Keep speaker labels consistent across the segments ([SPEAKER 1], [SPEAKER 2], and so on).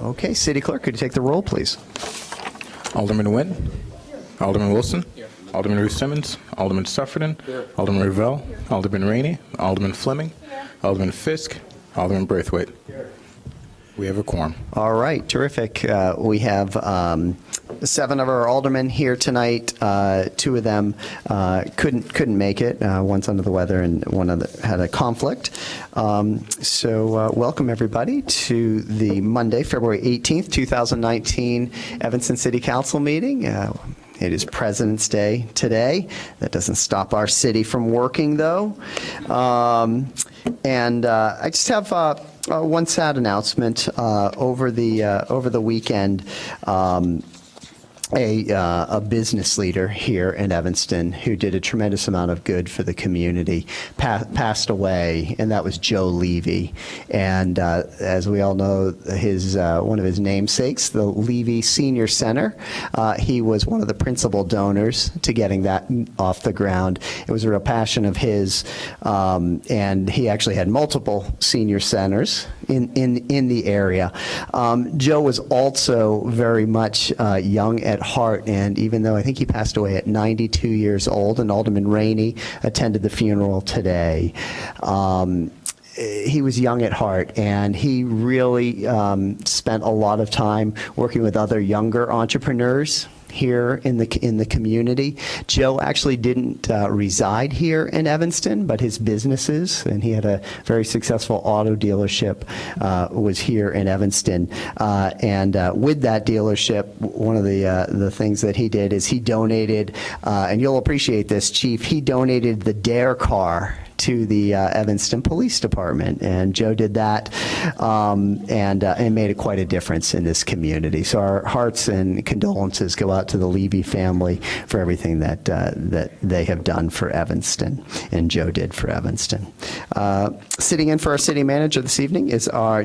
[SPEAKER 1] Okay, City Clerk, could you take the roll, please?
[SPEAKER 2] Alderman Nguyen. Alderman Wilson. Alderman Ruth Simmons. Alderman Sufferton. Alderman Revelle. Alderman Rainey. Alderman Fleming. Alderman Fisk. Alderman Braithwaite. We have a quorum.
[SPEAKER 1] All right, terrific. We have 7 of our aldermen here tonight. 2 of them couldn't make it. One's under the weather and one other had a conflict. So welcome everybody to the Monday, February 18th, 2019 Evanston City Council meeting. It is President's Day today. That doesn't stop our city from working, though. And I just have one sad announcement. Over the weekend, a business leader here in Evanston who did a tremendous amount of good for the community passed away, and that was Joe Levy. And as we all know, his one of his namesakes, the Levy Senior Center, he was one of the principal donors to getting that off the ground. It was a real passion of his, and he actually had multiple senior centers in the area. Joe was also very much young at heart, and even though I think he passed away at 92 years old, and Alderman Rainey attended the funeral today, he was young at heart, and he really spent a lot of time working with other younger entrepreneurs here in the community. Joe actually didn't reside here in Evanston, but his businesses, and he had a very successful auto dealership, was here in Evanston. And with that dealership, one of the things that he did is he donated, and you'll appreciate this, Chief, he donated the Dare car to the Evanston Police Department, and Joe did that, and made it quite a difference in this community. So our hearts and condolences go out to the Levy family for everything that they have done for Evanston, and Joe did for Evanston. Sitting in for our city manager this evening is our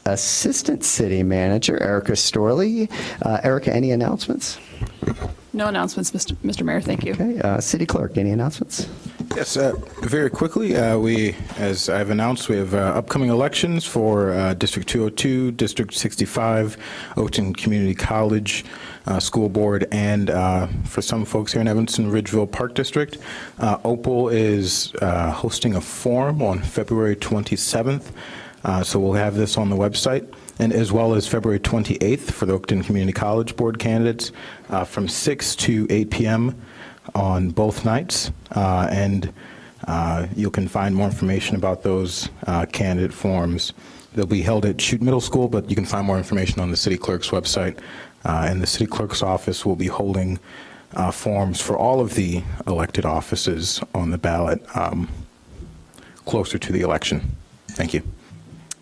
[SPEAKER 1] Assistant City Manager, Erica Storley. Erica, any announcements?
[SPEAKER 3] No announcements, Mr. Mayor. Thank you.
[SPEAKER 1] Okay. City Clerk, any announcements?
[SPEAKER 2] Yes, very quickly, as I've announced, we have upcoming elections for District 202, District 65, Oakton Community College School Board, and for some folks here in Evanston, Ridgeville Park District. Opal is hosting a forum on February 27th, so we'll have this on the website, and as well as February 28th for the Oakton Community College Board candidates from 6 to 8 p.m. on both nights, and you can find more information about those candidate forums. They'll be held at Chute Middle School, but you can find more information on the City Clerk's website, and the City Clerk's office will be holding forums for all of the elected offices on the ballot closer to the election. Thank you.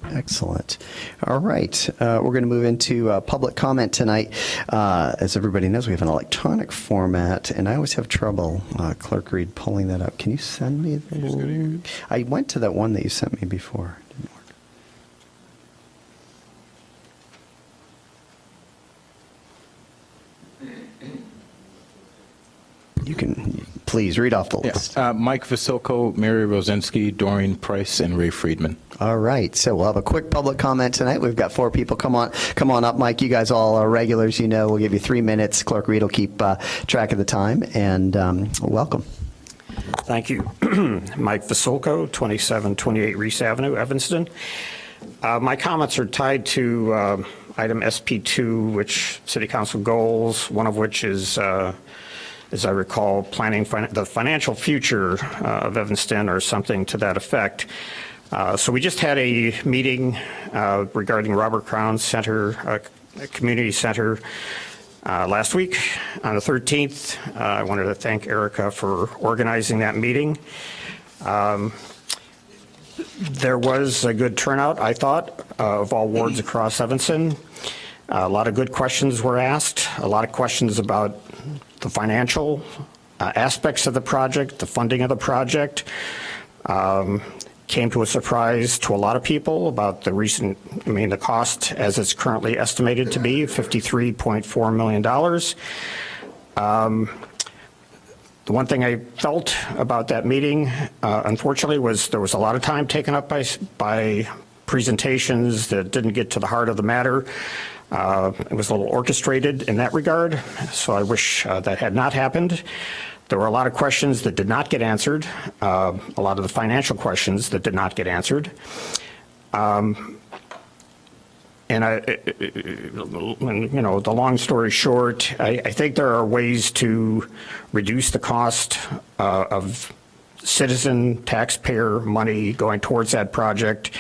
[SPEAKER 1] Excellent. All right. We're going to move into public comment tonight. As everybody knows, we have an electronic format, and I always have trouble, Clerk Reed, pulling that up. Can you send me the link? I went to that one that you sent me before. It didn't work. You can please read off the list.
[SPEAKER 2] Yes. Mike Vasilko, Mary Rosinski, Doreen Price, and Ray Friedman.
[SPEAKER 1] All right, so we'll have a quick public comment tonight. We've got 4 people. Come on up, Mike. You guys all are regulars, you know. We'll give you 3 minutes. Clerk Reed will keep track of the time, and welcome.
[SPEAKER 4] Thank you. Mike Vasilko, 2728 Reese Avenue, Evanston. My comments are tied to item SP2, which City Council goals, one of which is, as I recall, planning the financial future of Evanston or something to that effect. So we just had a meeting regarding Robert Crown Center, Community Center, last week on the 13th. I wanted to thank Erica for organizing that meeting. There was a good turnout, I thought, of all wards across Evanston. A lot of good questions were asked, a lot of questions about the financial aspects of the project, the funding of the project. Came to a surprise to a lot of people about the the cost as it's currently estimated to be, $53.4 million. The one thing I felt about that meeting, unfortunately, was there was a lot of time taken up by presentations that didn't get to the heart of the matter. It was a little orchestrated in that regard, so I wish that had not happened. There were a lot of questions that did not get answered, a lot of the financial questions that did not get answered. And the long story short, I think there are ways to reduce the cost of citizen taxpayer money going towards that project.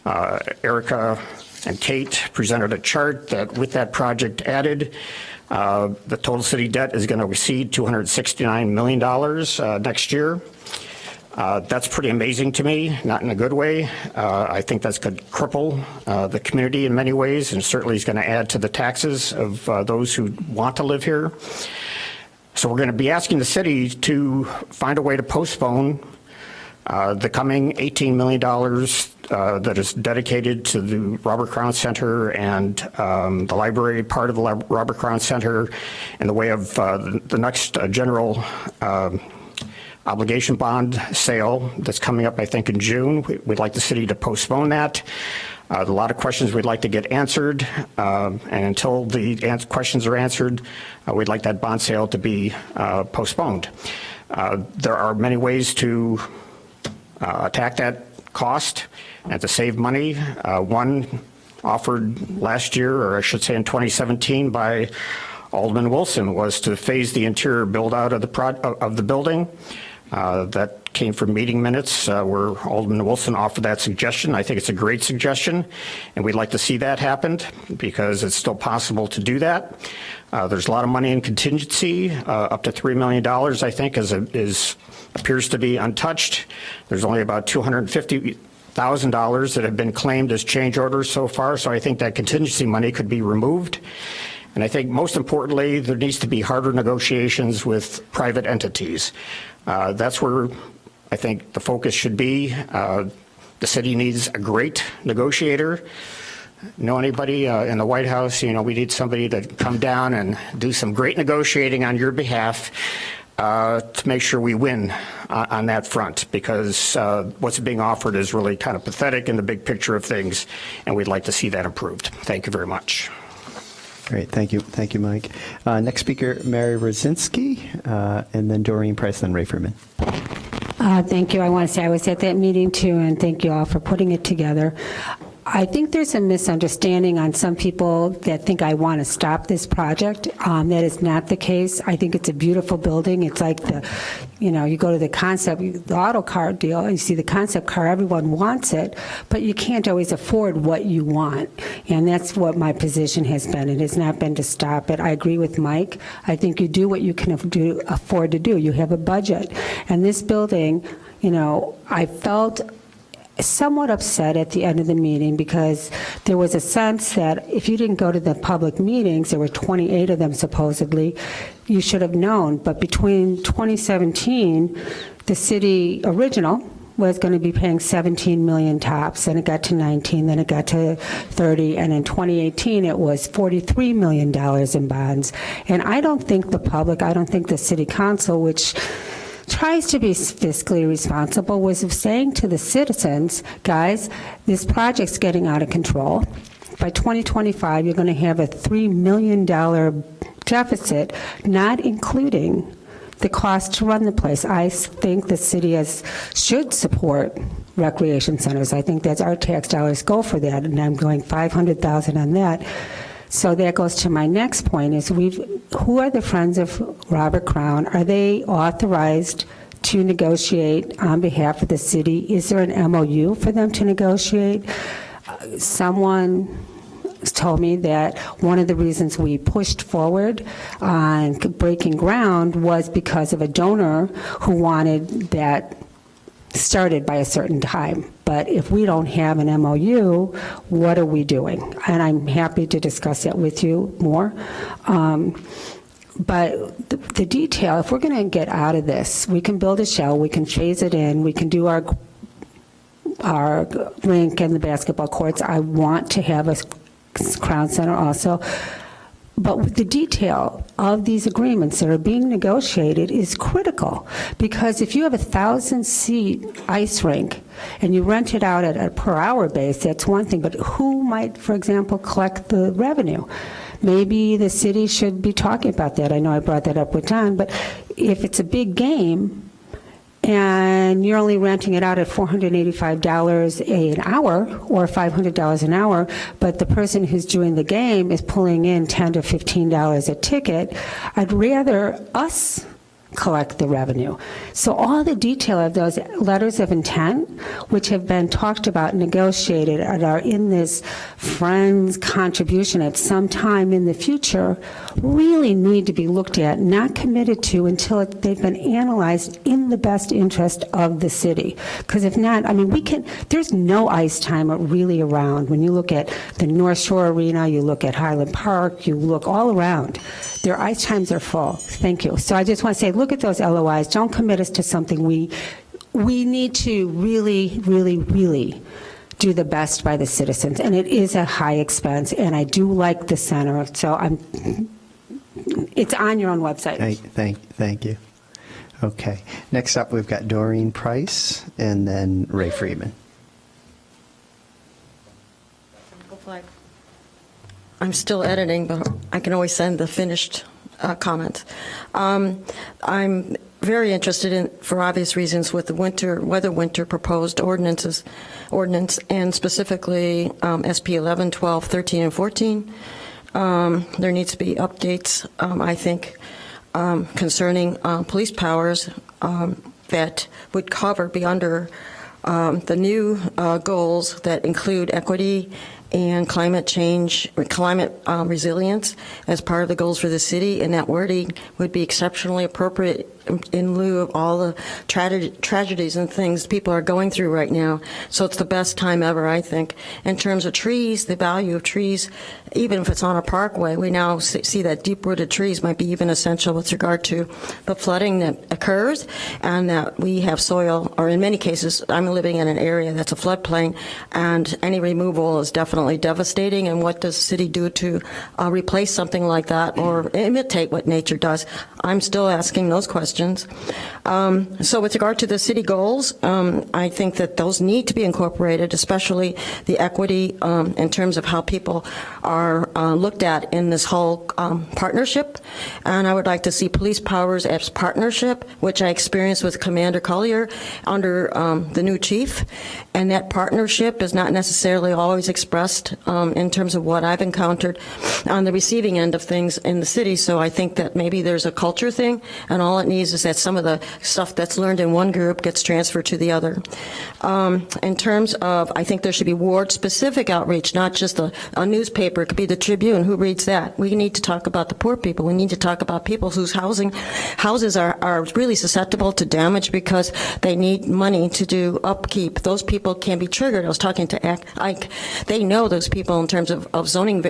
[SPEAKER 4] Erica and Kate presented a chart that with that project added, the total city debt is going to exceed $269 million next year. That's pretty amazing to me, not in a good way. I think that's going to cripple the community in many ways, and certainly is going to add to the taxes of those who want to live here. So we're going to be asking the city to find a way to postpone the coming $18 million that is dedicated to the Robert Crown Center and the library part of the Robert Crown Center in the way of the next general obligation bond sale that's coming up, I think, in June. We'd like the city to postpone that. A lot of questions we'd like to get answered, and until the questions are answered, we'd like that bond sale to be postponed. There are many ways to attack that cost and to save money. One offered last year, or I should say in 2017, by Alderman Wilson, was to phase the interior build out of the building. That came from meeting minutes where Alderman Wilson offered that suggestion. I think it's a great suggestion, and we'd like to see that happen because it's still possible to do that. There's a lot of money in contingency, up to $3 million, I think, appears to be untouched. There's only about $250,000 that have been claimed as change orders so far, so I think that contingency money could be removed. And I think most importantly, there needs to be harder negotiations with private entities. That's where I think the focus should be. The city needs a great negotiator. Know anybody in the White House? We need somebody to come down and do some great negotiating on your behalf to make sure we win on that front, because what's being offered is really kind of pathetic in the big picture of things, and we'd like to see that improved. Thank you very much.
[SPEAKER 1] Great, thank you, Mike. Next speaker, Mary Rosinski, and then Doreen Price, then Ray Freeman.
[SPEAKER 5] Thank you. I want to say I was at that meeting too, and thank you all for putting it together. I think there's a misunderstanding on some people that think I want to stop this project. That is not the case. I think it's a beautiful building. It's like you go to the auto car deal, and you see the concept car, everyone wants it, but you can't always afford what you want. And that's what my position has been. It has not been to stop it. I agree with Mike. I think you do what you can afford to do. You have a budget. And this building, I felt somewhat upset at the end of the meeting because there was a sense that if you didn't go to the public meetings, there were 28 of them supposedly, you should have known. But between 2017, the city original was going to be paying 17 million tops, then it got to 19, then it got to 30, and in 2018 it was $43 million in bonds. And I don't think the city council, which tries to be fiscally responsible, was saying to the citizens, guys, this project's getting out of control. By 2025, you're going to have a $3 million deficit, not including the cost to run the place. I think the city should support recreation centers. I think that's our tax dollars go for that, and I'm going $500,000 on that. So that goes to my next point is who are the Friends of Robert Crown? Are they authorized to negotiate on behalf of the city? Is there an MOU for them to negotiate? Someone told me that one of the reasons we pushed forward on breaking ground was because of a donor who wanted that started by a certain time. But if we don't have an MOU, what are we doing? And I'm happy to discuss that with you more. But the detail, if we're going to get out of this, we can build a shell, we can phase it in, we can do our rink and the basketball courts. I want to have a Crown Center also. But the detail of these agreements that are being negotiated is critical, because if you have a 1,000-seat ice rink and you rent it out at a per-hour base, that's one thing, but who might, for example, collect the revenue? Maybe the city should be talking about that. I know I brought that up with Don, but if it's a big game, and you're only renting it out at $485 an hour or $500 an hour, but the person who's doing the game is pulling in $10 to $15 a ticket, I'd rather us collect the revenue. So all the detail of those letters of intent, which have been talked about, negotiated, and are in this friends contribution at some time in the future, really need to be looked at, not committed to until they've been analyzed in the best interest of the city. Because if not, I mean, there's no ice time really around. When you look at the North Shore Arena, you look at Highland Park, you look all around, their ice times are full. Thank you. So I just want to say, look at those LOIs. Don't commit us to something we need to really, really, really do the best by the citizens. And it is a high expense, and I do like the center. So it's on your own website.
[SPEAKER 1] Thank you. Okay. Next up, we've got Doreen Price and then Ray Friedman.
[SPEAKER 6] I'm still editing, but I can always send the finished comment. I'm very interested in, for obvious reasons, with the winter proposed ordinance, and specifically SP 11, 12, 13, and 14. There needs to be updates, I think, concerning police powers that would be under the new goals that include equity and climate resilience as part of the goals for the city, and that wording would be exceptionally appropriate in lieu of all the tragedies and things people are going through right now. So it's the best time ever, I think. In terms of trees, the value of trees, even if it's on a parkway, we now see that deep-rooted trees might be even essential with regard to the flooding that occurs, and that we have soil, or in many cases, I'm living in an area that's a floodplain, and any removal is definitely devastating. And what does the city do to replace something like that or imitate what nature does? I'm still asking those questions. So with regard to the city goals, I think that those need to be incorporated, especially the equity in terms of how people are looked at in this whole partnership. And I would like to see police powers as partnership, which I experienced with Commander Collier under the new chief. And that partnership is not necessarily always expressed in terms of what I've encountered on the receiving end of things in the city. So I think that maybe there's a culture thing, and all it needs is that some of the stuff that's learned in one group gets transferred to the other. In terms of, I think there should be ward-specific outreach, not just a newspaper. It could be the Tribune. Who reads that? We need to talk about the poor people. We need to talk about people whose houses are really susceptible to damage because they need money to do upkeep. Those people can be triggered. I was talking to Ike. They know those people in terms of zoning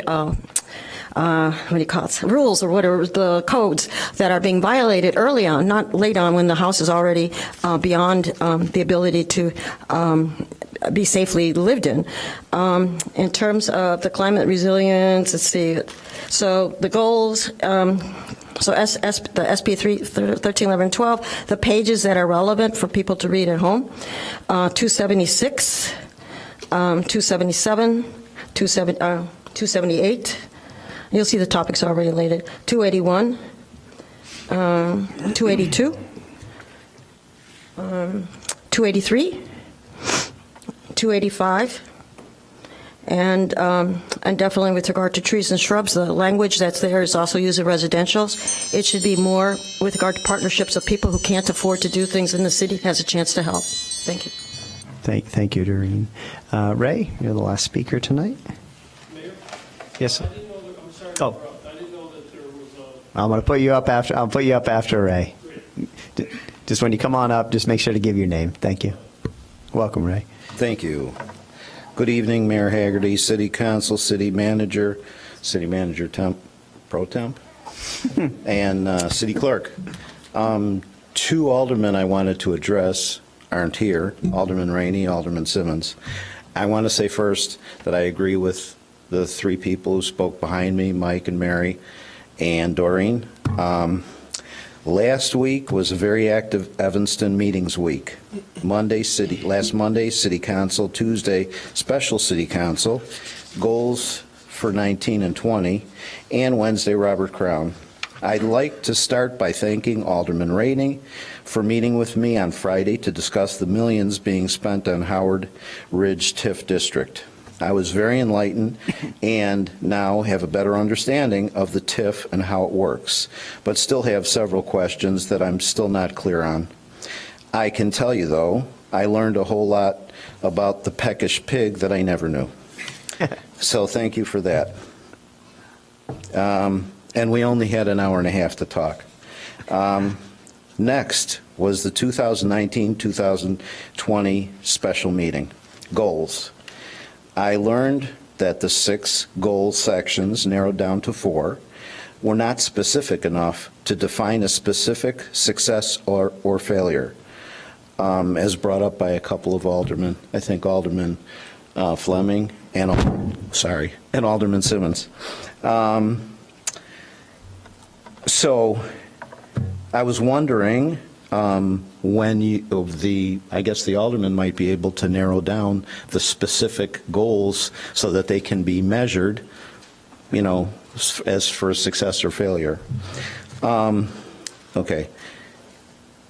[SPEAKER 6] what do you call it, rules or whatever, the codes that are being violated early on, not late on when the house is already beyond the ability to be safely lived in. In terms of the climate resilience, let's see, so the goals, so the SP 13, 11, 12, the pages that are relevant for people to read at home, 276, 277, 278, you'll see the topics are related. 281, 282, 283, 285, and definitely with regard to trees and shrubs, the language that's there is also used in residentials. It should be more with regard to partnerships of people who can't afford to do things in the city has a chance to help. Thank you.
[SPEAKER 1] Thank you, Doreen. Ray, you're the last speaker tonight.
[SPEAKER 7] Mayor?
[SPEAKER 1] Yes, sir.
[SPEAKER 7] I didn't know that, I'm sorry to
[SPEAKER 1] Oh.
[SPEAKER 7] interrupt. I didn't know that there was
[SPEAKER 1] I'm going to put you up after. I'll put you up after Ray. Just when you come on up, just make sure to give your name. Thank you. Welcome, Ray.
[SPEAKER 8] Thank you. Good evening, Mayor Haggerty, City Council, City Manager Pro Temp, and City Clerk. Two aldermen I wanted to address aren't here, Alderman Rainey, Alderman Simmons. I want to say first that I agree with the three people who spoke behind me, Mike and Mary and Doreen. Last week was a very active Evanston meetings week. Last Monday, City Council, Tuesday, Special City Council, goals for 19 and 20, and Wednesday, Robert Crown. I'd like to start by thanking Alderman Rainey for meeting with me on Friday to discuss the millions being spent on Howard Ridge TIF District. I was very enlightened and now have a better understanding of the TIF and how it works, but still have several questions that I'm still not clear on. I can tell you, though, I learned a whole lot about the peckish pig that I never knew. So thank you for that. And we only had an hour and a half to talk. Next was the 2019-2020 special meeting. Goals. I learned that the 6 goal sections, narrowed down to 4, were not specific enough to define a specific success or failure, as brought up by a couple of aldermen. I think Alderman Fleming and Alderman Simmons. So I was wondering when I guess the alderman might be able to narrow down the specific goals so that they can be measured, as for success or failure. Okay.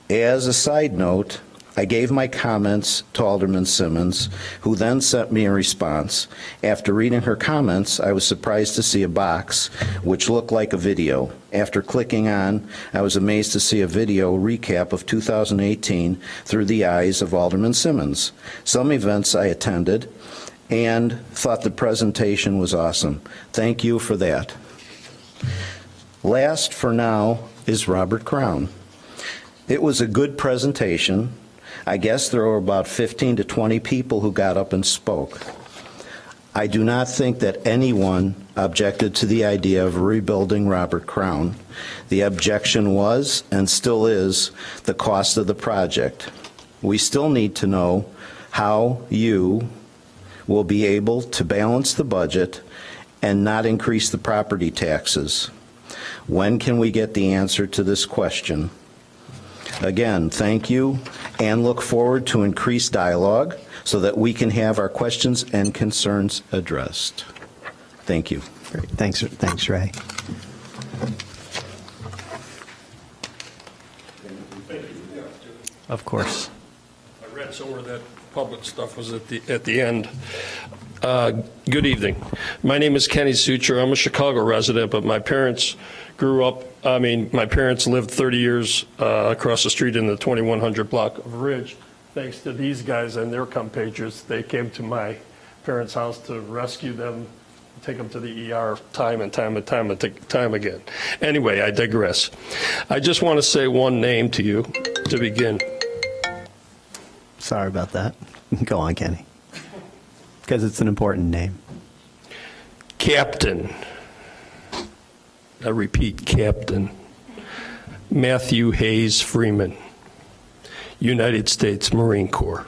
[SPEAKER 8] As a side note, I gave my comments to Alderman Simmons, who then sent me a response. After reading her comments, I was surprised to see a box which looked like a video. After clicking on, I was amazed to see a video recap of 2018 through the eyes of Alderman Simmons. Some events I attended and thought the presentation was awesome. Thank you for that. Last for now is Robert Crown. It was a good presentation. I guess there were about 15 to 20 people who got up and spoke. I do not think that anyone objected to the idea of rebuilding Robert Crown. The objection was, and still is, the cost of the project. We still need to know how you will be able to balance the budget and not increase the property taxes. When can we get the answer to this question? Again, thank you, and look forward to increased dialogue so that we can have our questions and concerns addressed. Thank you.
[SPEAKER 1] Great. Thanks, Ray. Of course.
[SPEAKER 7] I read somewhere that public stuff was at the end. Good evening. My name is Kenny Sucher. I'm a Chicago resident, but my parents my parents lived 30 years across the street in the 2100 block of Ridge. Thanks to these guys and their compatriots, they came to my parents' house to rescue them, take them to the ER time and time again. Anyway, I digress. I just want to say one name to you to begin.
[SPEAKER 1] Sorry about that. Go on, Kenny. Because it's an important name.
[SPEAKER 7] Captain. I repeat, Captain Matthew Hayes Freeman, United States Marine Corps.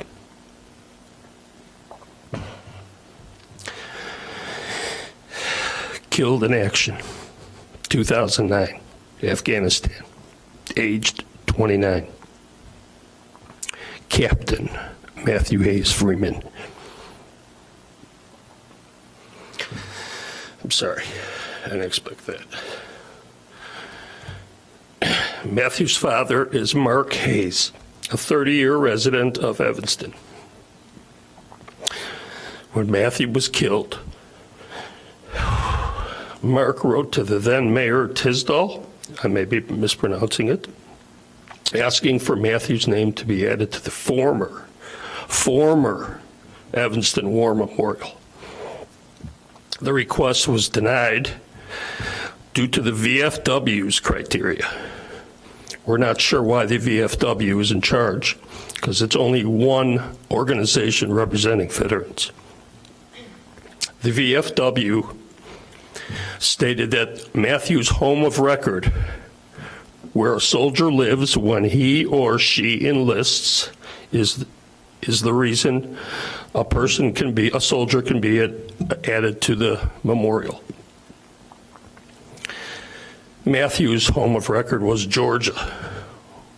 [SPEAKER 7] Killed in action, 2009, Afghanistan, aged 29. Captain Matthew Hayes Freeman. I'm sorry, I didn't expect that. Matthew's father is Mark Hayes, a 30-year resident of Evanston. When Matthew was killed, Mark wrote to the then Mayor Tisdall, I may be mispronouncing it, asking for Matthew's name to be added to the former Evanston War Memorial. The request was denied due to the VFW's criteria. We're not sure why the VFW is in charge, because it's only one organization representing veterans. The VFW stated that Matthew's home of record, where a soldier lives when he or she enlists, is is the reason a soldier can be added to the memorial. Matthew's home of record was Georgia,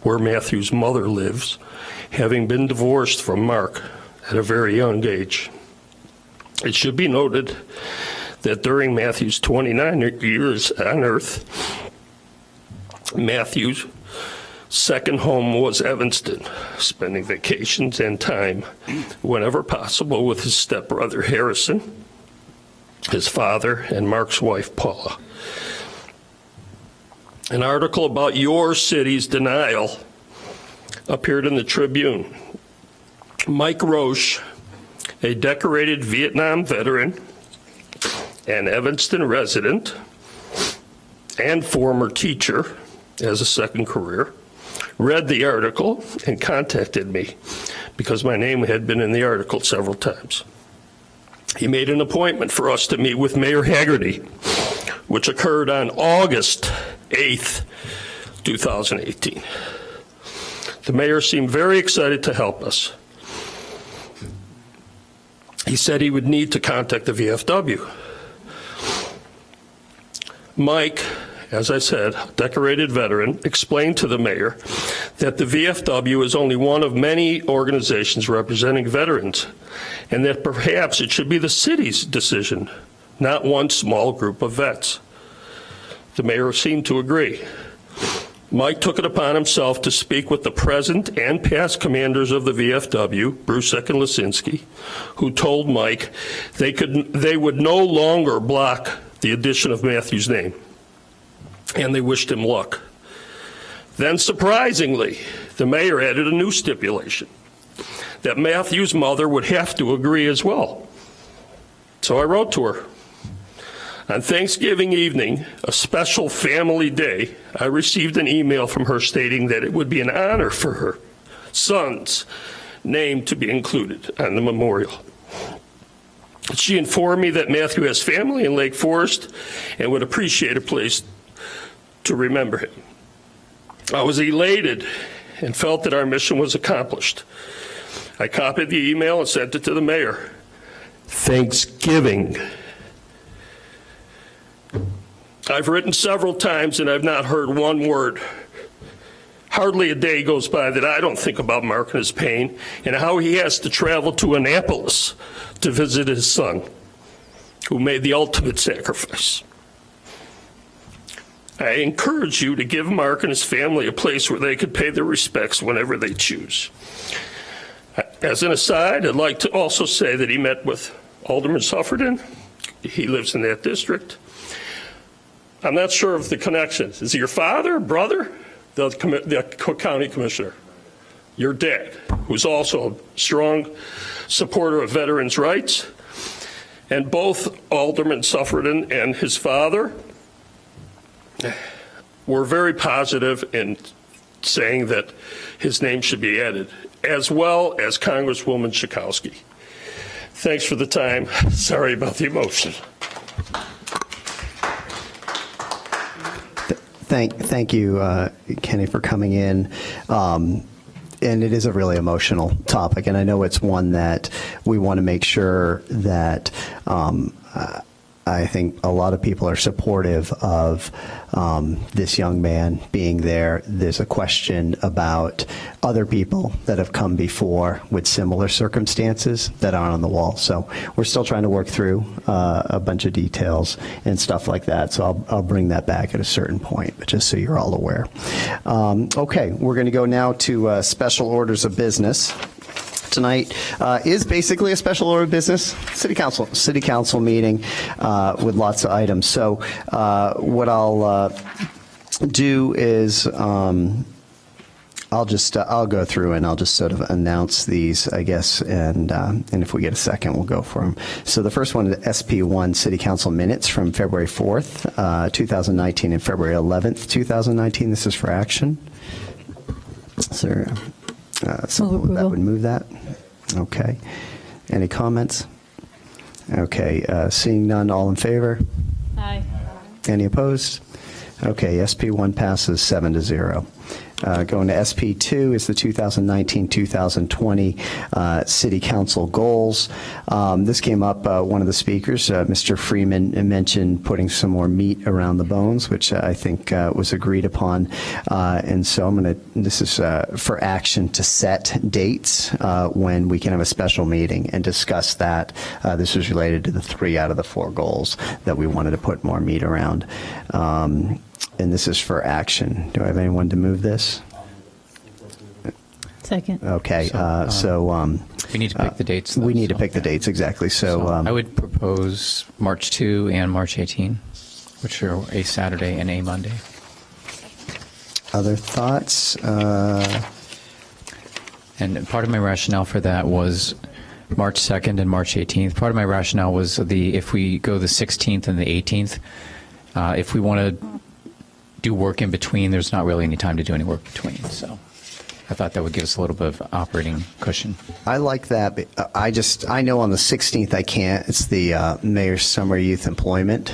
[SPEAKER 7] where Matthew's mother lives, having been divorced from Mark at a very young age. It should be noted that during Matthew's 29 years on earth, Matthew's second home was Evanston, spending vacations and time whenever possible with his stepbrother Harrison, his father, and Mark's wife Paula. An article about your city's denial appeared in the Tribune. Mike Roche, a decorated Vietnam veteran, an Evanston resident, and former teacher as a second career, read the article and contacted me because my name had been in the article several times. He made an appointment for us to meet with Mayor Haggerty, which occurred on August 8th, 2018. The mayor seemed very excited to help us. He said he would need to contact the VFW. Mike, as I said, decorated veteran, explained to the mayor that the VFW is only one of many organizations representing veterans, and that perhaps it should be the city's decision, not one small group of vets. The mayor seemed to agree. Mike took it upon himself to speak with the present and past commanders of the VFW, Brusek and Lisinski, who told Mike they would no longer block the addition of Matthew's name, and they wished him luck. Then, surprisingly, the mayor added a new stipulation, that Matthew's mother would have to agree as well. So I wrote to her. On Thanksgiving evening, a special family day, I received an email from her stating that it would be an honor for her son's name to be included on the memorial. She informed me that Matthew has family in Lake Forest and would appreciate a place to remember him. I was elated and felt that our mission was accomplished. I copied the email and sent it to the mayor. Thanksgiving. I've written several times and I've not heard one word. Hardly a day goes by that I don't think about Mark and his pain and how he has to travel to Annapolis to visit his son, who made the ultimate sacrifice. I encourage you to give Mark and his family a place where they could pay their respects whenever they choose. As an aside, I'd like to also say that he met with Alderman Sufferton. He lives in that district. I'm not sure of the connections. Is he your father, brother? The county commissioner, your dad, who's also a strong supporter of veterans' rights. And both Alderman Sufferton and his father were very positive in saying that his name should be added, as well as Congresswoman Schakowsky. Thanks for the time. Sorry about the emotion.
[SPEAKER 1] Thank you, Kenny, for coming in. And it is a really emotional topic, and I know it's one that we want to make sure that I think a lot of people are supportive of this young man being there. There's a question about other people that have come before with similar circumstances that aren't on the wall. So we're still trying to work through a bunch of details and stuff like that. So I'll bring that back at a certain point, but just so you're all aware. Okay, we're going to go now to special orders of business. Tonight is basically a special order of business city council meeting with lots of items. So what I'll do is I'll go through and I'll just sort of announce these, I guess, and if we get a second, we'll go for them. So the first one is SP1 City Council minutes from February 4th, 2019 and February 11th, 2019. This is for action. Is there someone that would move that? Okay. Any comments? Okay. Seeing none, all in favor?
[SPEAKER 3] Aye.
[SPEAKER 1] Any opposed? Okay. SP1 passes 7-0. Going to SP2 is the 2019-2020 City Council goals. This came up, one of the speakers, Mr. Freeman, mentioned putting some more meat around the bones, which I think was agreed upon. And so this is for action to set dates when we can have a special meeting and discuss that. This was related to the 3 out of the 4 goals that we wanted to put more meat around. And this is for action. Do I have anyone to move this?
[SPEAKER 9] Second.
[SPEAKER 1] Okay,
[SPEAKER 10] We need to pick the dates.
[SPEAKER 1] we
[SPEAKER 10] though,
[SPEAKER 1] need to
[SPEAKER 10] so-
[SPEAKER 1] pick the dates, exactly. So
[SPEAKER 10] I would propose March 2 and March 18, which are a Saturday and a Monday.
[SPEAKER 1] other thoughts?
[SPEAKER 10] And part of my rationale for that was March 2nd and March 18th. Part of my rationale was if we go the 16th and the 18th, if we want to do work in between, there's not really any time to do any work between. So I thought that would give us a little bit of operating cushion.
[SPEAKER 1] I like that. But I know on the 16th I can't. It's the Mayor's Summer Youth Employment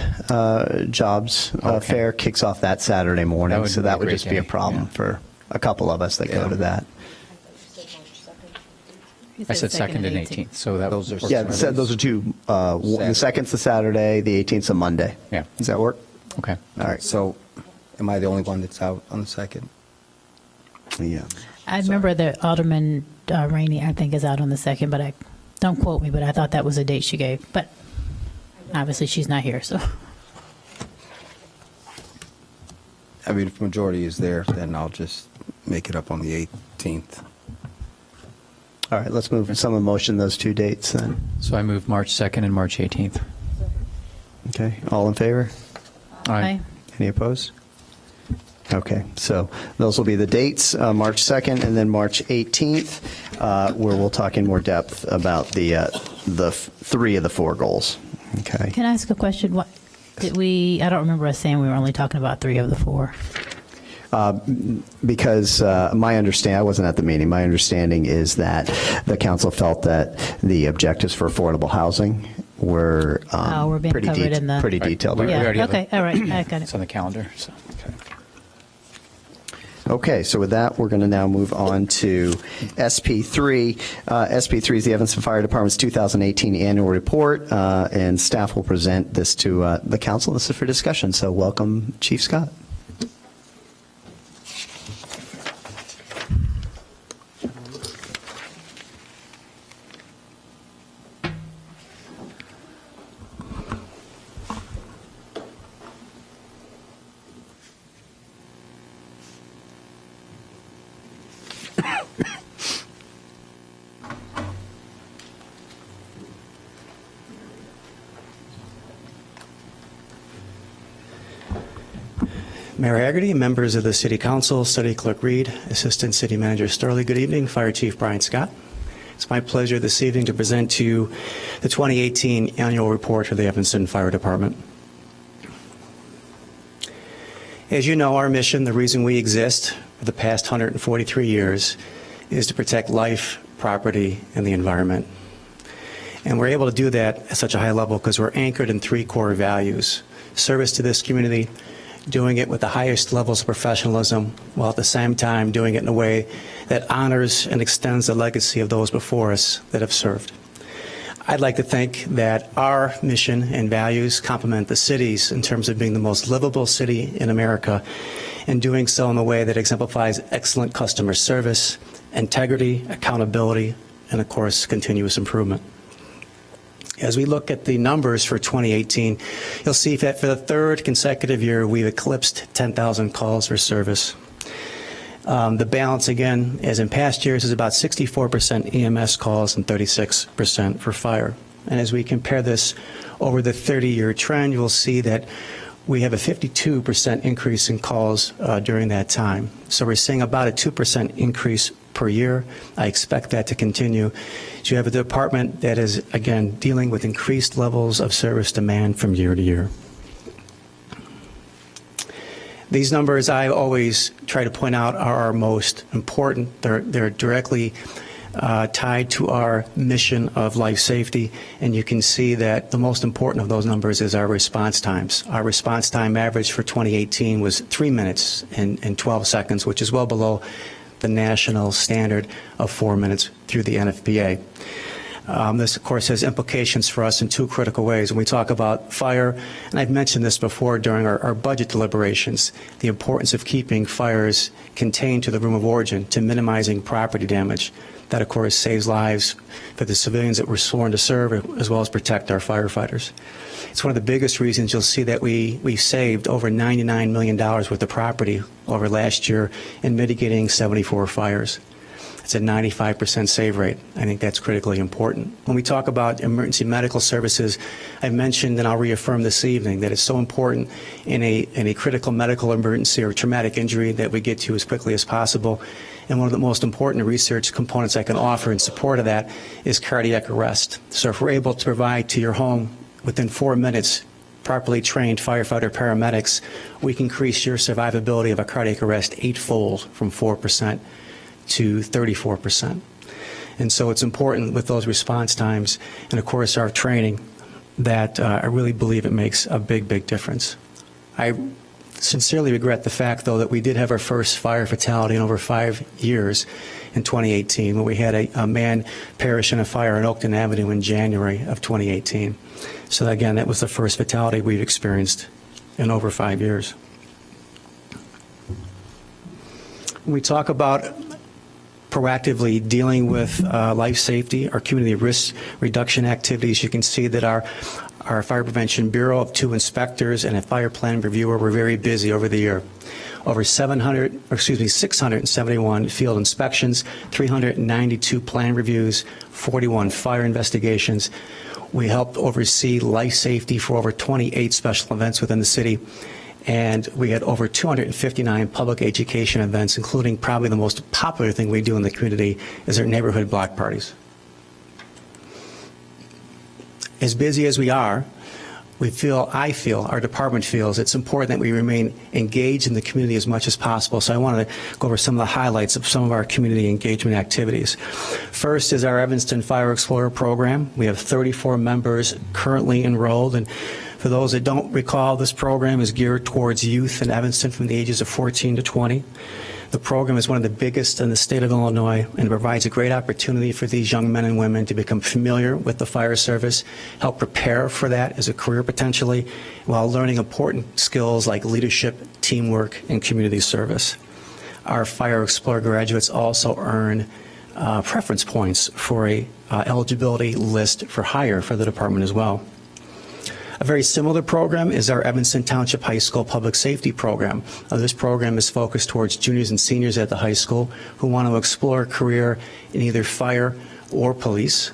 [SPEAKER 1] Jobs
[SPEAKER 10] Okay.
[SPEAKER 1] Fair kicks off that Saturday morning.
[SPEAKER 10] That would
[SPEAKER 1] So
[SPEAKER 10] be
[SPEAKER 1] that
[SPEAKER 10] a
[SPEAKER 1] would
[SPEAKER 10] great
[SPEAKER 1] just be a
[SPEAKER 10] day,
[SPEAKER 1] problem
[SPEAKER 10] yeah.
[SPEAKER 1] for a couple of us that go to that.
[SPEAKER 10] I said 2nd and 18th. So that
[SPEAKER 8] Those are
[SPEAKER 1] Yeah, those are two. The 2nd's a Saturday, the 18th's a Monday.
[SPEAKER 10] Yeah.
[SPEAKER 1] Does that work?
[SPEAKER 10] Okay.
[SPEAKER 1] All right.
[SPEAKER 11] So am I the only one that's out on the 2nd?
[SPEAKER 1] Yeah.
[SPEAKER 9] I remember that Alderman Rainey, I think, is out on the 2nd, but don't quote me, but I thought that was a date she gave. But obviously she's not here, so.
[SPEAKER 11] I mean, if majority is there, then I'll just make it up on the 18th.
[SPEAKER 1] All right, let's move some motion those 2 dates then.
[SPEAKER 10] So I moved March 2nd and March 18th.
[SPEAKER 1] Okay, all in favor?
[SPEAKER 9] Aye.
[SPEAKER 1] Any opposed? Okay, so those will be the dates, March 2nd and then March 18th, where we'll talk in more depth about the 3 of the 4 goals. Okay.
[SPEAKER 9] Can I ask a question? What did I don't remember us saying we were only talking about 3 of the 4.
[SPEAKER 1] Because my understanding, I wasn't at the meeting, my understanding is that the council felt that the objectives for affordable housing were
[SPEAKER 9] We're being
[SPEAKER 1] pretty
[SPEAKER 9] covered in the.
[SPEAKER 1] pretty detailed.
[SPEAKER 10] We already
[SPEAKER 9] Yeah,
[SPEAKER 10] have
[SPEAKER 9] okay, all right, I got
[SPEAKER 10] It's
[SPEAKER 9] it.
[SPEAKER 10] on the calendar. So.
[SPEAKER 1] Okay, so with that, we're going to now move on to SP3. SP3 is the Evanston Fire Department's 2018 annual report, and staff will present this to the council. This is for discussion, so welcome, Chief Scott.
[SPEAKER 12] Mayor Haggerty, members of the City Council, City Clerk Reed, Assistant City Manager Sterling, good evening. Fire Chief Brian Scott. It's my pleasure this evening to present to you the 2018 annual report for the Evanston Fire Department. As you know, our mission, the reason we exist for the past 143 years, is to protect life, property, and the environment. And we're able to do that at such a high level because we're anchored in 3 core values: service to this community, doing it with the highest levels of professionalism, while at the same time doing it in a way that honors and extends the legacy of those before us that have served. I'd like to think that our mission and values complement the city's in terms of being the most livable city in America, and doing so in a way that exemplifies excellent customer service, integrity, accountability, and of course, continuous improvement. As we look at the numbers for 2018, you'll see that for the 3rd consecutive year, we've eclipsed 10,000 calls for service. The balance, again, as in past years, is about 64% EMS calls and 36% for fire. And as we compare this over the 30-year trend, you'll see that we have a 52% increase in calls during that time. So we're seeing about a 2% increase per year. I expect that to continue. So you have a department that is, again, dealing with increased levels of service demand from year to year. These numbers, I always try to point out, are our most important. They're directly tied to our mission of life safety, and you can see that the most important of those numbers is our response times. Our response time average for 2018 was 3 minutes and 12 seconds, which is well below the national standard of 4 minutes through the NFPA. This, of course, has implications for us in two critical ways. When we talk about fire, and I've mentioned this before during our budget deliberations, the importance of keeping fires contained to the room of origin, to minimizing property damage. That, of course, saves lives for the civilians that we're sworn to serve, as well as protect our firefighters. It's one of the biggest reasons you'll see that we saved over $99 million worth of property over last year in mitigating 74 fires. It's a 95% save rate. I think that's critically important. When we talk about emergency medical services, I've mentioned, and I'll reaffirm this evening, that it's so important in a critical medical emergency or traumatic injury that we get to as quickly as possible. And one of the most important research components I can offer in support of that is cardiac arrest. So if we're able to provide to your home within 4 minutes properly trained firefighter paramedics, we can increase your survivability of a cardiac arrest 8-fold from 4% to 34%. And so it's important with those response times and, of course, our training that I really believe it makes a big, big difference. I sincerely regret the fact, though, that we did have our first fire fatality in over 5 years in 2018, when we had a man perish in a fire on Oakton Avenue in January of 2018. So, again, that was the first fatality we've experienced in over 5 years. When we talk about proactively dealing with life safety, our community risk reduction activities, you can see that our Fire Prevention Bureau of 2 inspectors and a fire plan reviewer were very busy over the year. Over 671 field inspections, 392 plan reviews, 41 fire investigations. We helped oversee life safety for over 28 special events within the city. And we had over 259 public education events, including probably the most popular thing we do in the community is our neighborhood block parties. As busy as we are, I feel, our department feels it's important that we remain engaged in the community as much as possible. So I want to go over some of the highlights of some of our community engagement activities. First is our Evanston Fire Explorer program. We have 34 members currently enrolled, and for those that don't recall, this program is geared towards youth in Evanston from the ages of 14 to 20. The program is one of the biggest in the state of Illinois and provides a great opportunity for these young men and women to become familiar with the fire service, help prepare for that as a career potentially, while learning important skills like leadership, teamwork, and community service. Our Fire Explorer graduates also earn preference points for a eligibility list for hire for the department as well. A very similar program is our Evanston Township High School Public Safety Program. This program is focused towards juniors and seniors at the high school who want to explore a career in either fire or police.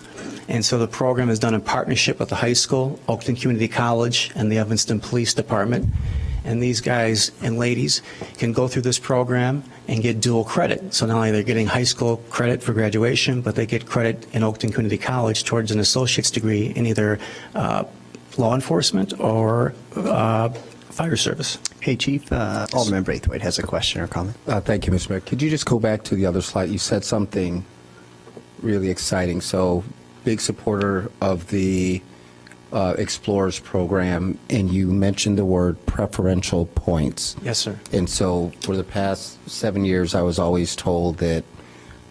[SPEAKER 12] And so the program is done in partnership with the high school, Oakton Community College, and the Evanston Police Department. And these guys and ladies can go through this program and get dual credit. So not only they're getting high school credit for graduation, but they get credit in Oakton Community College towards an associate's degree in either law enforcement or fire service.
[SPEAKER 1] Hey, Chief, Alderman Braithwaite has a question or comment.
[SPEAKER 11] Thank you, Mr. Mayor. Could you just go back to the other slide? You said something really exciting. So, big supporter of the Explorers program, and you mentioned the word preferential points.
[SPEAKER 12] Yes, sir.
[SPEAKER 11] And so, for the past 7 years, I was always told that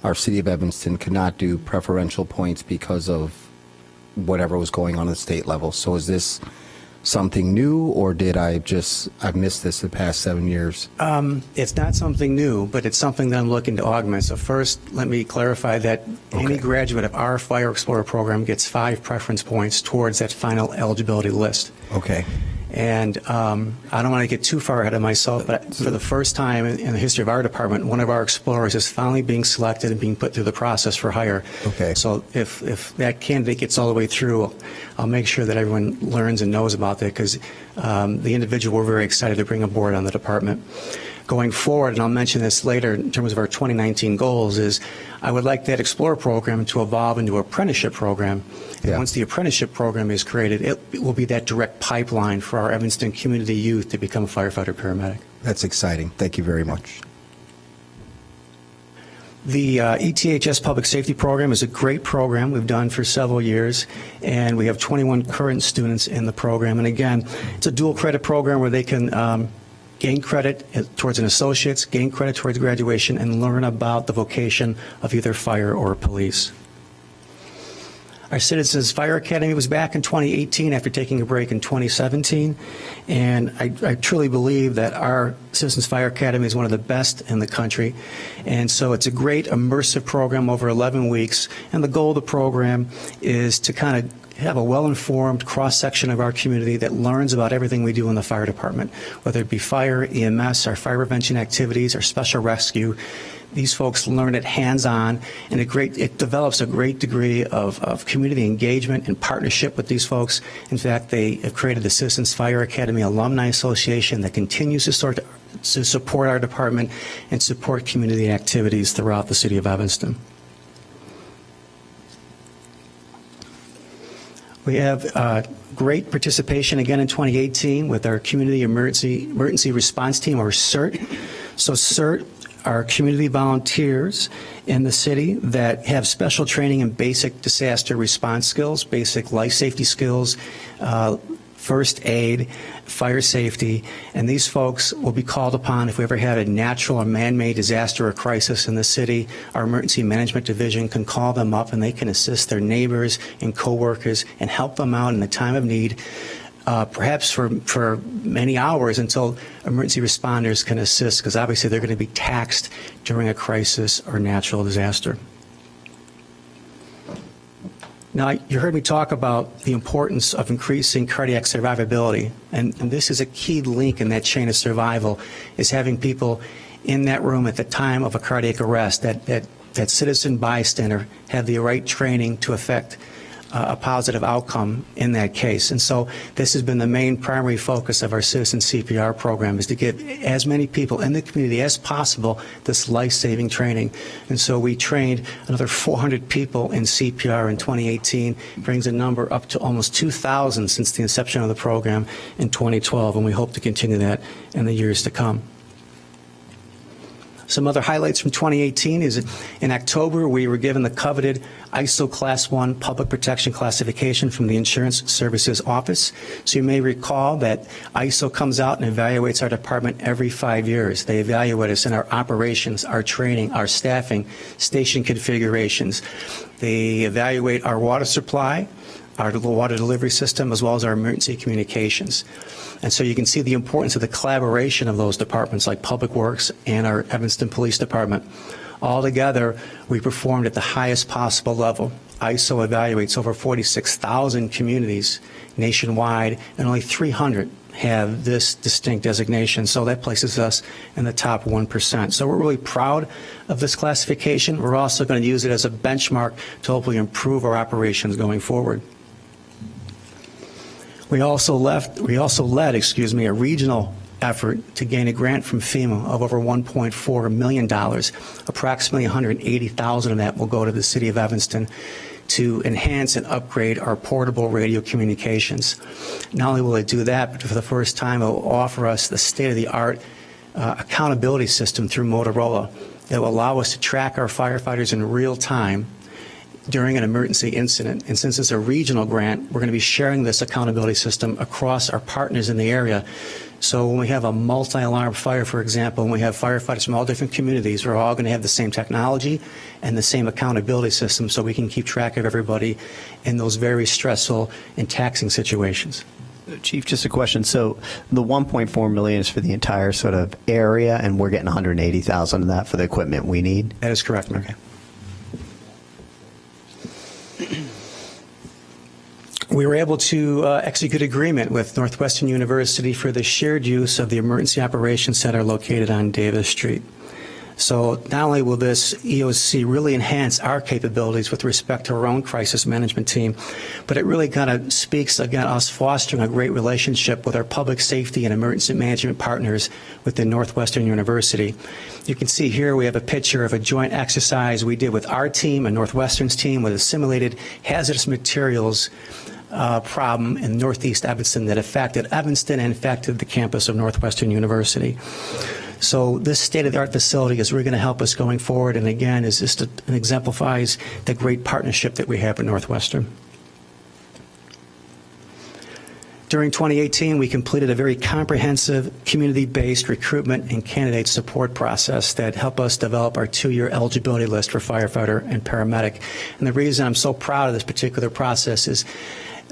[SPEAKER 11] our city of Evanston could not do preferential points because of whatever was going on at the state level. So is this something new, or did I've missed this the past 7 years?
[SPEAKER 12] It's not something new, but it's something that I'm looking to augment. So first, let me clarify that any graduate of our Fire Explorer program gets 5 preference points towards that final eligibility list.
[SPEAKER 11] Okay.
[SPEAKER 12] And I don't want to get too far ahead of myself, but for the first time in the history of our department, one of our explorers is finally being selected and being put through the process for hire.
[SPEAKER 11] Okay.
[SPEAKER 12] So if that candidate gets all the way through, I'll make sure that everyone learns and knows about that, because the individual we're very excited to bring aboard on the department. Going forward, and I'll mention this later in terms of our 2019 goals, is I would like that Explorer program to evolve into an apprenticeship program. And once the apprenticeship program is created, it will be that direct pipeline for our Evanston community youth to become a firefighter paramedic.
[SPEAKER 11] That's exciting. Thank you very much.
[SPEAKER 12] The ETHS Public Safety Program is a great program we've done for several years, and we have 21 current students in the program. And again, it's a dual credit program where they can gain credit towards an associate's, gain credit towards graduation, and learn about the vocation of either fire or police. Our Citizens Fire Academy was back in 2018 after taking a break in 2017, and I truly believe that our Citizens Fire Academy is one of the best in the country, and so it's a great immersive program over 11 weeks, and the goal of the program is to kind of have a well-informed cross-section of our community that learns about everything we do in the fire department, whether it be fire, EMS, our fire prevention activities, our special rescue. These folks learn it hands-on, and it develops a great degree of community engagement and partnership with these folks. In fact, they have created the Citizens Fire Academy Alumni Association that continues to support our department and support community activities throughout the city of Evanston. We have great participation again in 2018 with our Community Emergency Response Team, or CERT. So CERT are community volunteers in the city that have special training in basic disaster response skills, basic life safety skills, first aid, fire safety, and these folks will be called upon if we ever had a natural or man-made disaster or crisis in the city. Our emergency management division can call them up, and they can assist their neighbors and coworkers and help them out in the time of need, perhaps for many hours until emergency responders can assist, because obviously they're going to be taxed during a crisis or natural disaster. Now, you heard me talk about the importance of increasing cardiac survivability, and this is a key link in that chain of survival, is having people in that room at the time of a cardiac arrest, that citizen bystander have the right training to affect a positive outcome in that case. And so this has been the main primary focus of our Citizen CPR program, is to give as many people in the community as possible this life-saving training. And so we trained another 400 people in CPR in 2018, brings the number up to almost 2,000 since the inception of the program in 2012, and we hope to continue that in the years to come. Some other highlights from 2018 is in October, we were given the coveted ISO Class 1 Public Protection Classification from the Insurance Services Office. So you may recall that ISO comes out and evaluates our department every 5 years. They evaluate us in our operations, our training, our staffing, station configurations. They evaluate our water supply, our water delivery system, as well as our emergency communications. And so you can see the importance of the collaboration of those departments like Public Works and our Evanston Police Department. Altogether, we performed at the highest possible level. ISO evaluates over 46,000 communities nationwide, and only 300 have this distinct designation. So that places us in the top 1%. So we're really proud of this classification. We're also going to use it as a benchmark to hopefully improve our operations going forward. We also led a regional effort to gain a grant from FEMA of over $1.4 million. Approximately $180,000 of that will go to the city of Evanston to enhance and upgrade our portable radio communications. Not only will it do that, but for the first time, it will offer us the state-of-the-art accountability system through Motorola that will allow us to track our firefighters in real time during an emergency incident. And since it's a regional grant, we're going to be sharing this accountability system across our partners in the area. So when we have a multi-alarm fire, for example, and we have firefighters from all different communities, we're all going to have the same technology and the same accountability system, so we can keep track of everybody in those very stressful and taxing situations.
[SPEAKER 1] Chief, just a question. So the 1.4 million is for the entire sort of area, and we're getting 180,000 of that for the equipment we need?
[SPEAKER 12] That is correct, Mark.
[SPEAKER 1] Okay.
[SPEAKER 12] We were able to execute agreement with Northwestern University for the shared use of the Emergency Operations Center located on Davis Street. So not only will this EOC really enhance our capabilities with respect to our own crisis management team, but it really kind of speaks, again, us fostering a great relationship with our public safety and emergency management partners within Northwestern University. You can see here we have a picture of a joint exercise we did with our team and Northwestern's team with a simulated hazardous materials problem in Northeast Evanston that affected Evanston and affected the campus of Northwestern University. So this state-of-the-art facility is really going to help us going forward, and again, is just it exemplifies the great partnership that we have at Northwestern. During 2018, we completed a very comprehensive community-based recruitment and candidate support process that helped us develop our 2-year eligibility list for firefighter and paramedic. And the reason I'm so proud of this particular process is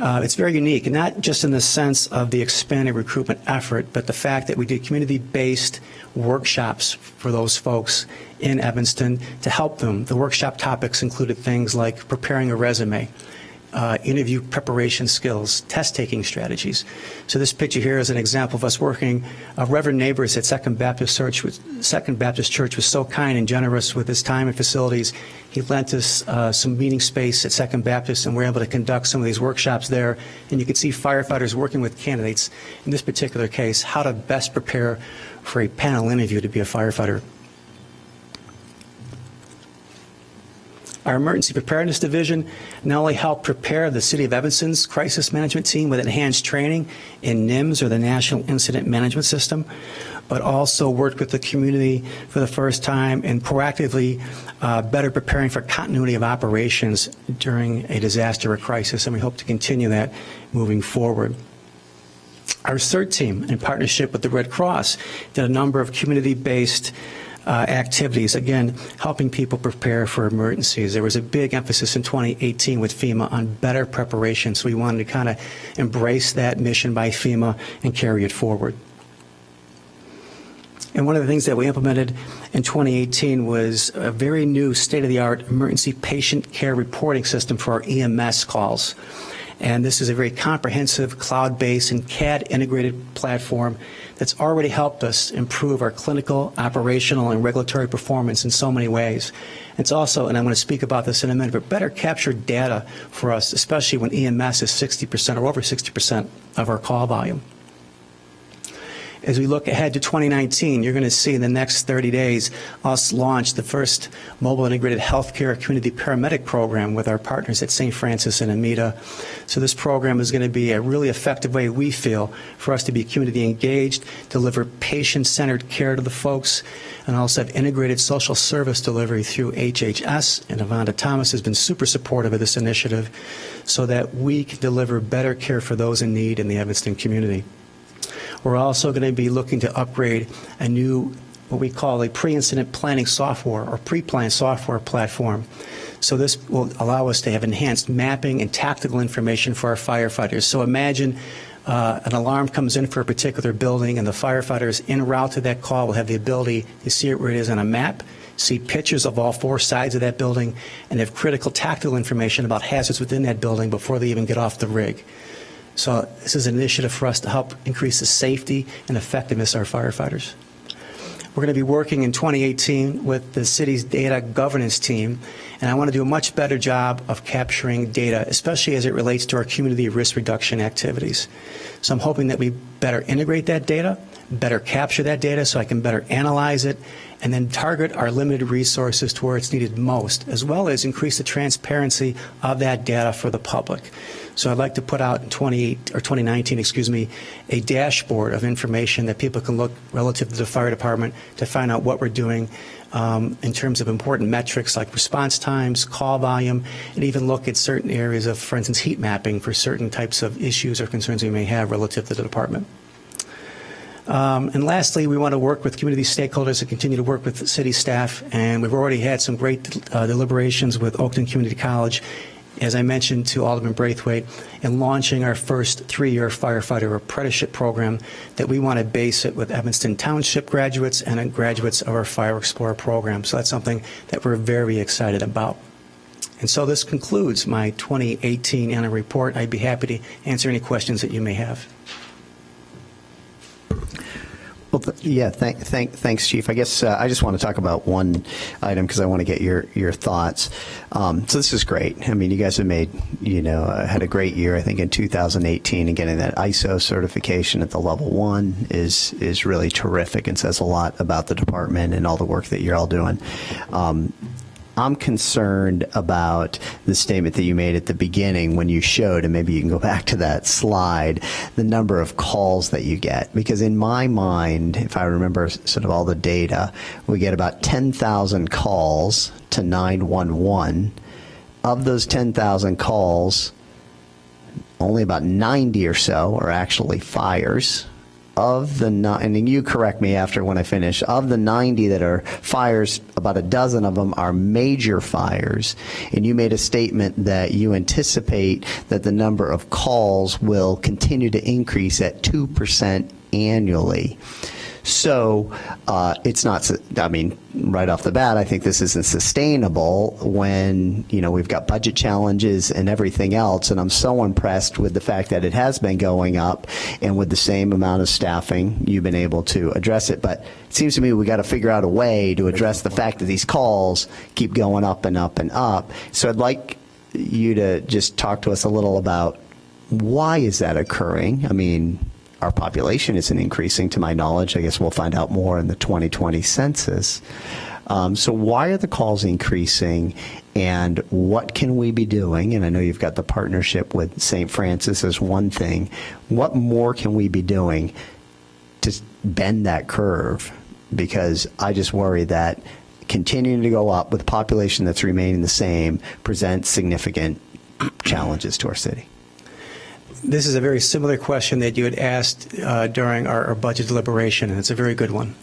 [SPEAKER 12] it's very unique, not just in the sense of the expanded recruitment effort, but the fact that we did community-based workshops for those folks in Evanston to help them. The workshop topics included things like preparing a resume, interview preparation skills, test-taking strategies. So this picture here is an example of us working. Reverend Neighbors at Second Baptist Church was so kind and generous with his time and facilities. He lent us some meeting space at Second Baptist, and we're able to conduct some of these workshops there. And you can see firefighters working with candidates, in this particular case, how to best prepare for a panel interview to be a firefighter. Our Emergency Preparedness Division not only helped prepare the City of Evanston's crisis management team with enhanced training in NIMS, or the National Incident Management System, but also worked with the community for the first time in proactively better preparing for continuity of operations during a disaster or crisis, and we hope to continue that moving forward. Our CERT team, in partnership with the Red Cross, did a number of community-based activities, again, helping people prepare for emergencies. There was a big emphasis in 2018 with FEMA on better preparation, so we wanted to kind of embrace that mission by FEMA and carry it forward. And one of the things that we implemented in 2018 was a very new state-of-the-art emergency patient care reporting system for our EMS calls. And this is a very comprehensive cloud-based and CAD-integrated platform that's already helped us improve our clinical, operational, and regulatory performance in so many ways. It's also, and I'm going to speak about this in a minute, but better capture data for us, especially when EMS is 60% or over 60% of our call volume. As we look ahead to 2019, you're going to see in the next 30 days us launch the first mobile integrated healthcare community paramedic program with our partners at St. Francis and Amita. So this program is going to be a really effective way, we feel, for us to be community engaged, deliver patient-centered care to the folks, and also have integrated social service delivery through HHS. And Avonda Thomas has been super supportive of this initiative so that we can deliver better care for those in need in the Evanston community. We're also going to be looking to upgrade a new, what we call a pre-incident planning software or pre-plan software platform. So this will allow us to have enhanced mapping and tactical information for our firefighters. So imagine an alarm comes in for a particular building, and the firefighters en route to that call will have the ability to see it where it is on a map, see pictures of all 4 sides of that building, and have critical tactical information about hazards within that building before they even get off the rig. So this is an initiative for us to help increase the safety and effectiveness of our firefighters. We're going to be working in 2018 with the city's data governance team, and I want to do a much better job of capturing data, especially as it relates to our community risk reduction activities. So I'm hoping that we better integrate that data, better capture that data so I can better analyze it, and then target our limited resources to where it's needed most, as well as increase the transparency of that data for the public. So I'd like to put out in 2019, a dashboard of information that people can look relative to the fire department to find out what we're doing in terms of important metrics like response times, call volume, and even look at certain areas of, for instance, heat mapping for certain types of issues or concerns we may have relative to the department. And lastly, we want to work with community stakeholders and continue to work with city staff, and we've already had some great deliberations with Oakton Community College, as I mentioned to Alderman Braithwaite, in launching our first 3-year firefighter apprenticeship program that we want to base it with Evanston Township graduates and graduates of our Fire Explorer program. So that's something that we're very excited about. And so this concludes my 2018 annual report. I'd be happy to answer any questions that you may have.
[SPEAKER 1] Well, thanks, Chief. I guess I just want to talk about one item because I want to get your thoughts. So this is great. I mean, you guys have made, had a great year, I think, in 2018, and getting that ISO certification at the level 1 is really terrific and says a lot about the department and all the work that you're all doing. I'm concerned about the statement that you made at the beginning when you showed, and maybe you can go back to that slide, the number of calls that you get. Because in my mind, if I remember sort of all the data, we get about 10,000 calls to 911. Of those 10,000 calls, only about 90 or so are actually fires. Of the, and you correct me after when I finish, of the 90 that are fires, about a dozen of them are major fires. And you made a statement that you anticipate that the number of calls will continue to increase at 2% annually. So it's not, I mean, right off the bat, I think this isn't sustainable when, you know, we've got budget challenges and everything else. And I'm so impressed with the fact that it has been going up, and with the same amount of staffing, you've been able to address it. But it seems to me we got to figure out a way to address the fact that these calls keep going up and up and up. So I'd like you to just talk to us a little about why is that occurring? I mean, our population isn't increasing, to my knowledge. I guess we'll find out more in the 2020 census. So why are the calls increasing, and what can we be doing? And I know you've got the partnership with St. Francis as one thing. What more can we be doing to bend that curve? Because I just worry that continuing to go up with a population that's remaining the same presents significant challenges to our city.
[SPEAKER 12] This is a very similar question that you had asked during our budget deliberation, and it's a very good one.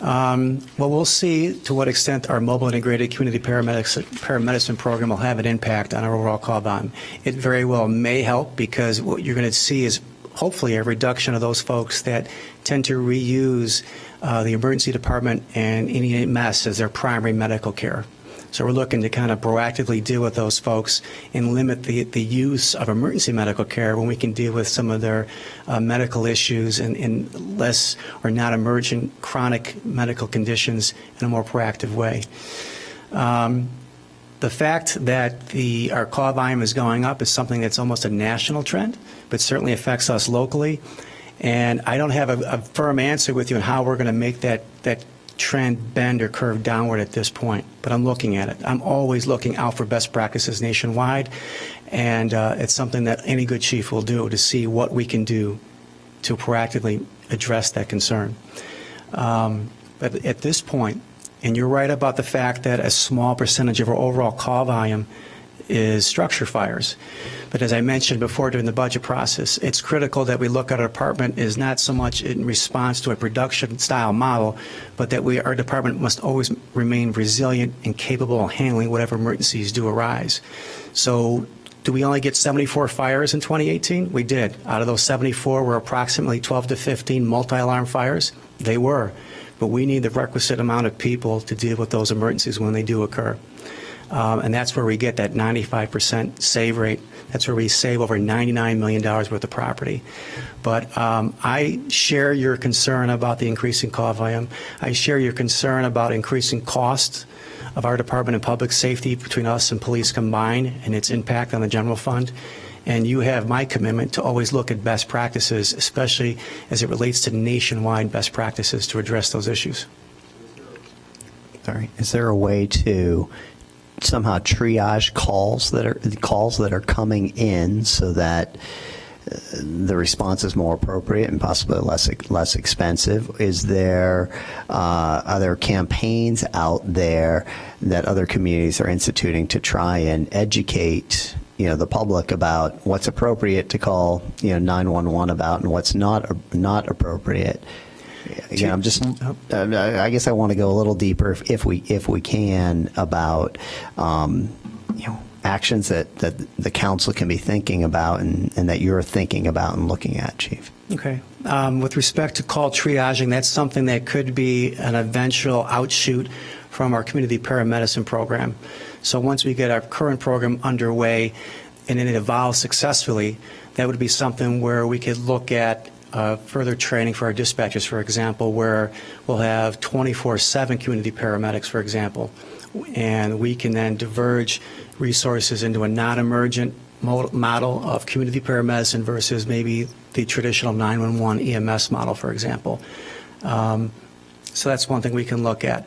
[SPEAKER 12] Well, we'll see to what extent our mobile integrated community paramedicine program will have an impact on our overall call volume. It very well may help, because what you're going to see is hopefully a reduction of those folks that tend to reuse the emergency department and EMS as their primary medical care. So we're looking to kind of proactively deal with those folks and limit the use of emergency medical care when we can deal with some of their medical issues and less or not emergent chronic medical conditions in a more proactive way. The fact that our call volume is going up is something that's almost a national trend, but certainly affects us locally. And I don't have a firm answer with you on how we're going to make that trend bend or curve downward at this point, but I'm looking at it. I'm always looking out for best practices nationwide, and it's something that any good chief will do to see what we can do to proactively address that concern. But at this point, and you're right about the fact that a small percentage of our overall call volume is structure fires. But as I mentioned before during the budget process, it's critical that we look at our department is not so much in response to a production style model, but that our department must always remain resilient and capable of handling whatever emergencies do arise. So do we only get 74 fires in 2018? We did. Out of those 74 were approximately 12 to 15 multi-alarm fires. They were. But we need the requisite amount of people to deal with those emergencies when they do occur. And that's where we get that 95% save rate. That's where we save over $99 million worth of property. But I share your concern about the increasing call volume. I share your concern about increasing costs of our Department of Public Safety between us and police combined and its impact on the general fund. And you have my commitment to always look at best practices, especially as it relates to nationwide best practices to address those issues.
[SPEAKER 1] Sorry, is there a way to somehow triage calls that are coming in so that the response is more appropriate and possibly less expensive? Are there campaigns out there that other communities are instituting to try and educate the public about what's appropriate to call 911 about and what's not appropriate? Again, I'm just. I guess I want to go a little deeper, if we can, about actions that the council can be thinking about and that you're thinking about and looking at, Chief.
[SPEAKER 12] Okay. With respect to call triaging, that's something that could be an eventual outshoot from our community paramedicine program. So once we get our current program underway and it evolves successfully, that would be something where we could look at further training for our dispatchers, for example, where we'll have 24/7 community paramedics, for example, and we can then diverge resources into a non-emergent model of community paramedicine versus maybe the traditional 911 EMS model, for example. So that's one thing we can look at.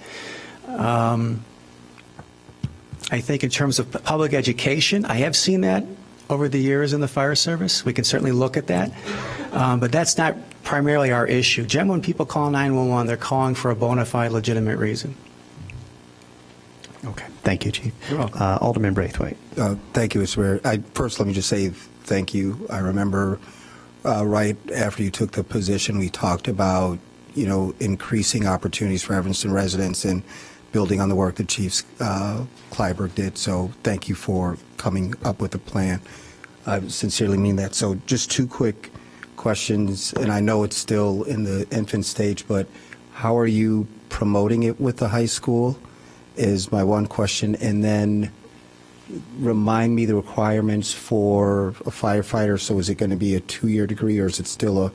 [SPEAKER 12] I think in terms of public education, I have seen that over the years in the fire service. We can certainly look at that. But that's not primarily our issue. Generally, when people call 911, they're calling for a bona fide, legitimate reason.
[SPEAKER 1] Okay. Thank you, Chief.
[SPEAKER 12] You're welcome.
[SPEAKER 1] Alderman Braithwaite.
[SPEAKER 11] Thank you, Mr. Mayor. First, let me just say thank you. I remember right after you took the position, we talked about, increasing opportunities for Evanston residents and building on the work that Chief Clyburn did. So thank you for coming up with a plan. I sincerely mean that. So just two quick questions, and I know it's still in the infant stage, but how are you promoting it with the high school is my one question. And then remind me the requirements for a firefighter. So is it going to be a 2-year degree or is it still a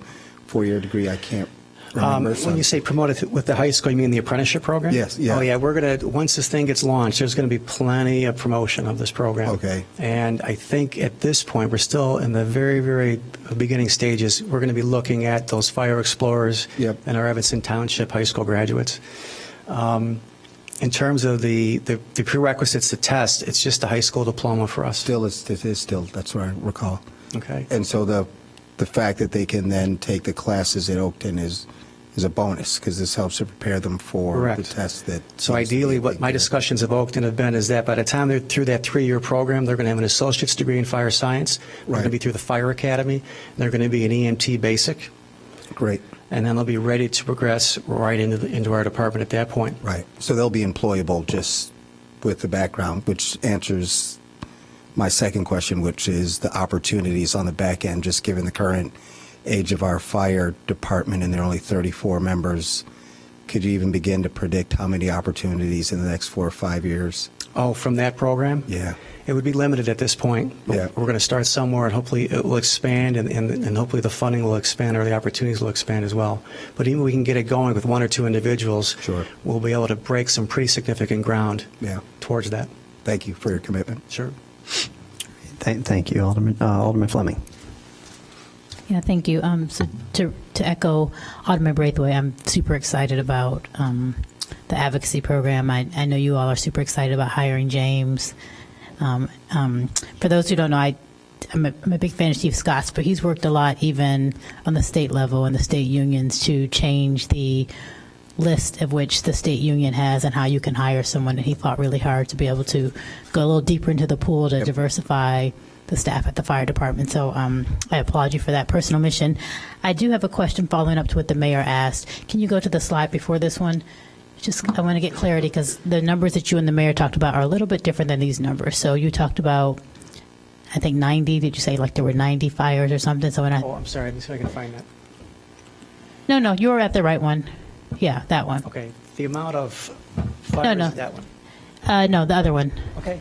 [SPEAKER 11] 4-year degree? I can't remember.
[SPEAKER 12] When you say promote it with the high school, you mean the apprenticeship program?
[SPEAKER 11] Yes, yeah.
[SPEAKER 12] Oh, yeah, we're going to, once this thing gets launched, there's going to be plenty of promotion of this program.
[SPEAKER 11] Okay.
[SPEAKER 12] And I think at this point, we're still in the very, very beginning stages. We're going to be looking at those fire explorers
[SPEAKER 11] Yep.
[SPEAKER 12] and our Evanston Township high school graduates. In terms of the prerequisites to test, it's just a high school diploma for us.
[SPEAKER 11] Still, it is still, that's what I recall.
[SPEAKER 12] Okay.
[SPEAKER 11] And so the fact that they can then take the classes at Oakton is a bonus because this helps to prepare them for
[SPEAKER 12] Correct.
[SPEAKER 11] the test that.
[SPEAKER 12] So ideally, what my discussions of Oakton have been is that by the time they're through that 3-year program, they're going to have an associate's degree in fire science. They're going to
[SPEAKER 11] Right.
[SPEAKER 12] be through the fire academy. They're going to be an EMT basic,
[SPEAKER 11] Great,
[SPEAKER 12] and then they'll be ready to progress right into our department at that point.
[SPEAKER 11] right. So they'll be employable just with the background, which answers my second question, which is the opportunities on the back end, just given the current age of our fire department and there are only 34 members. Could you even begin to predict how many opportunities in the next 4 or 5 years?
[SPEAKER 12] Oh, from that program?
[SPEAKER 11] Yeah.
[SPEAKER 12] It would be limited at this point. But
[SPEAKER 11] Yeah.
[SPEAKER 12] We're going to start somewhere, and hopefully it will expand, and hopefully the funding will expand or the opportunities will expand as well. But even if we can get it going with 1 or 2 individuals,
[SPEAKER 11] Sure.
[SPEAKER 12] we'll be able to break some pretty significant ground
[SPEAKER 11] Yeah.
[SPEAKER 12] towards that.
[SPEAKER 11] Thank you for your commitment.
[SPEAKER 12] Sure.
[SPEAKER 1] Thank you, Alderman. Alderman Fleming.
[SPEAKER 9] Yeah, thank you. So to echo Alderman Braithwaite, I'm super excited about the advocacy program. I know you all are super excited about hiring James. For those who don't know, I'm a big fan of Chief Scott's, but he's worked a lot even on the state level and the state unions to change the list of which the state union has and how you can hire someone. And he fought really hard to be able to go a little deeper into the pool to diversify the staff at the fire department. So I applaud you for that personal mission. I do have a question following up to what the mayor asked. Can you go to the slide before this one? I want to get clarity because the numbers that you and the mayor talked about are a little bit different than these numbers. So you talked about, I think 90. Did you say like there were 90 fires or something? So when
[SPEAKER 12] Oh, I'm sorry. Let me see if I can find that.
[SPEAKER 9] No, you were at the right one. Yeah, that one.
[SPEAKER 12] Okay. The amount of fires,
[SPEAKER 9] No.
[SPEAKER 12] that one.
[SPEAKER 9] No, the other one.
[SPEAKER 12] Okay.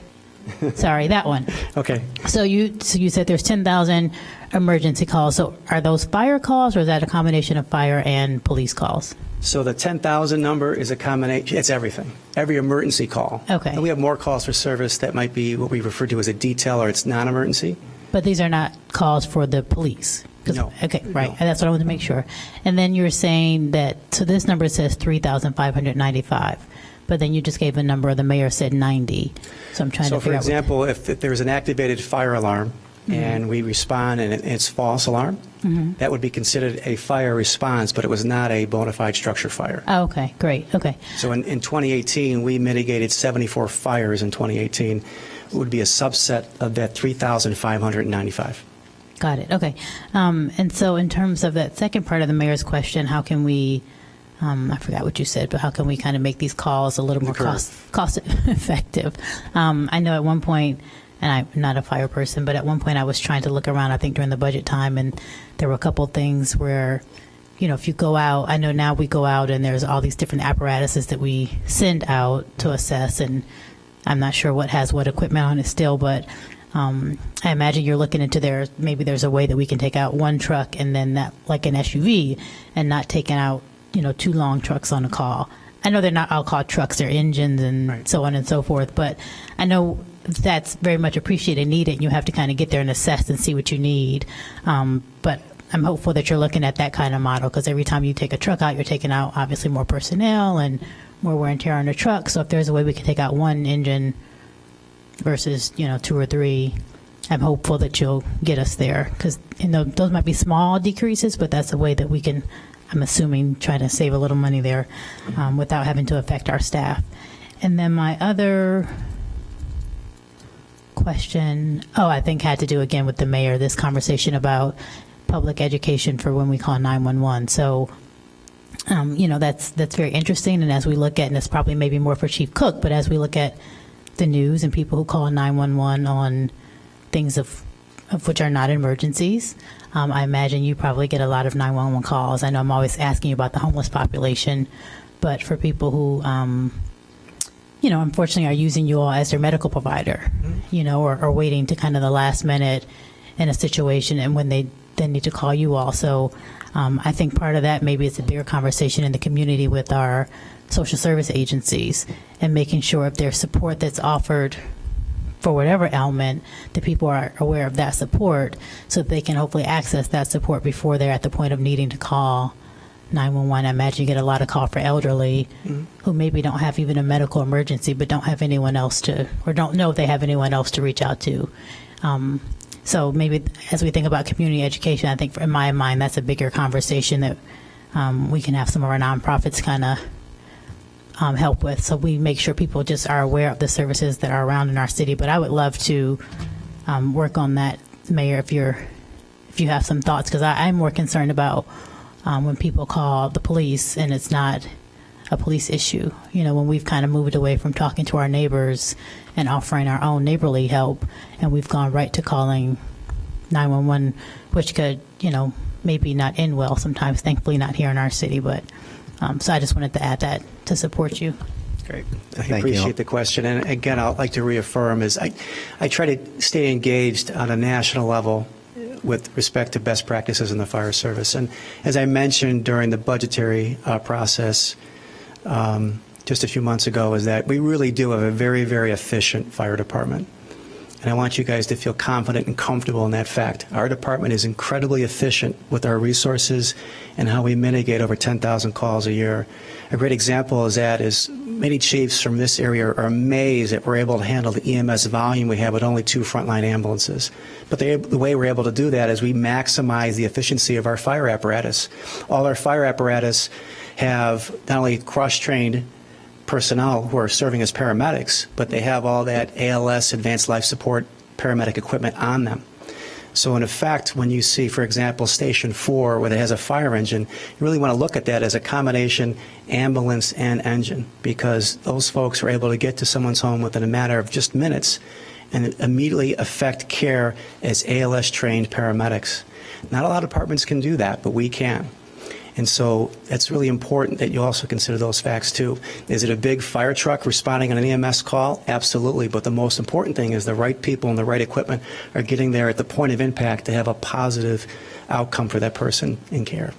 [SPEAKER 9] Sorry, that one.
[SPEAKER 12] Okay.
[SPEAKER 9] So you said there's 10,000 emergency calls. So are those fire calls or is that a combination of fire and police calls?
[SPEAKER 12] So the 10,000 number is a combination, it's everything, every emergency call.
[SPEAKER 9] Okay.
[SPEAKER 12] And we have more calls for service that might be what we refer to as a detail or it's non-emergency.
[SPEAKER 9] But these are not calls for the police? 'Cause-
[SPEAKER 12] No.
[SPEAKER 9] Okay, right.
[SPEAKER 12] No.
[SPEAKER 9] And that's what I wanted to make sure. And then you're saying that, so this number says 3,595, but then you just gave a number, the mayor said 90. So I'm trying
[SPEAKER 12] So
[SPEAKER 9] to
[SPEAKER 12] for
[SPEAKER 9] figure out.
[SPEAKER 12] example, if there's an activated fire alarm and we respond and it's false alarm, that would be considered a fire response, but it was not a bona fide structure fire.
[SPEAKER 9] Oh, okay, great, okay.
[SPEAKER 12] So in 2018, we mitigated 74 fires in 2018. It would be a subset of that 3,595.
[SPEAKER 9] Got it, okay. And so in terms of that second part of the mayor's question, how can we, I forgot what you said, but how can we kind of make these calls a little more cost effective? I know at one point, and I'm not a fire person, but at one point I was trying to look around, I think during the budget time, and there were a couple things where, if you go out, I know now we go out and there's all these different apparatuses that we send out to assess, and I'm not sure what has what equipment on it still, but I imagine you're looking into maybe there's a way that we can take out one truck and then that, like an SUV, and not taking out, 2 long trucks on a call. I know they're not all called trucks, they're engines and
[SPEAKER 12] Right.
[SPEAKER 9] so on and so forth, but I know that's very much appreciated and needed. You have to kind of get there and assess and see what you need. But I'm hopeful that you're looking at that kind of model because every time you take a truck out, you're taking out obviously more personnel and more wear and tear on the truck. So if there's a way we can take out one engine versus, 2 or 3. I'm hopeful that you'll get us there, because those might be small decreases, but that's a way that we can, I'm assuming, try to save a little money there without having to affect our staff. And then my other question, I think had to do again with the mayor, this conversation about public education for when we call 911. So, that's very interesting. And as we look at, and it's probably maybe more for Chief Cook, but as we look at the news and people who call 911 on things of which are not emergencies, I imagine you probably get a lot of 911 calls. I know I'm always asking you about the homeless population, but for people who, unfortunately are using you all as their medical provider, or waiting to kind of the last minute in a situation and when they then need to call you all. So I think part of that maybe is a bigger conversation in the community with our social service agencies and making sure if there's support that's offered for whatever ailment, that people are aware of that support so that they can hopefully access that support before they're at the point of needing to call 911. I imagine you get a lot of call for elderly who maybe don't have even a medical emergency, but don't have anyone else to, or don't know if they have anyone else to reach out to. So maybe as we think about community education, I think in my mind, that's a bigger conversation that we can have some of our nonprofits kind of help with. So we make sure people just are aware of the services that are around in our city. But I would love to work on that, Mayor, if you have some thoughts, because I'm more concerned about when people call the police and it's not a police issue. When we've kind of moved away from talking to our neighbors and offering our own neighborly help, and we've gone right to calling 911, which could, maybe not end well sometimes, thankfully not here in our city. But so I just wanted to add that to support you.
[SPEAKER 12] Great. I
[SPEAKER 1] Thank you.
[SPEAKER 12] appreciate the question. And again, I'd like to reaffirm is I try to stay engaged on a national level with respect to best practices in the fire service. And as I mentioned during the budgetary process just a few months ago, is that we really do have a very, very efficient fire department. And I want you guys to feel confident and comfortable in that fact. Our department is incredibly efficient with our resources and how we mitigate over 10,000 calls a year. A great example of that is many chiefs from this area are amazed that we're able to handle the EMS volume we have with only 2 frontline ambulances. But the way we're able to do that is we maximize the efficiency of our fire apparatus. All our fire apparatus have not only cross-trained personnel who are serving as paramedics, but they have all that ALS, advanced life support paramedic equipment on them. So in effect, when you see, for example, Station 4, where it has a fire engine, you really want to look at that as a combination ambulance and engine, because those folks are able to get to someone's home within a matter of just minutes and immediately affect care as ALS-trained paramedics. Not a lot of departments can do that, but we can. And so it's really important that you also consider those facts too. Is it a big fire truck responding on an EMS call? Absolutely. But the most important thing is the right people and the right equipment are getting there at the point of impact to have a positive outcome for that person in care.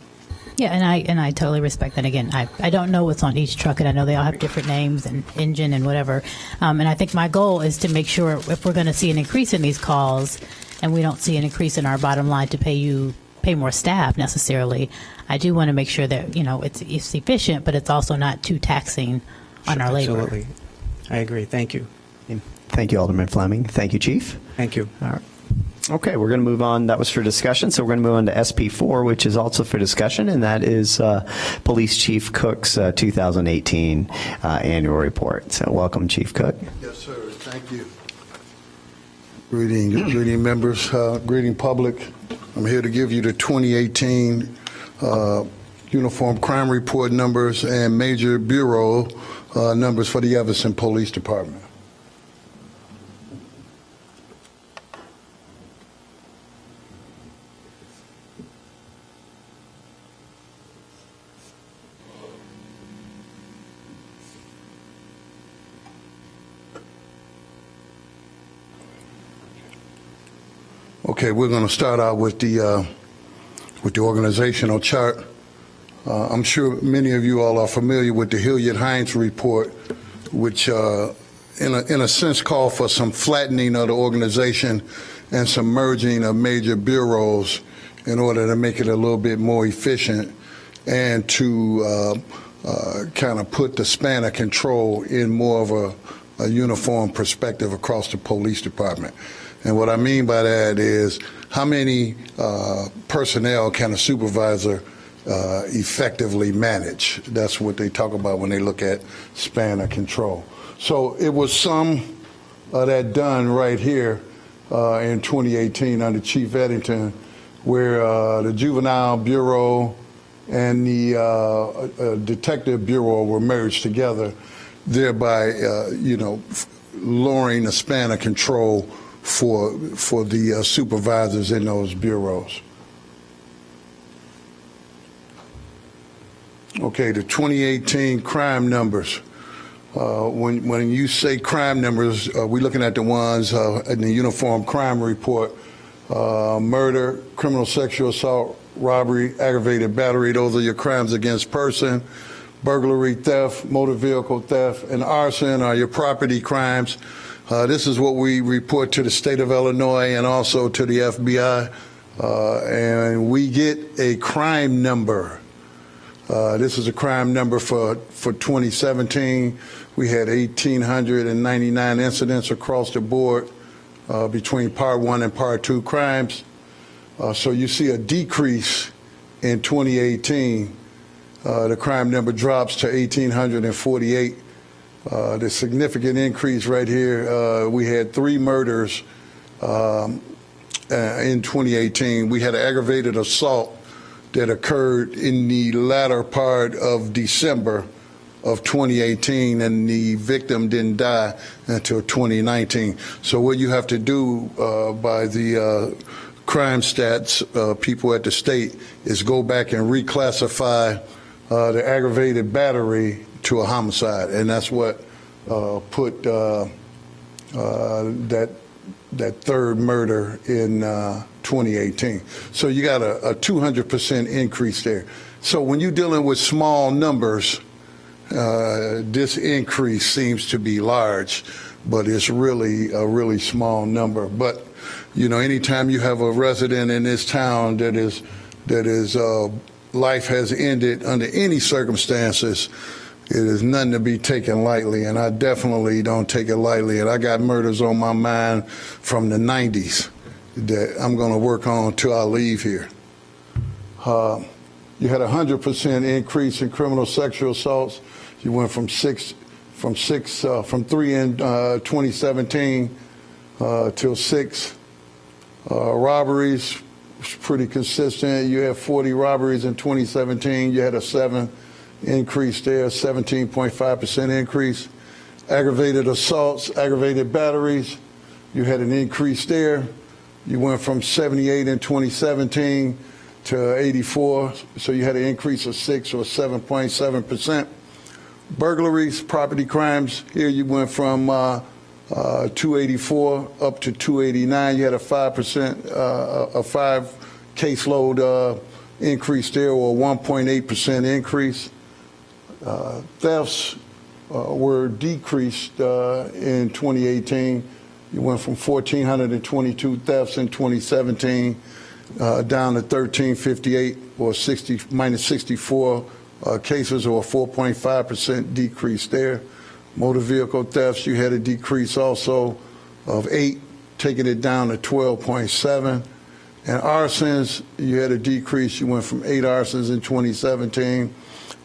[SPEAKER 9] Yeah, and I totally respect that. Again, I don't know what's on each truck, and I know they all have different names and engine and whatever. And I think my goal is to make sure if we're going to see an increase in these calls and we don't see an increase in our bottom line to pay more staff necessarily, I do want to make sure that, it's efficient, but it's also not too taxing on our labor.
[SPEAKER 12] Absolutely. I agree. Thank you.
[SPEAKER 1] Thank you, Alderman Fleming. Thank you, Chief.
[SPEAKER 12] Thank you.
[SPEAKER 1] All right. Okay, we're going to move on. That was for discussion. So we're going to move on to SP4, which is also for discussion, and that is Police Chief Cook's 2018 annual report. So welcome, Chief Cook.
[SPEAKER 13] Yes, sir. Thank you. Greeting members, greeting public. I'm here to give you the 2018 Uniform Crime Report numbers and major bureau numbers for the Evanston Police Department. Okay, we're going to start out with the organizational chart. I'm sure many of you all are familiar with the Hilliard-Hines report, which in a sense called for some flattening of the organization and some merging of major bureaus in order to make it a little bit more efficient and to kind of put the span of control in more of a uniform perspective across the police department. And what I mean by that is how many personnel can a supervisor effectively manage? That's what they talk about when they look at span of control. So it was some of that done right here in 2018 under Chief Eddington, where the Juvenile Bureau and the Detective Bureau were merged together, thereby, lowering the span of control for the supervisors in those bureaus. Okay, the 2018 crime numbers. When you say crime numbers, we're looking at the ones in the Uniform Crime Report. Murder, criminal sexual assault, robbery, aggravated battery, those are your crimes against person. Burglary, theft, motor vehicle theft, and arson are your property crimes. This is what we report to the state of Illinois and also to the FBI. And we get a crime number. This is a crime number for 2017. We had 1,899 incidents across the board between Part 1 and Part 2 crimes. So you see a decrease in 2018. The crime number drops to 1,848. The significant increase right here, we had 3 murders in 2018. We had an aggravated assault that occurred in the latter part of December of 2018, and the victim didn't die until 2019. So what you have to do by the crime stats people at the state is go back and reclassify the aggravated battery to a homicide, and that's what put that third murder in 2018. So you got a 200% increase there. So when you're dealing with small numbers, this increase seems to be large, but it's really a really small number. But anytime you have a resident in this town that is life has ended under any circumstances, it is nothing to be taken lightly, and I definitely don't take it lightly. And I got murders on my mind from the 90s that I'm going to work on till I leave here. You had a 100% increase in criminal sexual assaults. You went from 3 in 2017 till 6. Robberies was pretty consistent. You had 40 robberies in 2017. You had a 7 increase there, 17.5% increase. Aggravated assaults, aggravated batteries, you had an increase there. You went from 78 in 2017 to 84, so you had an increase of 6 or 7.7%. Burglaries, property crimes, here you went from 284 up to 289. You had a 5%, a 5 caseload increase there, or 1.8% increase. Thefts were decreased in 2018. You went from 1,422 thefts in 2017 down to 1,358, or minus 64 cases, or a 4.5% decrease there. Motor vehicle thefts, you had a decrease also of 8, taking it down to 12.7. And arsons, you had a decrease. You went from 8 arsons in 2017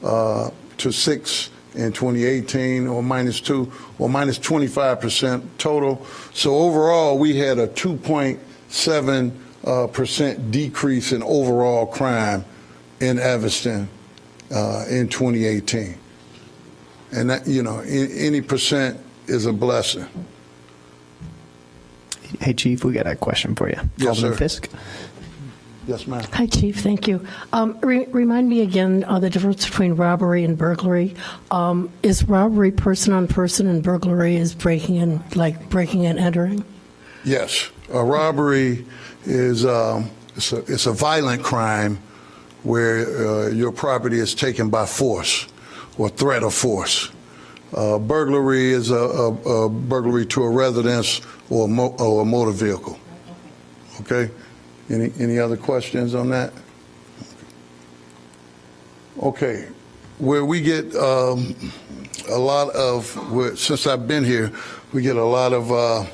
[SPEAKER 13] to 6 in 2018, or minus 2, or minus 25% total. So overall, we had a 2.7% decrease in overall crime in Evanston in 2018. And that, any percent is a blessing.
[SPEAKER 1] Hey, Chief, we got a question for you.
[SPEAKER 13] Yes,
[SPEAKER 1] Alderman
[SPEAKER 13] sir.
[SPEAKER 1] Fisk.
[SPEAKER 13] Yes, ma'am.
[SPEAKER 14] Hi, Chief. Thank you. Remind me again the difference between robbery and burglary. Is robbery person on person, and burglary is breaking in, like breaking and entering?
[SPEAKER 13] Yes, a robbery is it's a violent crime where your property is taken by force or threat of force. Burglary is a burglary to a residence or a motor vehicle. Okay. Any other questions on that? Okay. where we get a lot of, since I've been here, we get a lot of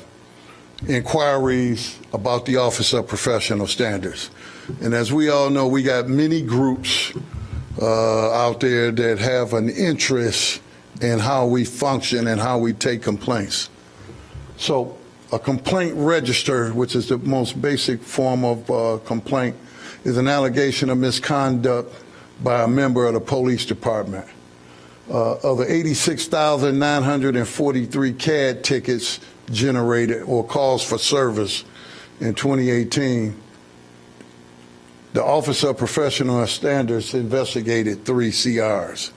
[SPEAKER 13] inquiries about the Office of Professional Standards. And as we all know, we got many groups out there that have an interest in how we function and how we take complaints. So a complaint register, which is the most basic form of complaint, is an allegation of misconduct by a member of the police department. Of the 86,943 CAD tickets generated or calls for service in 2018, the Office of Professional Standards investigated 3 CRs.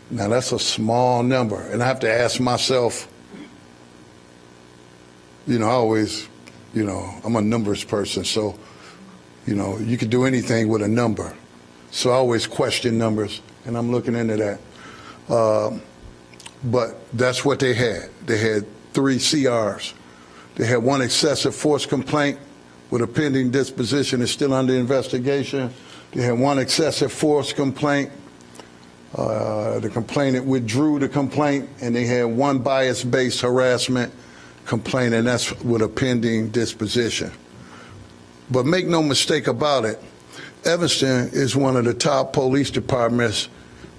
[SPEAKER 13] Now that's a small number, and I have to ask myself, I always, I'm a numbers person, so, you could do anything with a number. So I always question numbers, and I'm looking into that. But that's what they had. They had 3 CRs. They had 1 excessive force complaint with a pending disposition is still under investigation. They had 1 excessive force complaint. The complainant withdrew the complaint, and they had 1 bias-based harassment complaint, and that's with a pending disposition. But make no mistake about it, Evanston is one of the top police departments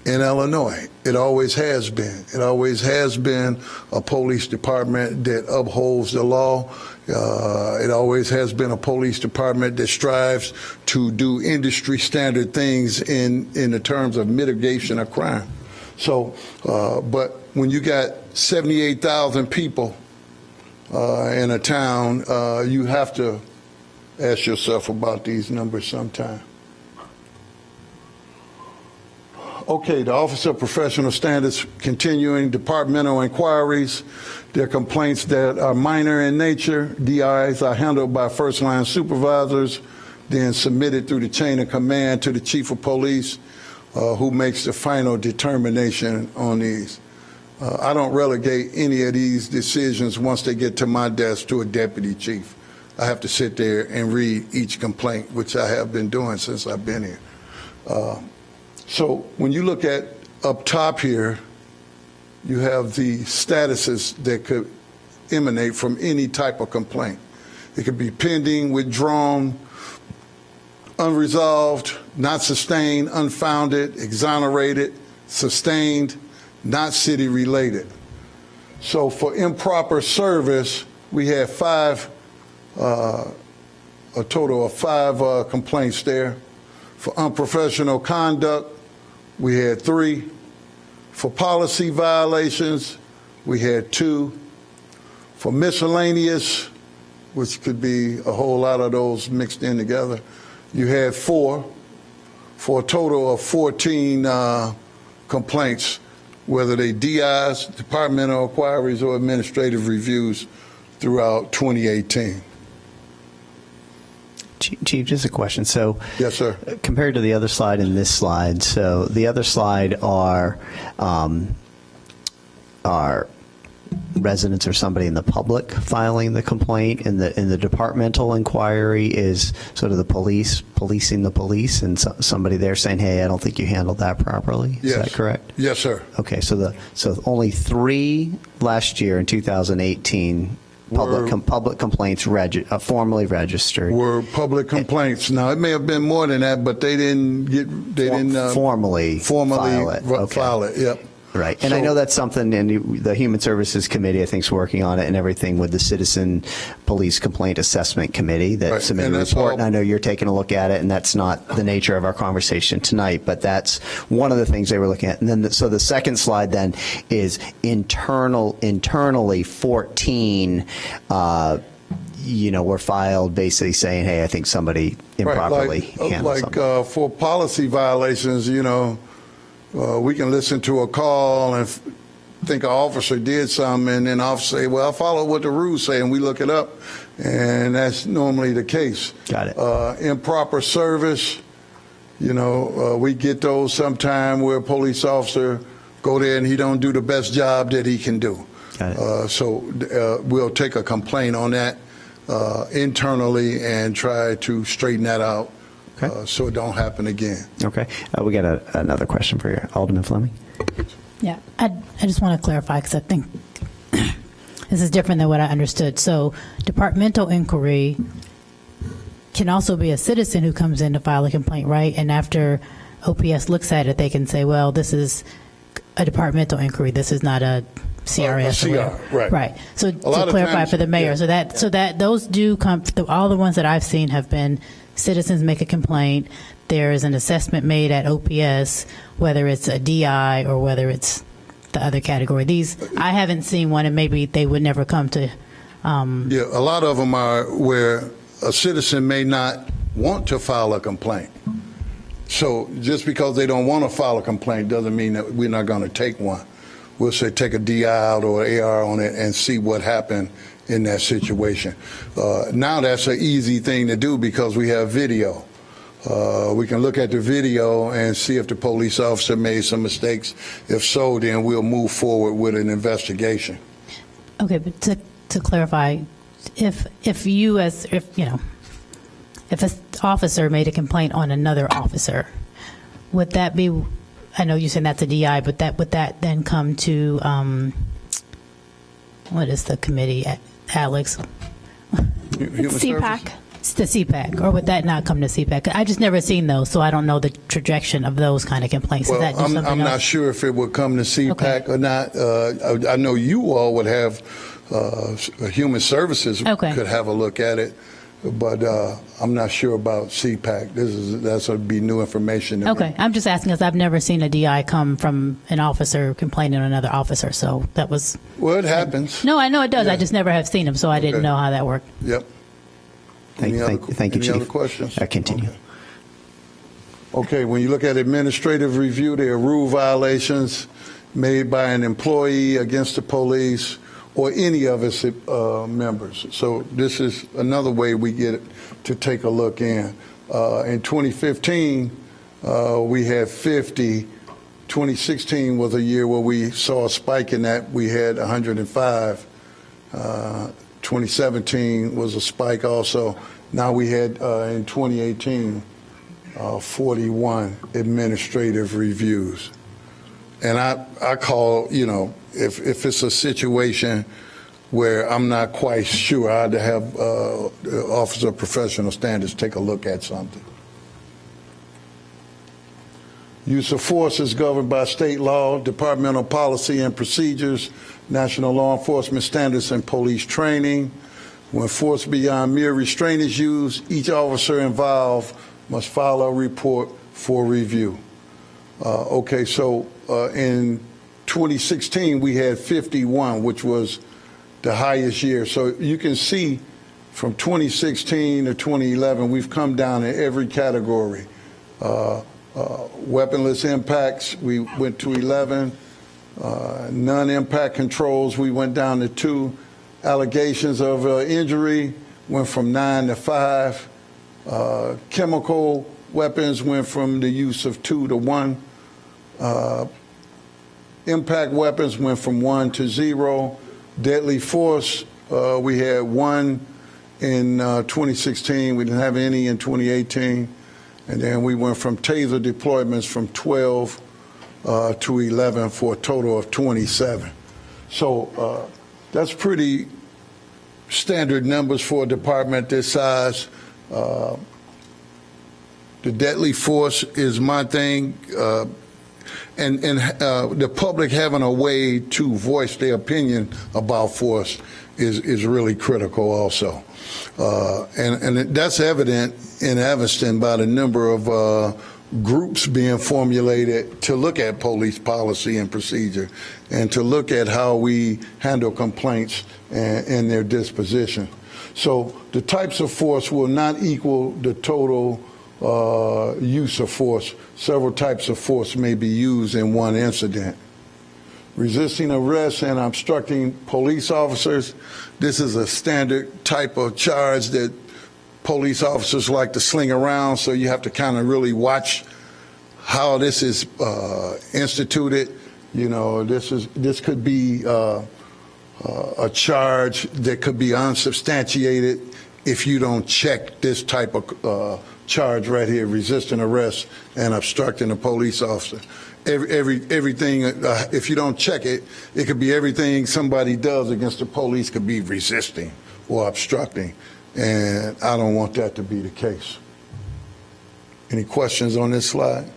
[SPEAKER 13] in Illinois. It always has been. It always has been a police department that upholds the law. It always has been a police department that strives to do industry standard things in the terms of mitigation of crime. So, but when you got 78,000 people in a town, you have to ask yourself about these numbers sometime. Okay, the Office of Professional Standards continuing departmental inquiries. There are complaints that are minor in nature. DIs are handled by first-line supervisors, then submitted through the chain of command to the chief of police, who makes the final determination on these. I don't relegate any of these decisions once they get to my desk to a deputy chief. I have to sit there and read each complaint, which I have been doing since I've been here. So when you look at up top here, you have the statuses that could emanate from any type of complaint. It could be pending, withdrawn, unresolved, not sustained, unfounded, exonerated, sustained, not city related. So for improper service, we had a total of 5 complaints there. For unprofessional conduct, we had 3. For policy violations, we had 2. For miscellaneous, which could be a whole lot of those mixed in together, you had 4, for a total of 14 complaints, whether they DIs, departmental inquiries, or administrative reviews throughout 2018.
[SPEAKER 1] Chief, just a question. So,
[SPEAKER 13] yes, sir.
[SPEAKER 1] Compared to the other slide and this slide, so the other slide are residents or somebody in the public filing the complaint, and the departmental inquiry is sort of the police policing the police, and somebody there saying, "Hey, I don't think you handled that properly." Is that correct?
[SPEAKER 13] Yes, sir.
[SPEAKER 1] Okay, so only 3 last year in 2018. Public complaints formally registered
[SPEAKER 13] were public complaints. Now it may have been more than that, but they didn't
[SPEAKER 1] formally file it. Okay.
[SPEAKER 13] File it. Yep.
[SPEAKER 1] Right, and I know that's something, and the Human Services Committee, I think, is working on it, and everything with the Citizen Police Complaint Assessment Committee that submitted a report, and I know you're taking a look at it, and that's not the nature of our conversation tonight, but that's one of the things they were looking at. And then, so the second slide then is internally 14 were filed basically saying, hey, I think somebody improperly handled something.
[SPEAKER 13] For policy violations, we can listen to a call and think an officer did something, and then officer say, well, I follow what the rules say, and we look it up, and that's normally the case.
[SPEAKER 1] Got it.
[SPEAKER 13] Improper service, we get those sometime where a police officer go there and he don't do the best job that he can do.
[SPEAKER 1] Got it.
[SPEAKER 13] So we'll take a complaint on that internally and try to straighten that out
[SPEAKER 1] Okay.
[SPEAKER 13] so it don't happen again.
[SPEAKER 1] Okay. We got another question for you, Alderman Fleming.
[SPEAKER 9] Yeah, I just want to clarify because I think this is different than what I understood. So departmental inquiry can also be a citizen who comes in to file a complaint, right? And after OPS looks at it, they can say, well, this is a departmental inquiry. This is not a CRS.
[SPEAKER 13] A
[SPEAKER 9] or whatever.
[SPEAKER 13] CR, right.
[SPEAKER 9] Right. So to
[SPEAKER 13] lot of
[SPEAKER 9] clarify
[SPEAKER 13] times-
[SPEAKER 9] for the mayor,
[SPEAKER 13] yeah.
[SPEAKER 9] so that those do come, all the ones that I've seen have been citizens make a complaint. There is an assessment made at OPS, whether it's a DI or whether it's the other category. These, I haven't seen one, and maybe they would never come to.
[SPEAKER 13] Yeah, a lot of them are where a citizen may not want to file a complaint. So just because they don't want to file a complaint doesn't mean that we're not going to take one. We'll say take a DI out or AR on it and see what happened in that situation. Now that's an easy thing to do because we have video. We can look at the video and see if the police officer made some mistakes. If so, then we'll move forward with an investigation.
[SPEAKER 9] Okay, but to clarify, if an officer made a complaint on another officer, would that be? I know you're saying that's a DI, but would that then come to what is the committee, Alex?
[SPEAKER 13] Human Services?
[SPEAKER 3] CPAC.
[SPEAKER 9] The CPAC, or would that not come to CPAC? I just never seen those, so I don't know the trajectory of those kind of complaints. Is that
[SPEAKER 13] Well,
[SPEAKER 9] just something
[SPEAKER 13] I'm
[SPEAKER 9] else?
[SPEAKER 13] not sure if it would come to CPAC
[SPEAKER 9] Okay.
[SPEAKER 13] or not. I know you all would have Human Services
[SPEAKER 9] Okay.
[SPEAKER 13] could have a look at it, but I'm not sure about CPAC. That's would be new information to me.
[SPEAKER 9] Okay, I'm just asking because I've never seen a DI come from an officer complaining on another officer, so that was.
[SPEAKER 13] Well, it happens.
[SPEAKER 9] No, I know it does.
[SPEAKER 13] Yeah.
[SPEAKER 9] I just never have seen them, so I didn't
[SPEAKER 13] Okay.
[SPEAKER 9] know how that worked.
[SPEAKER 13] Yep.
[SPEAKER 1] Thank you,
[SPEAKER 13] Any
[SPEAKER 1] Chief.
[SPEAKER 13] other questions?
[SPEAKER 1] Continue.
[SPEAKER 13] Okay, when you look at administrative review, there are rule violations made by an employee against the police or any of its members. So this is another way we get to take a look in. In 2015, we had 50. 2016 was a year where we saw a spike in that. We had 105. 2017 was a spike also. Now we had in 2018 41 administrative reviews. And I call, if it's a situation where I'm not quite sure, I'd have the Office of Professional Standards take a look at something. Use of force is governed by state law, departmental policy and procedures, national law enforcement standards, and police training. When force beyond mere restraint is used, each officer involved must file a report for review. Okay, so in 2016, we had 51, which was the highest year. So you can see from 2016 to 2011, we've come down in every category. Weaponless impacts, we went to 11. Non-impact controls, we went down to 2. Allegations of injury went from 9 to 5. Chemical weapons went from the use of 2 to 1. Impact weapons went from 1 to 0. Deadly force, we had 1 in 2016. We didn't have any in 2018. And then we went from taser deployments from 12 to 11 for a total of 27. So that's pretty standard numbers for a department this size. The deadly force is my thing. And the public having a way to voice their opinion about force is really critical also. And that's evident in Evanston by the number of groups being formulated to look at police policy and procedure and to look at how we handle complaints and their disposition. So the types of force will not equal the total use of force. Several types of force may be used in one incident. Resisting arrest and obstructing police officers. This is a standard type of charge that police officers like to sling around, so you have to kind of really watch how this is instituted. This could be a charge that could be unsubstantiated if you don't check this type of charge right here, resisting arrest and obstructing a police officer. Everything, if you don't check it, it could be everything somebody does against the police could be resisting or obstructing, and I don't want that to be the case. Any questions on this slide?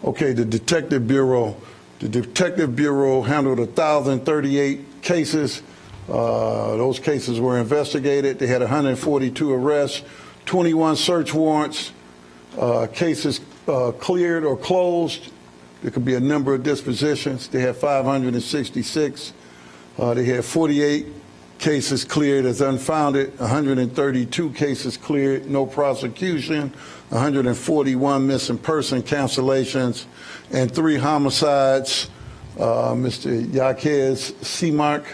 [SPEAKER 13] Okay, the Detective Bureau handled 1,038 cases. Those cases were investigated. They had 142 arrests, 21 search warrants, cases cleared or closed. There could be a number of dispositions. They had 566. They had 48 cases cleared as unfounded, 132 cases cleared, no prosecution, 141 missing person cancellations, and 3 homicides. Mr. Yaquez Seamark,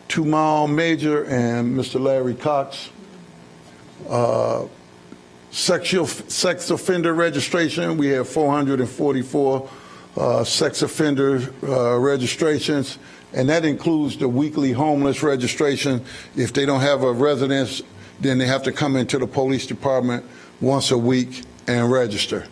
[SPEAKER 13] Tumal Major, and Mr. Larry Cox. Sex offender registration, we have 444 sex offender registrations, and that includes the weekly homeless registration. If they don't have a residence, then they have to come into the police department once a week and register.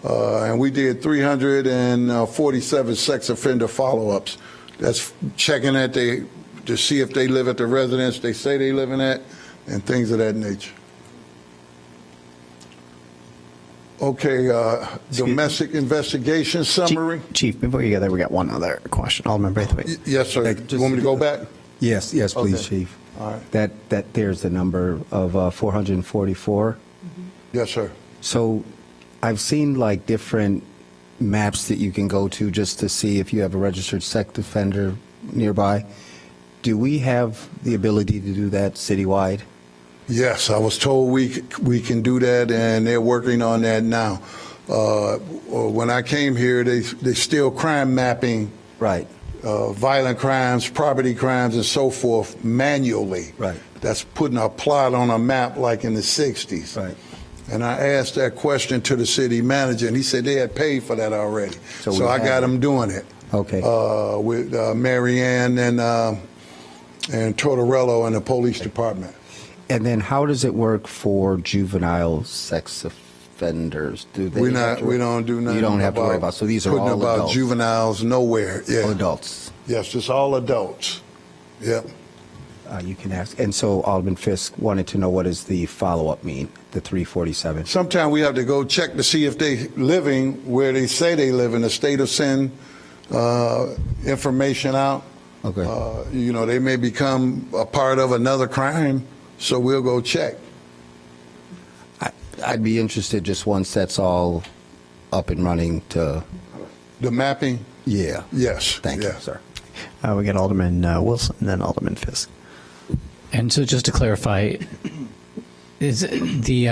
[SPEAKER 13] And we did 347 sex offender follow-ups. That's checking that to see if they live at the residence they say they live in at, and things of that nature. Okay, domestic investigation summary.
[SPEAKER 1] Chief, before you go there, we got one other question. Alderman Braithwaite.
[SPEAKER 13] Yes, sir. You want me to go back?
[SPEAKER 11] Yes, please,
[SPEAKER 13] Okay.
[SPEAKER 11] Chief.
[SPEAKER 13] All right.
[SPEAKER 11] That there's the number of 444.
[SPEAKER 13] Yes, sir.
[SPEAKER 11] So I've seen like different maps that you can go to just to see if you have a registered sex offender nearby. Do we have the ability to do that citywide?
[SPEAKER 13] Yes, I was told we can do that, and they're working on that now. When I came here, they still crime mapping,
[SPEAKER 11] Right.
[SPEAKER 13] violent crimes, property crimes, and so forth manually.
[SPEAKER 11] Right.
[SPEAKER 13] That's putting a plot on a map like in the 60s.
[SPEAKER 11] Right.
[SPEAKER 13] And I asked that question to the city manager, and he said they had paid for that already.
[SPEAKER 11] So
[SPEAKER 13] So
[SPEAKER 11] we
[SPEAKER 13] I
[SPEAKER 11] have
[SPEAKER 13] got
[SPEAKER 11] it.
[SPEAKER 13] them doing it.
[SPEAKER 11] Okay.
[SPEAKER 13] With Mary Ann and Tortorello and the police department.
[SPEAKER 11] And then how does it work for juvenile sex offenders? Do they?
[SPEAKER 13] We
[SPEAKER 11] have to-
[SPEAKER 13] don't do nothing.
[SPEAKER 11] You don't have to worry about. So these are
[SPEAKER 13] putting
[SPEAKER 11] all
[SPEAKER 13] about
[SPEAKER 11] adults.
[SPEAKER 13] juveniles nowhere. Yeah.
[SPEAKER 11] All adults.
[SPEAKER 13] Yes, it's all adults. Yep.
[SPEAKER 11] You can ask. And so Alderman Fisk wanted to know, what does the follow-up mean, the 347?
[SPEAKER 13] Sometimes we have to go check to see if they living where they say they live in. The state will send information out.
[SPEAKER 11] Okay.
[SPEAKER 13] They may become a part of another crime, so we'll go check.
[SPEAKER 11] I'd be interested just once that's all up and running to.
[SPEAKER 13] The mapping?
[SPEAKER 11] Yeah.
[SPEAKER 13] Yes.
[SPEAKER 11] Thank
[SPEAKER 13] Yeah.
[SPEAKER 11] you, sir.
[SPEAKER 1] We got Alderman Wilson and then Alderman Fisk.
[SPEAKER 10] And so just to clarify, is the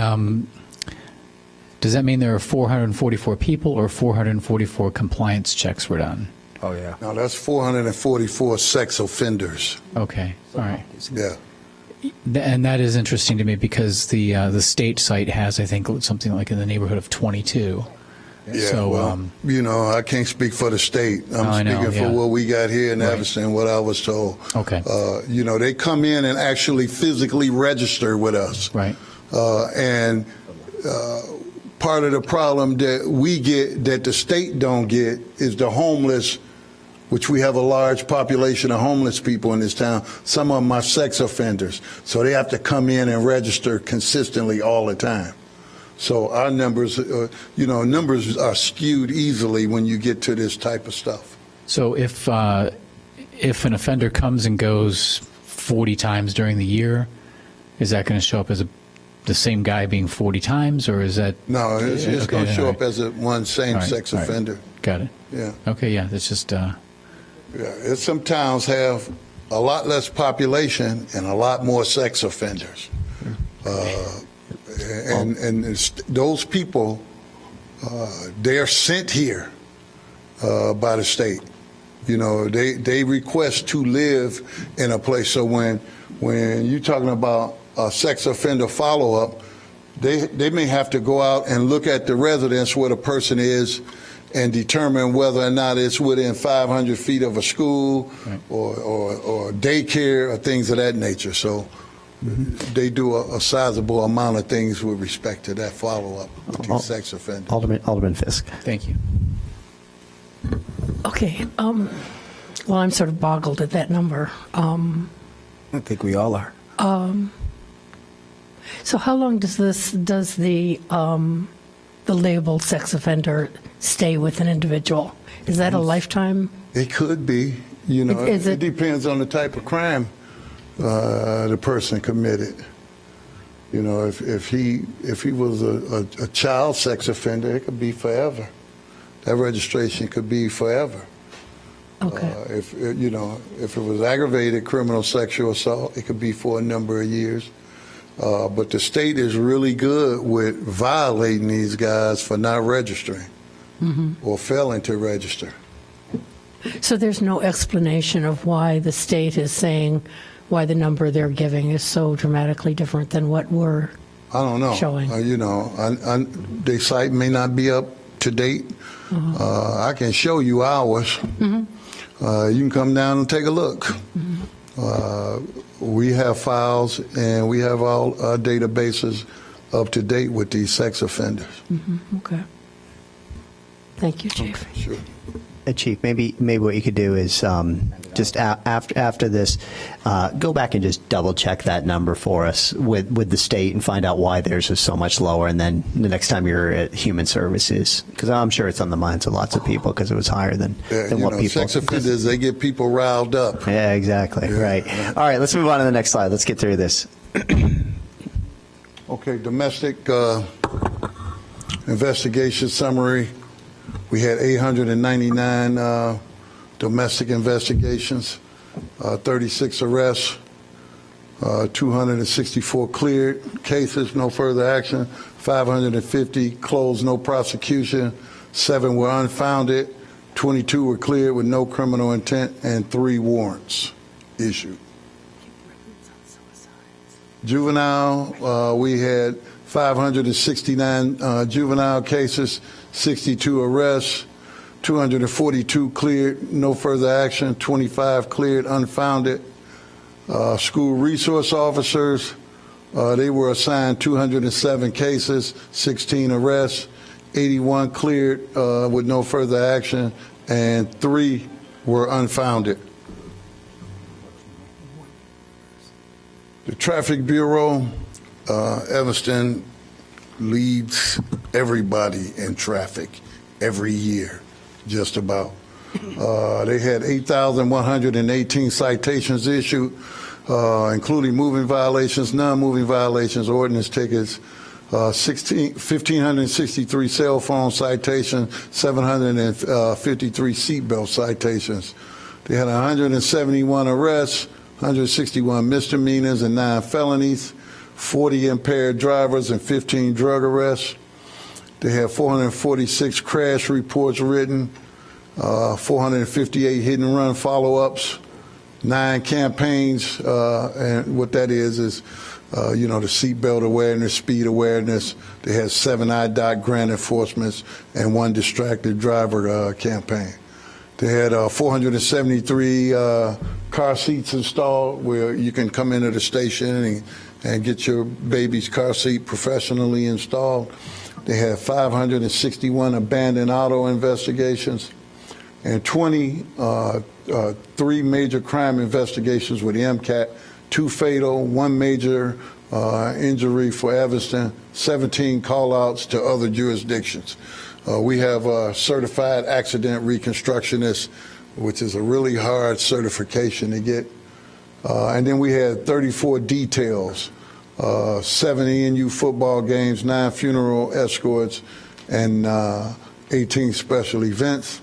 [SPEAKER 10] does that mean there are 444 people or 444 compliance checks were done?
[SPEAKER 11] Oh, yeah.
[SPEAKER 13] Now, that's 444 sex offenders.
[SPEAKER 10] Okay, all right.
[SPEAKER 13] Yeah.
[SPEAKER 10] And that is interesting to me because the state site has, I think, something like in the neighborhood of 22.
[SPEAKER 13] Yeah,
[SPEAKER 10] So,
[SPEAKER 13] well, I can't speak for the state. I'm
[SPEAKER 10] I know,
[SPEAKER 13] speaking
[SPEAKER 10] yeah.
[SPEAKER 13] for what we got here in
[SPEAKER 10] Right.
[SPEAKER 13] Evanston, what I was told.
[SPEAKER 10] Okay.
[SPEAKER 13] They come in and actually physically register with us.
[SPEAKER 10] Right.
[SPEAKER 13] And part of the problem that we get that the state don't get is the homeless, which we have a large population of homeless people in this town. Some of them are sex offenders. So they have to come in and register consistently all the time. So our numbers, numbers are skewed easily when you get to this type of stuff.
[SPEAKER 10] So if an offender comes and goes 40 times during the year, is that going to show up as the same guy being 40 times, or is that?
[SPEAKER 13] No, it's
[SPEAKER 10] Okay,
[SPEAKER 13] going to show
[SPEAKER 10] all
[SPEAKER 13] up
[SPEAKER 10] right.
[SPEAKER 13] as one same-sex
[SPEAKER 10] All right.
[SPEAKER 13] offender.
[SPEAKER 10] Got it.
[SPEAKER 13] Yeah.
[SPEAKER 10] Okay, yeah, that's just.
[SPEAKER 13] Yeah, some towns have a lot less population and a lot more sex offenders. Those people, they're sent here by the state. They request to live in a place. So when you're talking about a sex offender follow-up, they may have to go out and look at the residence where the person is and determine whether or not it's within 500 feet of a school or daycare or things of that nature. So they do a sizable amount of things with respect to that follow-up with these sex offenders.
[SPEAKER 1] Alderman Fisk.
[SPEAKER 10] Thank you.
[SPEAKER 14] Okay. Well, I'm sort of boggled at that number.
[SPEAKER 11] I think we all are.
[SPEAKER 14] So how long does the label sex offender stay with an individual? Is that a lifetime?
[SPEAKER 13] It could be. You know, it depends on the type of crime the person committed. You know, if he was a child sex offender, it could be forever. That registration could be forever.
[SPEAKER 14] Okay.
[SPEAKER 13] If it was aggravated criminal sexual assault, it could be for a number of years. But the state is really good with violating these guys for not registering or failing to register.
[SPEAKER 14] So there's no explanation of why the state is saying why the number they're giving is so dramatically different than what we're
[SPEAKER 13] I don't know.
[SPEAKER 14] showing.
[SPEAKER 13] Their site may not be up to date. I can show you ours. You can come down and take a look. We have files and we have all our databases up to date with these sex offenders.
[SPEAKER 14] Okay. Thank you, Chief.
[SPEAKER 13] Sure.
[SPEAKER 1] Chief, maybe what you could do is just after this, go back and just double check that number for us with the state and find out why theirs is so much lower. And then the next time you're at Human Services, because I'm sure it's on the minds of lots of people because it was higher than what people.
[SPEAKER 13] Sex offenders, they get people riled up.
[SPEAKER 1] Yeah, exactly. Right. All right, let's move on to the next slide. Let's get through this.
[SPEAKER 13] Okay, domestic investigation summary. We had 899 domestic investigations, 36 arrests, 264 cleared cases, no further action, 550 closed, no prosecution, 7 were unfounded, 22 were cleared with no criminal intent, and 3 warrants issued. Juvenile, we had 569 juvenile cases, 62 arrests, 242 cleared, no further action, 25 cleared, unfounded. School resource officers, they were assigned 207 cases, 16 arrests, 81 cleared with no further action, and 3 were unfounded. The Traffic Bureau, Evanston leads everybody in traffic every year, just about. They had 8,118 citations issued, including moving violations, non-moving violations, ordinance tickets, 1,563 cell phone citations, 753 seatbelt citations. They had 171 arrests, 161 misdemeanors and 9 felonies, 40 impaired drivers and 15 drug arrests. They had 446 crash reports written, 458 hit and run follow-ups, 9 campaigns, and what that is the seatbelt awareness, speed awareness. They had 7 IDOT grant enforcements and 1 distracted driver campaign. They had 473 car seats installed where you can come into the station and get your baby's car seat professionally installed. They had 561 abandoned auto investigations and 3 major crime investigations with the MCAT, 2 fatal, 1 major injury for Evanston, 17 call-outs to other jurisdictions. We have a certified accident reconstructionist, which is a really hard certification to get. And then we had 34 details, 7 ENU football games, 9 funeral escorts, and 18 special events.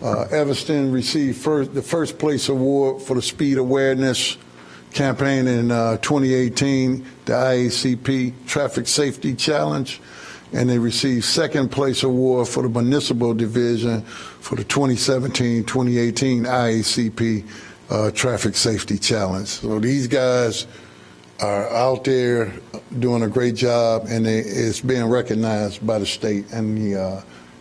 [SPEAKER 13] Evanston received the first place award for the speed awareness campaign in 2018, the IACP Traffic Safety Challenge, and they received second place award for the municipal division for the 2017-2018 IACP Traffic Safety Challenge. So these guys are out there doing a great job, and it's being recognized by the state and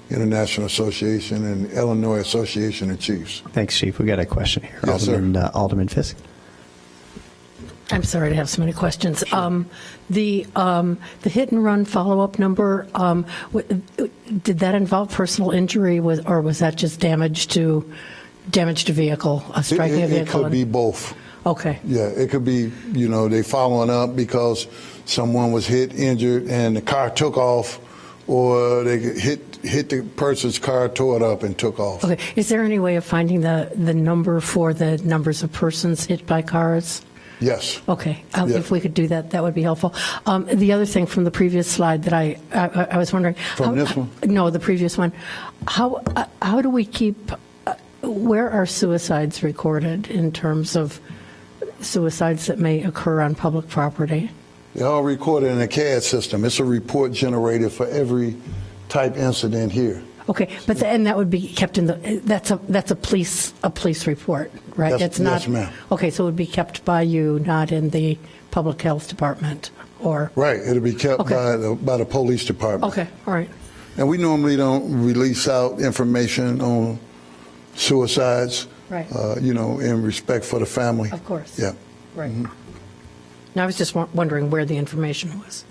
[SPEAKER 13] International Association and Illinois Association of Chiefs.
[SPEAKER 1] Thanks, Chief. We got a question here.
[SPEAKER 13] Yes, sir.
[SPEAKER 1] Alderman Fisk.
[SPEAKER 14] I'm sorry to have so many questions. The hit and run follow-up number, did that involve personal injury, or was that just damage to vehicle, striking a vehicle?
[SPEAKER 13] It could be both.
[SPEAKER 14] Okay.
[SPEAKER 13] Yeah, it could be, they following up because someone was hit, injured, and the car took off, or they hit the person's car, tore it up, and took off.
[SPEAKER 14] Okay. Is there any way of finding the number for the numbers of persons hit by cars?
[SPEAKER 13] Yes.
[SPEAKER 14] Okay.
[SPEAKER 13] Yeah.
[SPEAKER 14] If we could do that, that would be helpful. The other thing from the previous slide that I was wondering.
[SPEAKER 13] From this one?
[SPEAKER 14] No, the previous one. How do we keep, where are suicides recorded in terms of suicides that may occur on public property?
[SPEAKER 13] They're all recorded in a CAD system. It's a report generated for every type incident here.
[SPEAKER 14] Okay, but and that would be kept in the, that's a police report, right?
[SPEAKER 13] That's
[SPEAKER 14] not,
[SPEAKER 13] yes, ma'am.
[SPEAKER 14] Okay, so it would be kept by you, not in the public health department, or?
[SPEAKER 13] Right, it'll be kept
[SPEAKER 14] Okay.
[SPEAKER 13] by the police department.
[SPEAKER 14] Okay, all right.
[SPEAKER 13] And we normally don't release out information on suicides,
[SPEAKER 14] Right.
[SPEAKER 13] In respect for the family.
[SPEAKER 14] Of course.
[SPEAKER 13] Yeah.
[SPEAKER 14] Right. Now, I was just wondering where the information was.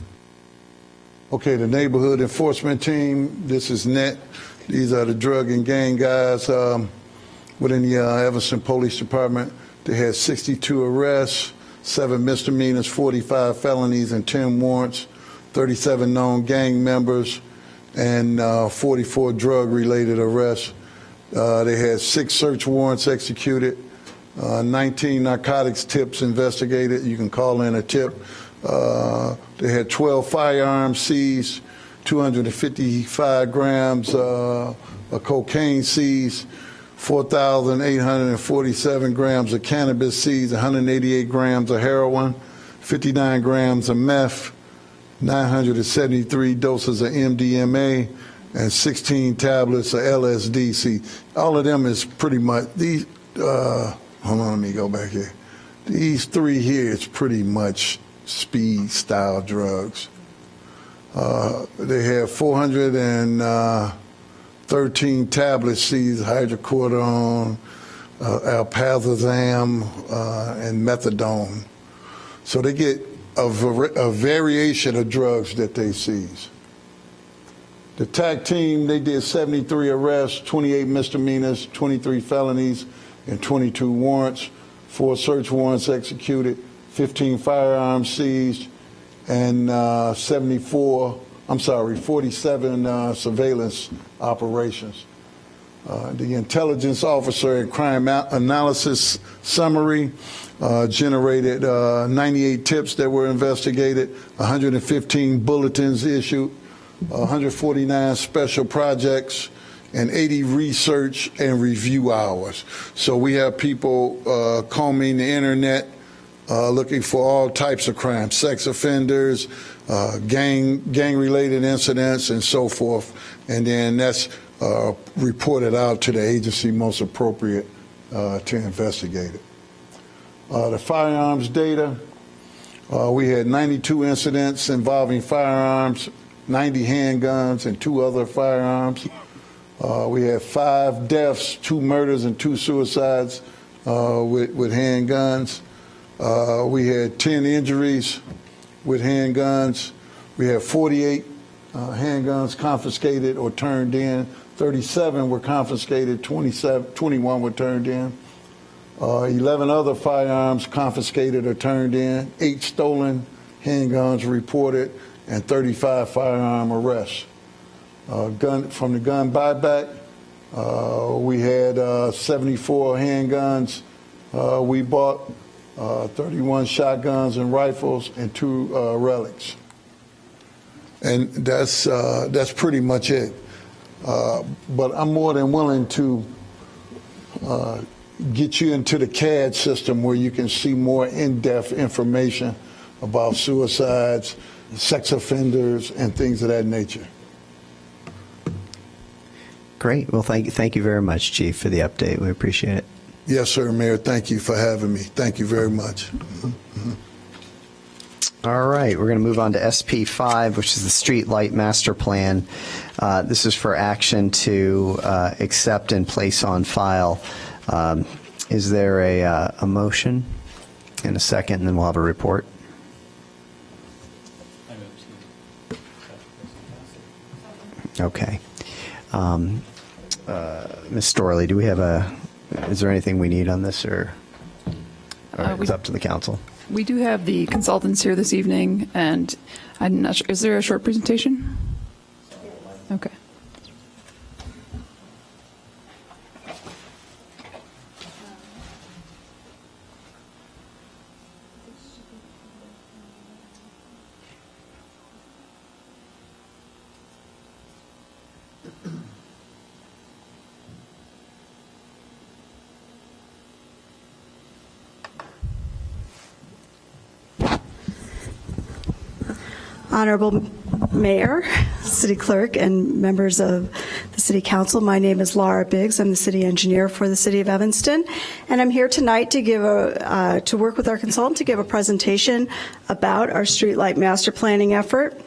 [SPEAKER 13] Okay, the neighborhood enforcement team, this is NET. These are the drug and gang guys within the Evanston Police Department. They had 62 arrests, 7 misdemeanors, 45 felonies, and 10 warrants, 37 known gang members, and 44 drug-related arrests. They had 6 search warrants executed, 19 narcotics tips investigated. You can call in a tip. They had 12 firearms seized, 255 grams of cocaine seized, 4,847 grams of cannabis seized, 188 grams of heroin, 59 grams of meth, 973 doses of MDMA, and 16 tablets of LSD. See, all of them is pretty much these. Hold on, let me go back here. These 3 here is pretty much speed style drugs. They have 413 tablets seized, hydrocodone, alprazolam, and methadone. So they get a variation of drugs that they seize. The TAC team, they did 73 arrests, 28 misdemeanors, 23 felonies, and 22 warrants, 4 search warrants executed, 15 firearms seized, and 47 surveillance operations. The intelligence officer and crime analysis summary generated 98 tips that were investigated, 115 bulletins issued, 149 special projects, and 80 research and review hours. So we have people combing the internet, looking for all types of crimes, sex offenders, gang-related incidents, and so forth. And then that's reported out to the agency most appropriate to investigate it. The firearms data, we had 92 incidents involving firearms, 90 handguns, and 2 other firearms. We had 5 deaths, 2 murders, and 2 suicides with handguns. We had 10 injuries with handguns. We had 48 handguns confiscated or turned in. 37 were confiscated, 21 were turned in. 11 other firearms confiscated or turned in. 8 stolen handguns reported, and 35 firearm arrests. From the gun buyback, we had 74 handguns we bought, 31 shotguns and rifles, and 2 relics. And that's pretty much it. But I'm more than willing to get you into the CAD system where you can see more in-depth information about suicides, sex offenders, and things of that nature.
[SPEAKER 1] Great. Well, thank you very much, Chief, for the update. We appreciate it.
[SPEAKER 13] Yes, sir, Mayor. Thank you for having me. Thank you very much.
[SPEAKER 1] All right, we're going to move on to SP5, which is the Street Light Master Plan. This is for action to accept and place on file. Is there a motion and a second, and then we'll have a report? Okay. Ms. Storley, do we have is there anything we need on this, or it's up to the council?
[SPEAKER 3] We do have the consultants here this evening, and I'm not sure, is there a short presentation? Okay.
[SPEAKER 15] Honorable Mayor, City Clerk, and members of the City Council, my name is Laura Biggs. I'm the City Engineer for the City of Evanston, and I'm here tonight to give to work with our consultant to give a presentation about our streetlight master planning effort.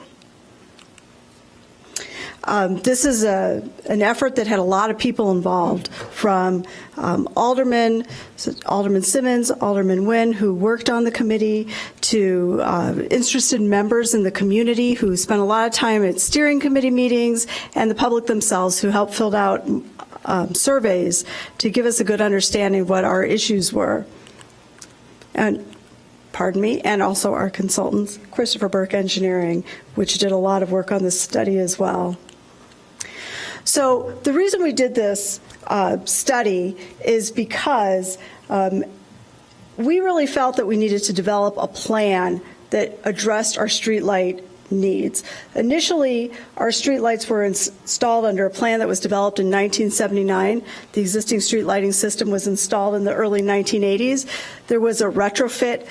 [SPEAKER 15] This is an effort that had a lot of people involved, from Alderman Simmons, Alderman Nguyen, who worked on the committee, to interested members in the community who spent a lot of time at steering committee meetings, and the public themselves who helped fill out surveys to give us a good understanding of what our issues were. And also our consultants, Christopher Burke Engineering, which did a lot of work on this study as well. So the reason we did this study is because we really felt that we needed to develop a plan that addressed our streetlight needs. Initially, our streetlights were installed under a plan that was developed in 1979. The existing street lighting system was installed in the early 1980s. There was a retrofit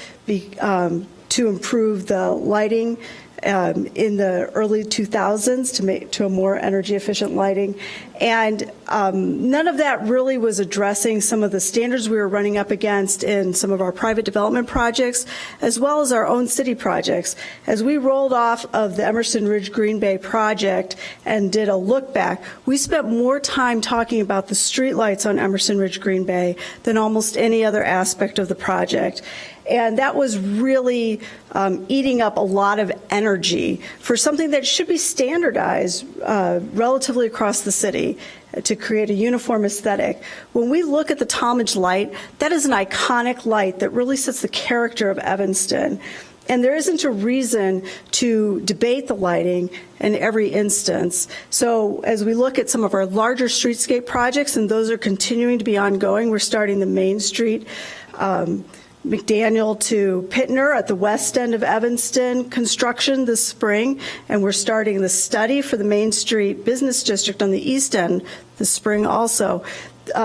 [SPEAKER 15] to improve the lighting in the early 2000s to a more energy efficient lighting. And none of that really was addressing some of the standards we were running up against in some of our private development projects, as well as our own city projects. As we rolled off of the Emerson Ridge Green Bay project and did a look back, we spent more time talking about the streetlights on Emerson Ridge Green Bay than almost any other aspect of the project. And that was really eating up a lot of energy for something that should be standardized relatively across the city to create a uniform aesthetic. When we look at the Talmadge light, that is an iconic light that really sets the character of Evanston. And there isn't a reason to debate the lighting in every instance. So as we look at some of our larger streetscape projects, and those are continuing to be ongoing, we're starting the Main Street McDaniel to Pittner at the west end of Evanston construction this spring, and we're starting the study for the Main Street Business District on the east end this spring also.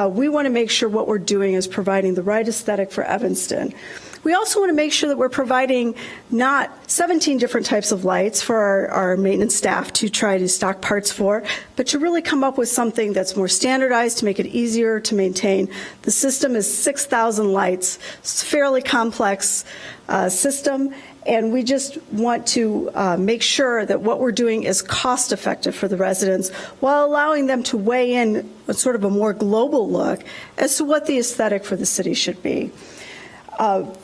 [SPEAKER 15] We want to make sure what we're doing is providing the right aesthetic for Evanston. We also want to make sure that we're providing not 17 different types of lights for our maintenance staff to try to stock parts for, but to really come up with something that's more standardized to make it easier to maintain. The system is 6,000 lights. It's a fairly complex system, and we just want to make sure that what we're doing is cost effective for the residents while allowing them to weigh in with sort of a more global look as to what the aesthetic for the city should be.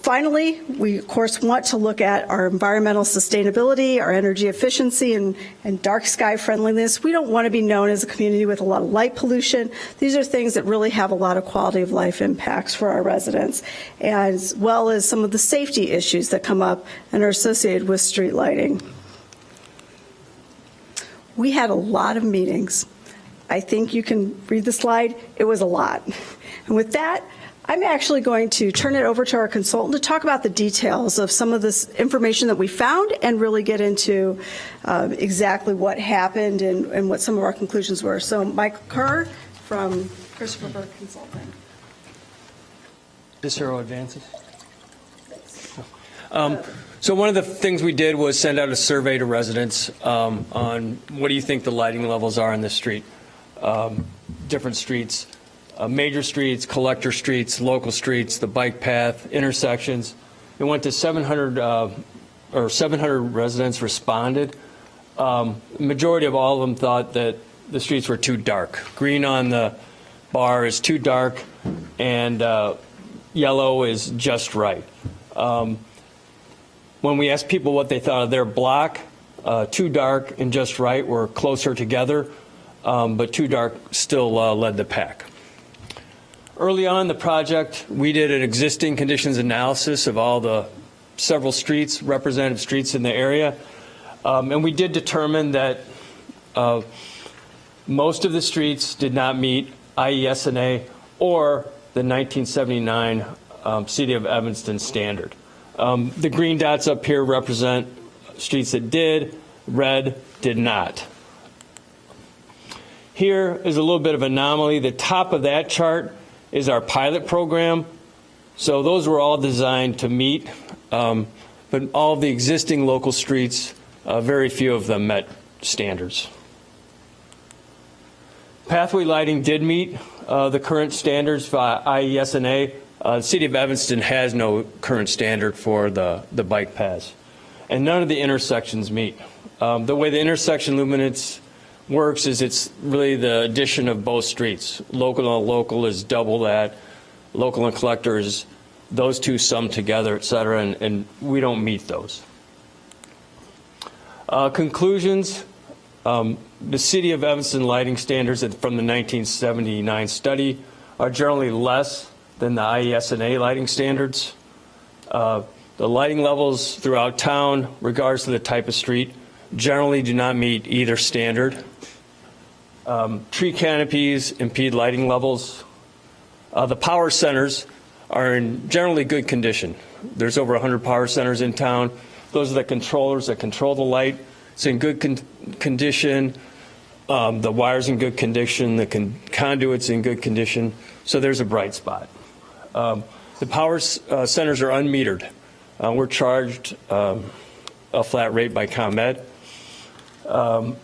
[SPEAKER 15] Finally, we, of course, want to look at our environmental sustainability, our energy efficiency, and dark sky friendliness. We don't want to be known as a community with a lot of light pollution. These are things that really have a lot of quality of life impacts for our residents, as well as some of the safety issues that come up and are associated with street lighting. We had a lot of meetings. I think you can read the slide. It was a lot. And with that, I'm actually going to turn it over to our consultant to talk about the details of some of this information that we found and really get into exactly what happened and what some of our conclusions were. So Michael Kerr from Christopher Burke Consulting.
[SPEAKER 16] This arrow advances. So one of the things we did was send out a survey to residents on what do you think the lighting levels are on this street, different streets. Major streets, collector streets, local streets, the bike path, intersections. It went to 700 or 700 residents responded. Majority of all of them thought that the streets were too dark. Green on the bar is too dark, and yellow is just right. When we asked people what they thought of their block, too dark and just right were closer together, but too dark still led the pack. Early on in the project, we did an existing conditions analysis of all the several streets, representative streets in the area, and we did determine that most of the streets did not meet IESNA or the 1979 City of Evanston standard. The green dots up here represent streets that did, red did not. Here is a little bit of anomaly. The top of that chart is our pilot program. So those were all designed to meet, but all of the existing local streets, very few of them met standards. Pathway lighting did meet the current standards for IESNA. The City of Evanston has no current standard for the bike paths. And none of the intersections meet. The way the intersection luminance works is it's really the addition of both streets. Local and local is double that. Local and collector is those two summed together, et cetera, and we don't meet those. Conclusions. The City of Evanston lighting standards from the 1979 study are generally less than the IESNA lighting standards. The lighting levels throughout town, regardless of the type of street, generally do not meet either standard. Tree canopies impede lighting levels. The power centers are in generally good condition. There's over 100 power centers in town. Those are the controllers that control the light. It's in good condition. The wire's in good condition. The conduit's in good condition. So there's a bright spot. The power centers are unmetered. We're charged a flat rate by ComEd.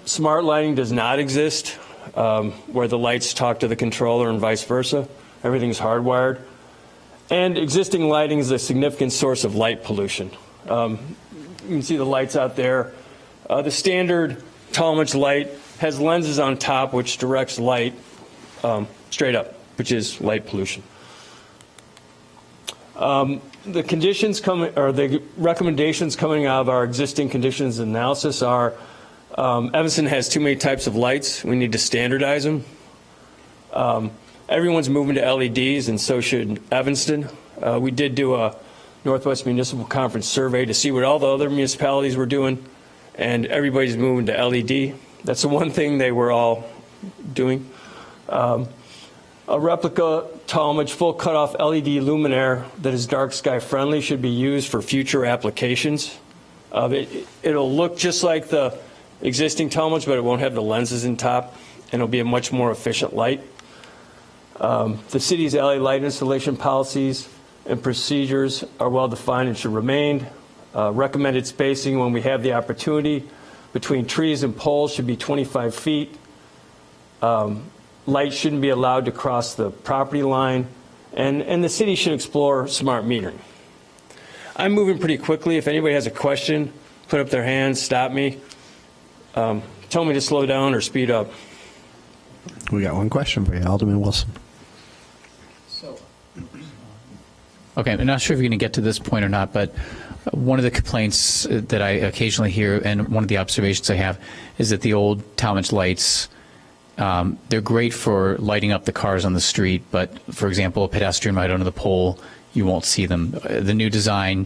[SPEAKER 16] Smart lighting does not exist, where the lights talk to the controller and vice versa. Everything's hardwired. And existing lighting is a significant source of light pollution. You can see the lights out there. The standard Talmadge light has lenses on top which directs light straight up, which is light pollution. The conditions coming, or the recommendations coming out of our existing conditions analysis are Evanston has too many types of lights. We need to standardize them. Everyone's moving to LEDs, and so should Evanston. We did do a Northwest Municipal Conference survey to see what all the other municipalities were doing, and everybody's moving to LED. That's the one thing they were all doing. A replica Talmadge full cutoff LED luminaire that is dark sky friendly should be used for future applications. It'll look just like the existing Talmadge, but it won't have the lenses in top, and it'll be a much more efficient light. The city's LED light installation policies and procedures are well defined and should remain. Recommended spacing when we have the opportunity between trees and poles should be 25 feet. Light shouldn't be allowed to cross the property line, and the city should explore smart metering. I'm moving pretty quickly. If anybody has a question, put up their hands, stop me, tell me to slow down or speed up.
[SPEAKER 1] We got one question for you, Alderman Wilson.
[SPEAKER 10] Okay, I'm not sure if you're going to get to this point or not, but one of the complaints that I occasionally hear, and one of the observations I have, is that the old Talmadge lights, they're great for lighting up the cars on the street, but, for example, a pedestrian right under the pole, you won't see them. The new design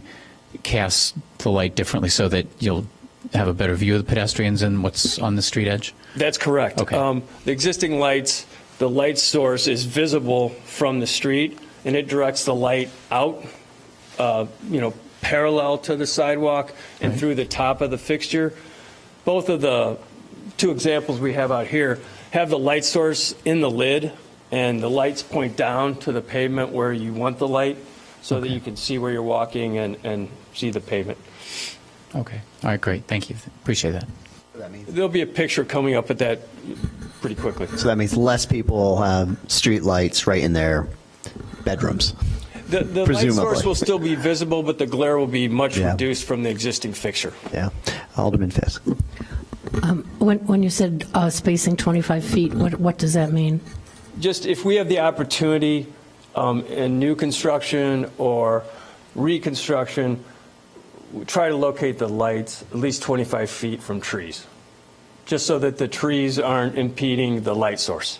[SPEAKER 10] casts the light differently so that you'll have a better view of the pedestrians and what's on the street edge?
[SPEAKER 16] That's correct.
[SPEAKER 10] Okay.
[SPEAKER 16] The existing lights, the light source is visible from the street, and it directs the light out, parallel to the sidewalk and through the top of the fixture. Both of the two examples we have out here have the light source in the lid, and the lights point down to the pavement where you want the light so that you can see where you're walking and see the pavement.
[SPEAKER 10] Okay. All right, great. Thank you. Appreciate that.
[SPEAKER 16] There'll be a picture coming up at that pretty quickly.
[SPEAKER 1] So that means less people will have street lights right in their bedrooms.
[SPEAKER 16] The light
[SPEAKER 1] Presumably.
[SPEAKER 16] source will still be visible, but the glare will be much
[SPEAKER 1] Yeah.
[SPEAKER 16] reduced from the existing fixture.
[SPEAKER 1] Yeah. Alderman Fisk.
[SPEAKER 14] When you said spacing 25 feet, what does that mean?
[SPEAKER 16] Just if we have the opportunity in new construction or reconstruction, we try to locate the lights at least 25 feet from trees, just so that the trees aren't impeding the light source.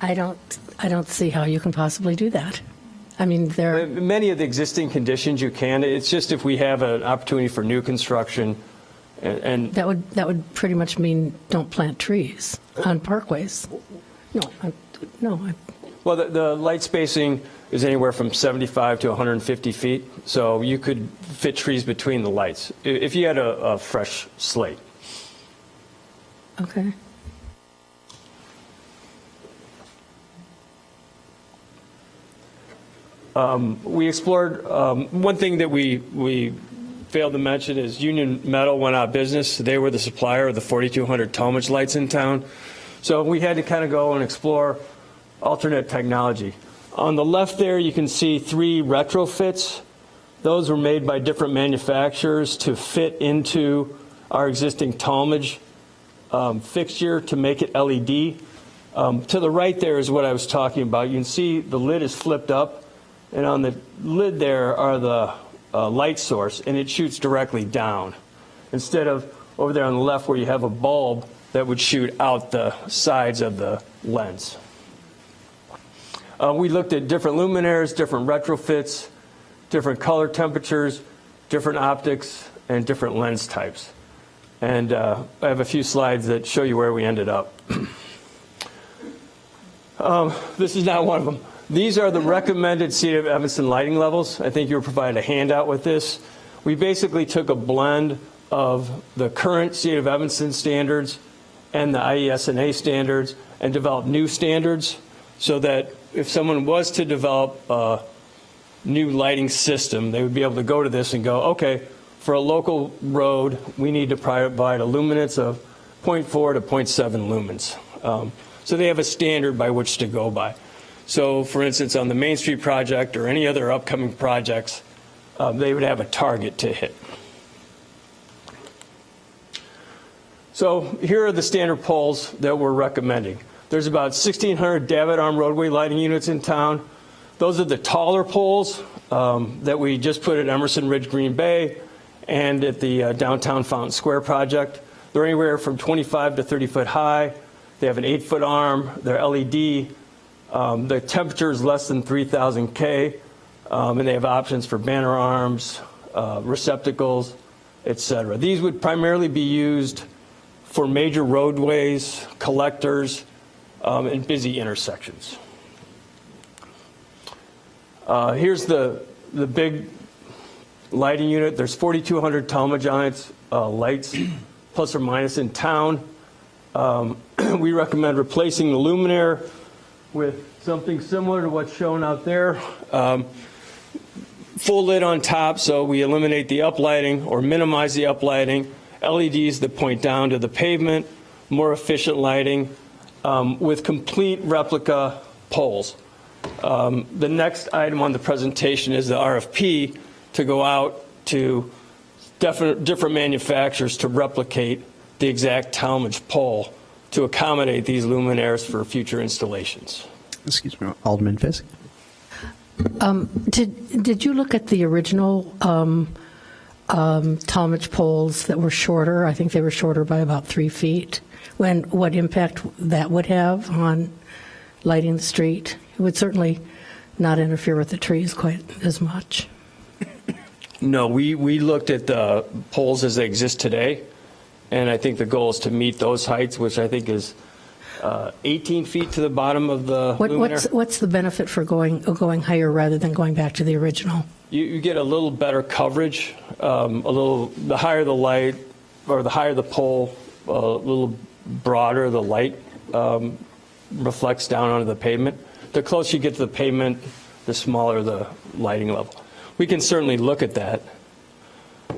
[SPEAKER 14] I don't see how you can possibly do that. I mean,
[SPEAKER 16] Many of the existing conditions you can. It's just if we have an opportunity for new construction, and
[SPEAKER 14] that would pretty much mean don't plant trees on parkways. No.
[SPEAKER 16] well, the light spacing is anywhere from 75 to 150 feet, so you could fit trees between the lights if you had a fresh slate.
[SPEAKER 14] Okay.
[SPEAKER 16] We explored, one thing that we failed to mention is Union Metal went out of business. They were the supplier of the 4200 Talmadge lights in town. So we had to kind of go and explore alternate technology. On the left there, you can see 3 retrofits. Those were made by different manufacturers to fit into our existing Talmadge fixture to make it LED. To the right there is what I was talking about. You can see the lid is flipped up, and on the lid there are the light source, and it shoots directly down, instead of over there on the left where you have a bulb that would shoot out the sides of the lens. We looked at different luminaires, different retrofits, different color temperatures, different optics, and different lens types. And I have a few slides that show you where we ended up. This is not one of them. These are the recommended City of Evanston lighting levels. I think you were provided a handout with this. We basically took a blend of the current City of Evanston standards and the IESNA standards and developed new standards so that if someone was to develop a new lighting system, they would be able to go to this and go, okay, for a local road, we need to provide a luminance of 0.4 to 0.7 lumens. So they have a standard by which to go by. So, for instance, on the Main Street project or any other upcoming projects, they would have a target to hit. So here are the standard poles that we're recommending. There's about 1,600 davit arm roadway lighting units in town. Those are the taller poles that we just put at Emerson Ridge Green Bay and at the downtown Fountain Square project. They're anywhere from 25 to 30 foot high. They have an 8-foot arm. They're LED. The temperature is less than 3,000 K, and they have options for banner arms, receptacles, etc. These would primarily be used for major roadways, collectors, and busy intersections. Here's the big lighting unit. There's 4,200 Talmadge lights, plus or minus in town. We recommend replacing the luminaire with something similar to what's shown out there. Full lid on top, so we eliminate the uplighting or minimize the uplighting. LEDs that point down to the pavement, more efficient lighting, with complete replica poles. The next item on the presentation is the RFP to go out to different manufacturers to replicate the exact Talmadge pole to accommodate these luminaires for future installations.
[SPEAKER 1] Excuse me, Alderman Fisk.
[SPEAKER 14] Did you look at the original Talmadge poles that were shorter? I think they were shorter by about 3 feet. What impact that would have on lighting the street? It would certainly not interfere with the trees quite as much.
[SPEAKER 16] No, we looked at the poles as they exist today, and I think the goal is to meet those heights, which I think is 18 feet to the bottom of the luminaire.
[SPEAKER 14] What's the benefit for going higher rather than going back to the original?
[SPEAKER 16] You get a little better coverage, the higher the light, or the higher the pole, a little broader the light reflects down onto the pavement. The closer you get to the pavement, the smaller the lighting level. We can certainly look at that.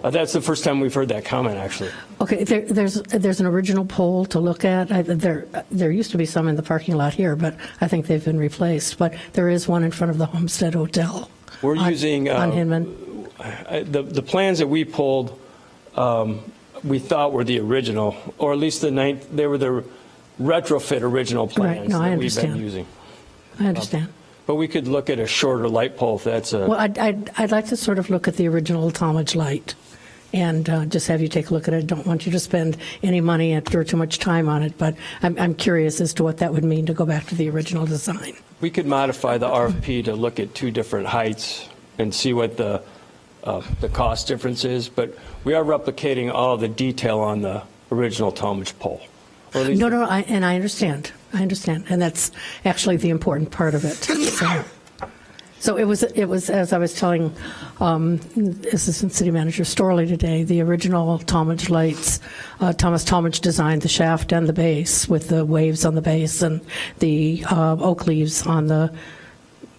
[SPEAKER 16] That's the first time we've heard that comment, actually.
[SPEAKER 14] Okay, there's an original pole to look at. There used to be some in the parking lot here, but I think they've been replaced. But there is one in front of the Homestead Hotel.
[SPEAKER 16] We're using
[SPEAKER 14] on Hinman.
[SPEAKER 16] the plans that we pulled. We thought were the original, or at least they were the retrofit original plans
[SPEAKER 14] Right, no, I
[SPEAKER 16] that we've been
[SPEAKER 14] understand.
[SPEAKER 16] using.
[SPEAKER 14] I understand.
[SPEAKER 16] But we could look at a shorter light pole if that's a.
[SPEAKER 14] Well, I'd like to sort of look at the original Talmadge light and just have you take a look at it. I don't want you to spend any money or too much time on it, but I'm curious as to what that would mean to go back to the original design.
[SPEAKER 16] We could modify the RFP to look at 2 different heights and see what the cost difference is, but we are replicating all the detail on the original Talmadge pole. Or at least
[SPEAKER 14] No, and I understand. And that's actually the important part of it. So it was as I was telling Assistant City Manager Storley today, the original Talmadge lights, Thomas Talmadge designed the shaft and the base with the waves on the base and the oak leaves on the,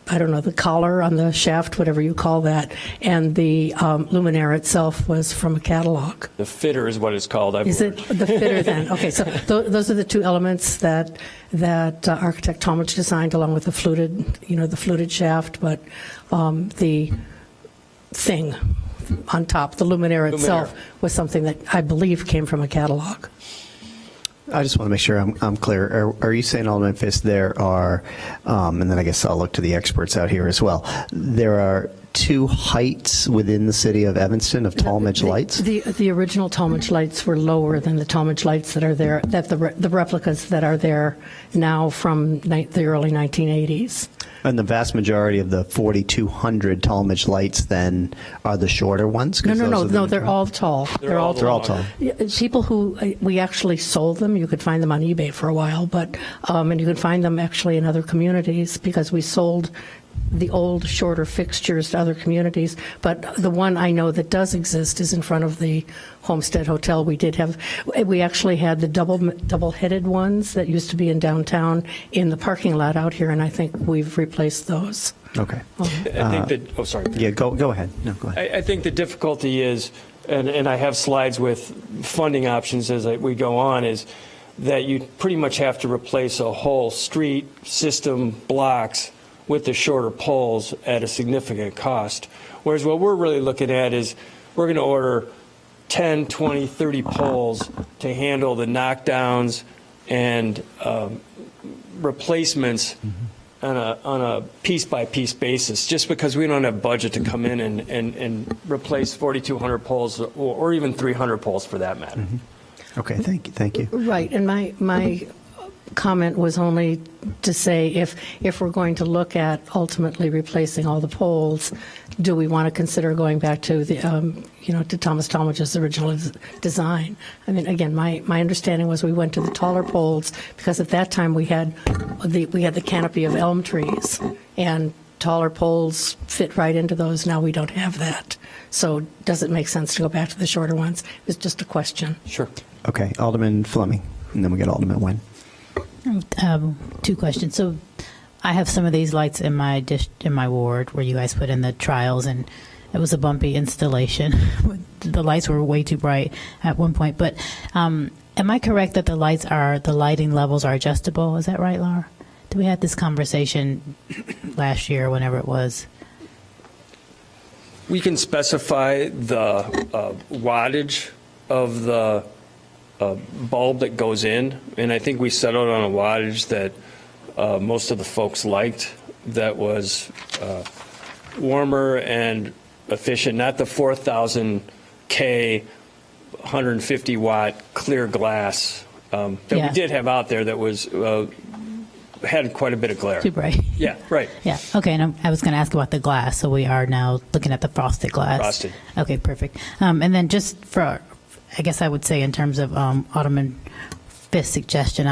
[SPEAKER 14] I don't know, the collar on the shaft, whatever you call that, and the luminaire itself was from a catalog.
[SPEAKER 16] the fitter is what it's called.
[SPEAKER 14] Is it the fitter then? Okay, so those are the 2 elements that architect Talmadge designed, along with the fluted shaft, but the thing on top, the luminaire itself, was something that I believe came from a catalog.
[SPEAKER 1] I just want to make sure I'm clear. Are you saying, Alderman Fisk, there are, and then I guess I'll look to the experts out here as well, there are 2 heights within the city of Evanston of Talmadge lights?
[SPEAKER 14] The original Talmadge lights were lower than the Talmadge lights that are there, that the replicas that are there now from the early 1980s.
[SPEAKER 1] And the vast majority of the 4,200 Talmadge lights then are the shorter ones?
[SPEAKER 14] No, they're all tall.
[SPEAKER 1] They're all tall.
[SPEAKER 14] People who, we actually sold them. You could find them on eBay for a while, but and you can find them actually in other communities because we sold the old shorter fixtures to other communities. But the one I know that does exist is in front of the Homestead Hotel. We actually had the double-headed ones that used to be in downtown in the parking lot out here, and I think we've replaced those.
[SPEAKER 1] Okay.
[SPEAKER 16] I think that. Sorry.
[SPEAKER 1] Yeah, go ahead. No, go ahead.
[SPEAKER 16] I think the difficulty is, and I have slides with funding options as we go on, is that you pretty much have to replace a whole street system blocks with the shorter poles at a significant cost. Whereas what we're really looking at is we're going to order 10, 20, 30 poles to handle the knockdowns and replacements on a piece-by-piece basis, just because we don't have budget to come in and replace 4,200 poles or even 300 poles for that matter.
[SPEAKER 1] Okay, thank you.
[SPEAKER 14] Right, and my comment was only to say if we're going to look at ultimately replacing all the poles, do we want to consider going back to the to Thomas Talmadge's original design? I mean, again, my understanding was we went to the taller poles because at that time we had the canopy of elm trees, and taller poles fit right into those. Now we don't have that. So does it make sense to go back to the shorter ones? It was just a question.
[SPEAKER 16] Sure.
[SPEAKER 1] Okay, Alderman Fleming, and then we get Alderman Nguyen.
[SPEAKER 9] 2 questions. So I have some of these lights in my ward where you guys put in the trials, and it was a bumpy installation. The lights were way too bright at one point. But am I correct that the lighting levels are adjustable? Is that right, Laura? Did we have this conversation last year, whenever it was?
[SPEAKER 16] We can specify the wattage of the bulb that goes in, and I think we settled on a wattage that most of the folks liked, that was warmer and efficient, not the 4,000 K 150 watt clear glass that we did have out there that was had quite a bit of glare.
[SPEAKER 9] Too bright.
[SPEAKER 16] Yeah, right.
[SPEAKER 9] Yeah. Okay. And I was going to ask about the glass, so we are now looking at the frosted glass.
[SPEAKER 16] Frosted.
[SPEAKER 9] Okay. Perfect. And then just for, I guess I would say in terms of Alderman Fisk's suggestion,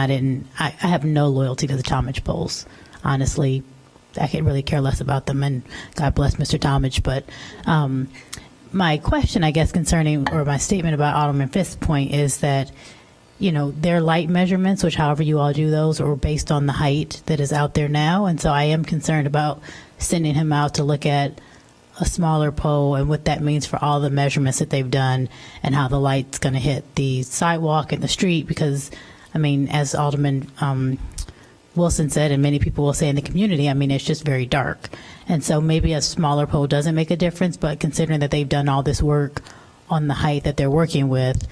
[SPEAKER 9] I have no loyalty to the Talmadge poles. Honestly, I could really care less about them, and God bless Mr. Talmadge. But my question, I guess, or my statement about Alderman Fisk's point is that, their light measurements, which however you all do those, are based on the height that is out there now. And so I am concerned about sending him out to look at a smaller pole and what that means for all the measurements that they've done and how the light's going to hit the sidewalk and the street. Because, I mean, as Alderman Wilson said, and many people will say in the community, I mean, it's just very dark. And so maybe a smaller pole doesn't make a difference, but considering that they've done all this work on the height that they're working with,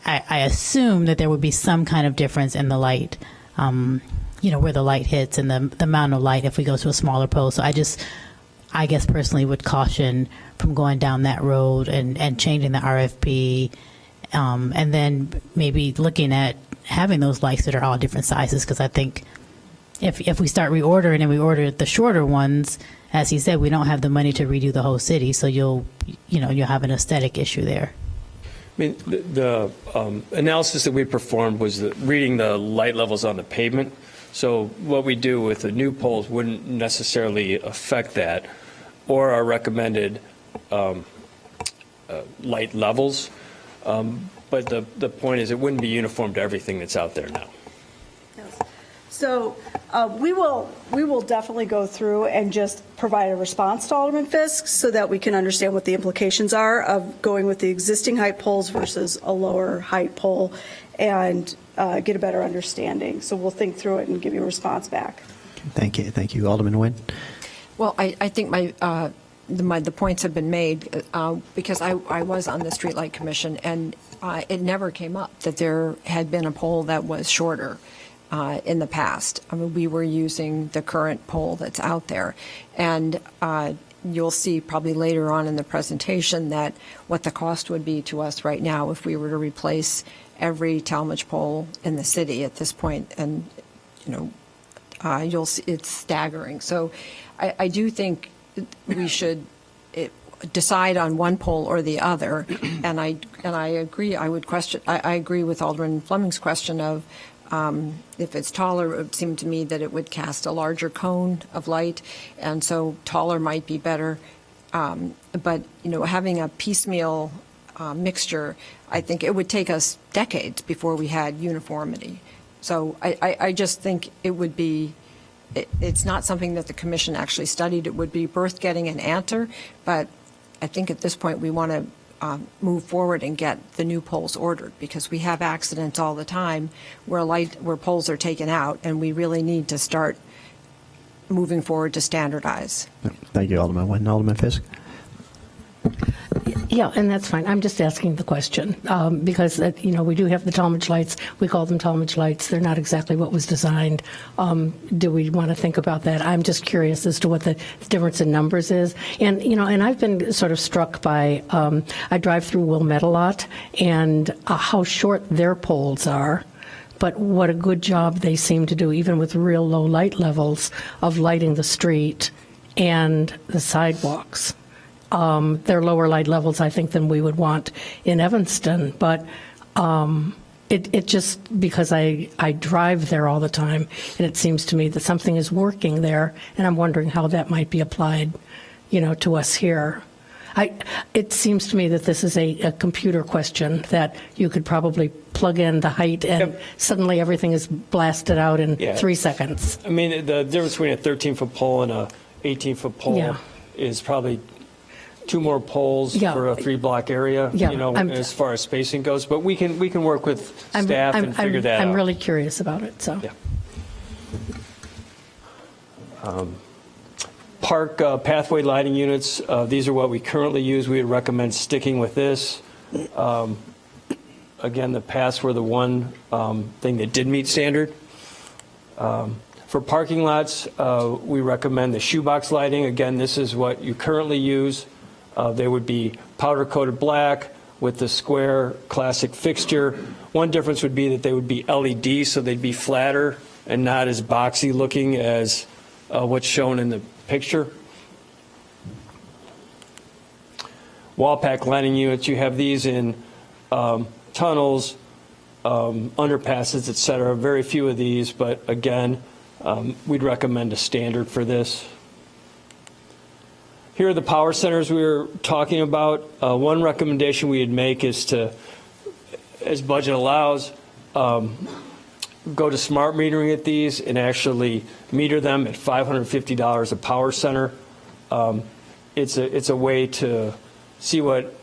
[SPEAKER 9] I assume that there would be some kind of difference in the light, where the light hits and the amount of light if we go to a smaller pole. So I guess personally would caution from going down that road and changing the RFP, and then maybe looking at having those lights that are all different sizes, because I think if we start reordering and we order the shorter ones, as he said, we don't have the money to redo the whole city, so you'll have an aesthetic issue there.
[SPEAKER 16] I mean, the analysis that we performed was reading the light levels on the pavement. So what we do with the new poles wouldn't necessarily affect that or our recommended light levels. But the point is it wouldn't be uniform to everything that's out there now.
[SPEAKER 15] So we will definitely go through and just provide a response to Alderman Fisk so that we can understand what the implications are of going with the existing height poles versus a lower height pole and get a better understanding. So we'll think through it and give you a response back.
[SPEAKER 1] Thank you. Thank you. Alderman Nguyen.
[SPEAKER 17] Well, I think the points have been made because I was on the Streetlight Commission, and it never came up that there had been a pole that was shorter in the past. I mean, we were using the current pole that's out there, and you'll see probably later on in the presentation that what the cost would be to us right now if we were to replace every Talmadge pole in the city at this point, and you'll see it's staggering. So I do think we should decide on one pole or the other, and I agree. I agree with Alderman Fleming's question of if it's taller. It would seem to me that it would cast a larger cone of light, and so taller might be better. But having a piecemeal mixture, I think it would take us decades before we had uniformity. So I just think it would be. It's not something that the commission actually studied. It would be worth getting an answer, but I think at this point we want to move forward and get the new poles ordered, because we have accidents all the time where poles are taken out, and we really need to start moving forward to standardize.
[SPEAKER 1] Thank you, Alderman Nguyen. Alderman Fisk.
[SPEAKER 14] Yeah, and that's fine. I'm just asking the question because, we do have the Talmadge lights. We call them Talmadge lights. They're not exactly what was designed. Do we want to think about that? I'm just curious as to what the difference in numbers is. And, and I've been sort of struck by, I drive through Wilmette a lot, and how short their poles are. But what a good job they seem to do, even with real low light levels, of lighting the street and the sidewalks. They're lower light levels, I think, than we would want in Evanston. But it just, because I drive there all the time, and it seems to me that something is working there, and I'm wondering how that might be applied, to us here. It seems to me that this is a computer question that you could probably plug in the height, and suddenly everything is blasted out in 3 seconds.
[SPEAKER 16] I mean, the difference between a 13-foot pole and a 18-foot pole is probably 2 more poles for a 3-block area, as far as spacing goes. But we can work with staff and figure that out.
[SPEAKER 14] I'm really curious about it. So.
[SPEAKER 16] Yeah. Park pathway lighting units, these are what we currently use. We would recommend sticking with this. Again, the paths were the one thing that did meet standard. For parking lots, we recommend the shoebox lighting. Again, this is what you currently use. They would be powder-coated black with the square classic fixture. One difference would be that they would be LED, so they'd be flatter and not as boxy looking as what's shown in the picture. Wall pack lighting units, you have these in tunnels, underpasses, etc. Very few of these, but again, we'd recommend a standard for this. Here are the power centers we were talking about. One recommendation we'd make is to, as budget allows, go to smart metering at these and actually meter them at $550 a power center. it's a way to see what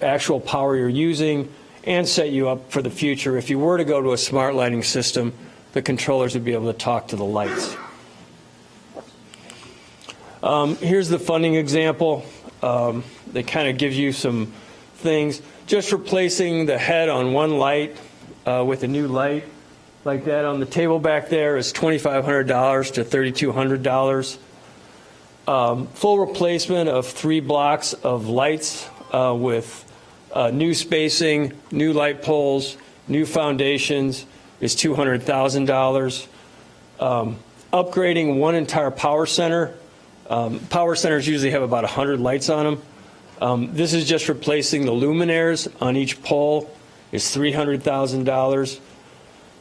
[SPEAKER 16] actual power you're using and set you up for the future. If you were to go to a smart lighting system, the controllers would be able to talk to the lights. Here's the funding example. That kind of gives you some things. Just replacing the head on one light with a new light like that on the table back there is $2,500 to $3,200. Full replacement of 3 blocks of lights with new spacing, new light poles, new foundations is $200,000. Upgrading one entire power center. Power centers usually have about 100 lights on them. This is just replacing the luminaires on each pole is $300,000.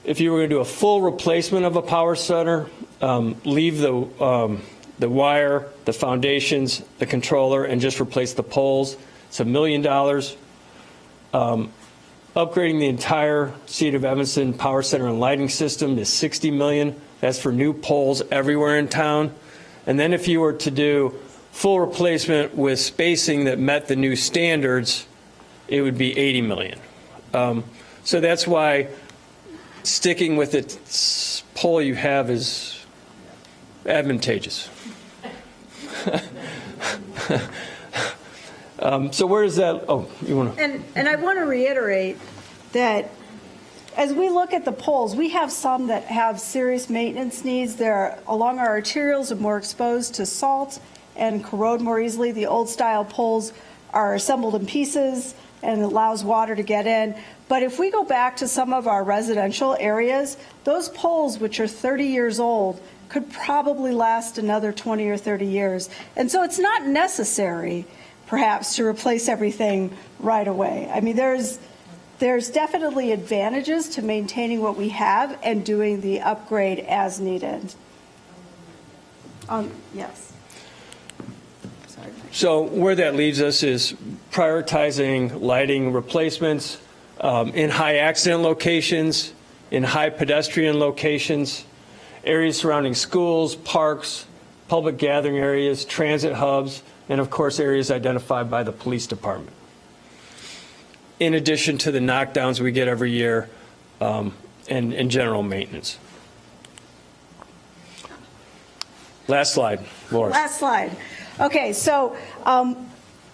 [SPEAKER 16] If you were going to do a full replacement of a power center, leave the wire, the foundations, the controller, and just replace the poles, it's $1 million. Upgrading the entire City of Evanston power center and lighting system is $60 million. That's for new poles everywhere in town. And then if you were to do full replacement with spacing that met the new standards, it would be $80 million. So that's why sticking with the pole you have is advantageous. So where is that? Oh, you want to?
[SPEAKER 15] And I want to reiterate that as we look at the poles, we have some that have serious maintenance needs. They're along our arterials and more exposed to salt and corrode more easily. The old style poles are assembled in pieces and allows water to get in. But if we go back to some of our residential areas, those poles, which are 30 years old, could probably last another 20 or 30 years. And so it's not necessary, perhaps, to replace everything right away. I mean, there's definitely advantages to maintaining what we have and doing the upgrade as needed. Yes. Sorry.
[SPEAKER 16] So where that leads us is prioritizing lighting replacements in high accident locations, in high pedestrian locations, areas surrounding schools, parks, public gathering areas, transit hubs, and of course areas identified by the police department. In addition to the knockdowns we get every year and general maintenance. Last slide, Laura.
[SPEAKER 15] Last slide. Okay, so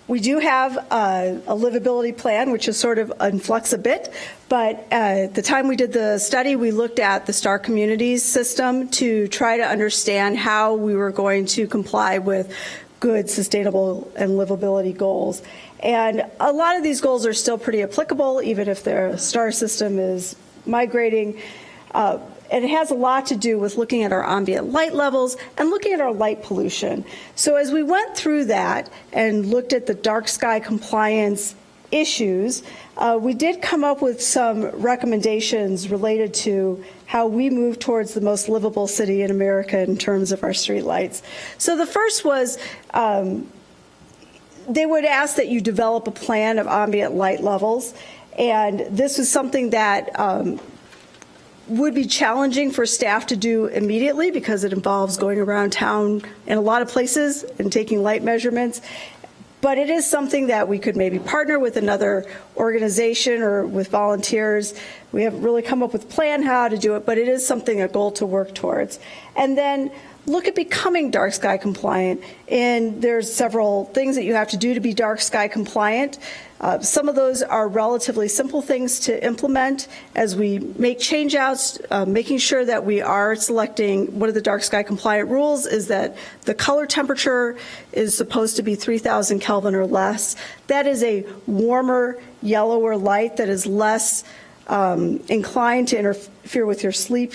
[SPEAKER 15] we do have a livability plan, which is sort of in flux a bit, but at the time we did the study, we looked at the Star Communities system to try to understand how we were going to comply with good, sustainable, and livability goals. And a lot of these goals are still pretty applicable, even if their STAR system is migrating. And it has a lot to do with looking at our ambient light levels and looking at our light pollution. So as we went through that and looked at the dark sky compliance issues, we did come up with some recommendations related to how we move towards the most livable city in America in terms of our streetlights. So the first was they would ask that you develop a plan of ambient light levels. And this was something that would be challenging for staff to do immediately because it involves going around town in a lot of places and taking light measurements. But it is something that we could maybe partner with another organization or with volunteers. We haven't really come up with a plan how to do it, but it is something, a goal to work towards. And then look at becoming dark sky compliant. And there's several things that you have to do to be dark sky compliant. Some of those are relatively simple things to implement as we make change outs, making sure that we are selecting. One of the dark sky compliant rules is that the color temperature is supposed to be 3,000 Kelvin or less. That is a warmer, yellower light that is less inclined to interfere with your sleep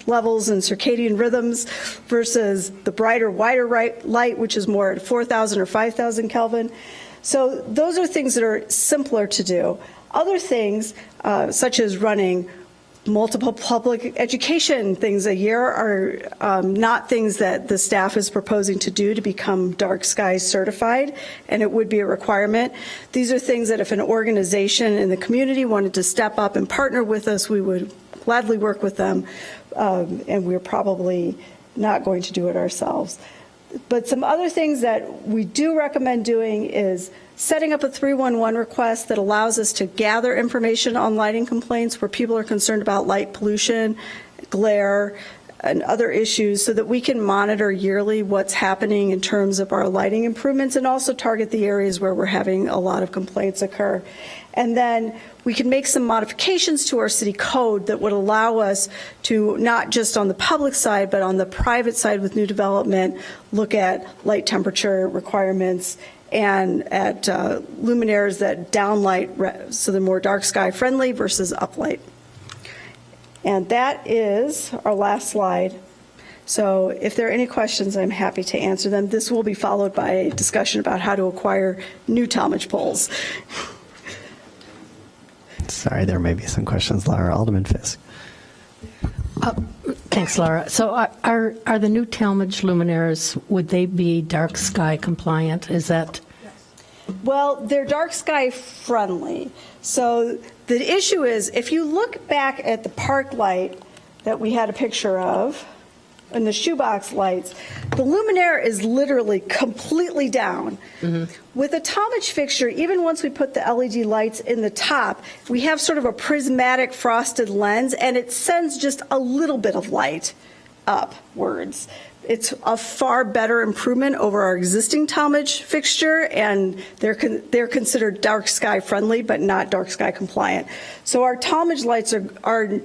[SPEAKER 15] levels and circadian rhythms versus the brighter, wider light, which is more at 4,000 or 5,000 Kelvin. So those are things that are simpler to do. Other things, such as running multiple public education things a year, are not things that the staff is proposing to do to become dark sky certified, and it would be a requirement. These are things that if an organization in the community wanted to step up and partner with us, we would gladly work with them, and we're probably not going to do it ourselves. But some other things that we do recommend doing is setting up a 311 request that allows us to gather information on lighting complaints where people are concerned about light pollution, glare, and other issues, so that we can monitor yearly what's happening in terms of our lighting improvements and also target the areas where we're having a lot of complaints occur. And then we can make some modifications to our city code that would allow us to, not just on the public side, but on the private side with new development, look at light temperature requirements and at luminaires that downlight, so they're more dark sky friendly versus uplight. And that is our last slide. So if there are any questions, I'm happy to answer them. This will be followed by a discussion about how to acquire new Talmadge poles.
[SPEAKER 1] Sorry, there may be some questions, Laura. Alderman Fisk.
[SPEAKER 14] Thanks, Laura. So are the new Talmadge luminaires, would they be dark sky compliant? Is that?
[SPEAKER 15] Well, they're dark sky friendly. So the issue is, if you look back at the park light that we had a picture of, and the shoebox lights, the luminaire is literally completely down. Mm-hmm. With a Talmadge fixture, even once we put the LED lights in the top, we have sort of a prismatic frosted lens, and it sends just a little bit of light upwards. It's a far better improvement over our existing Talmadge fixture, and they're considered dark sky friendly, but not dark sky compliant. So our Talmadge lights are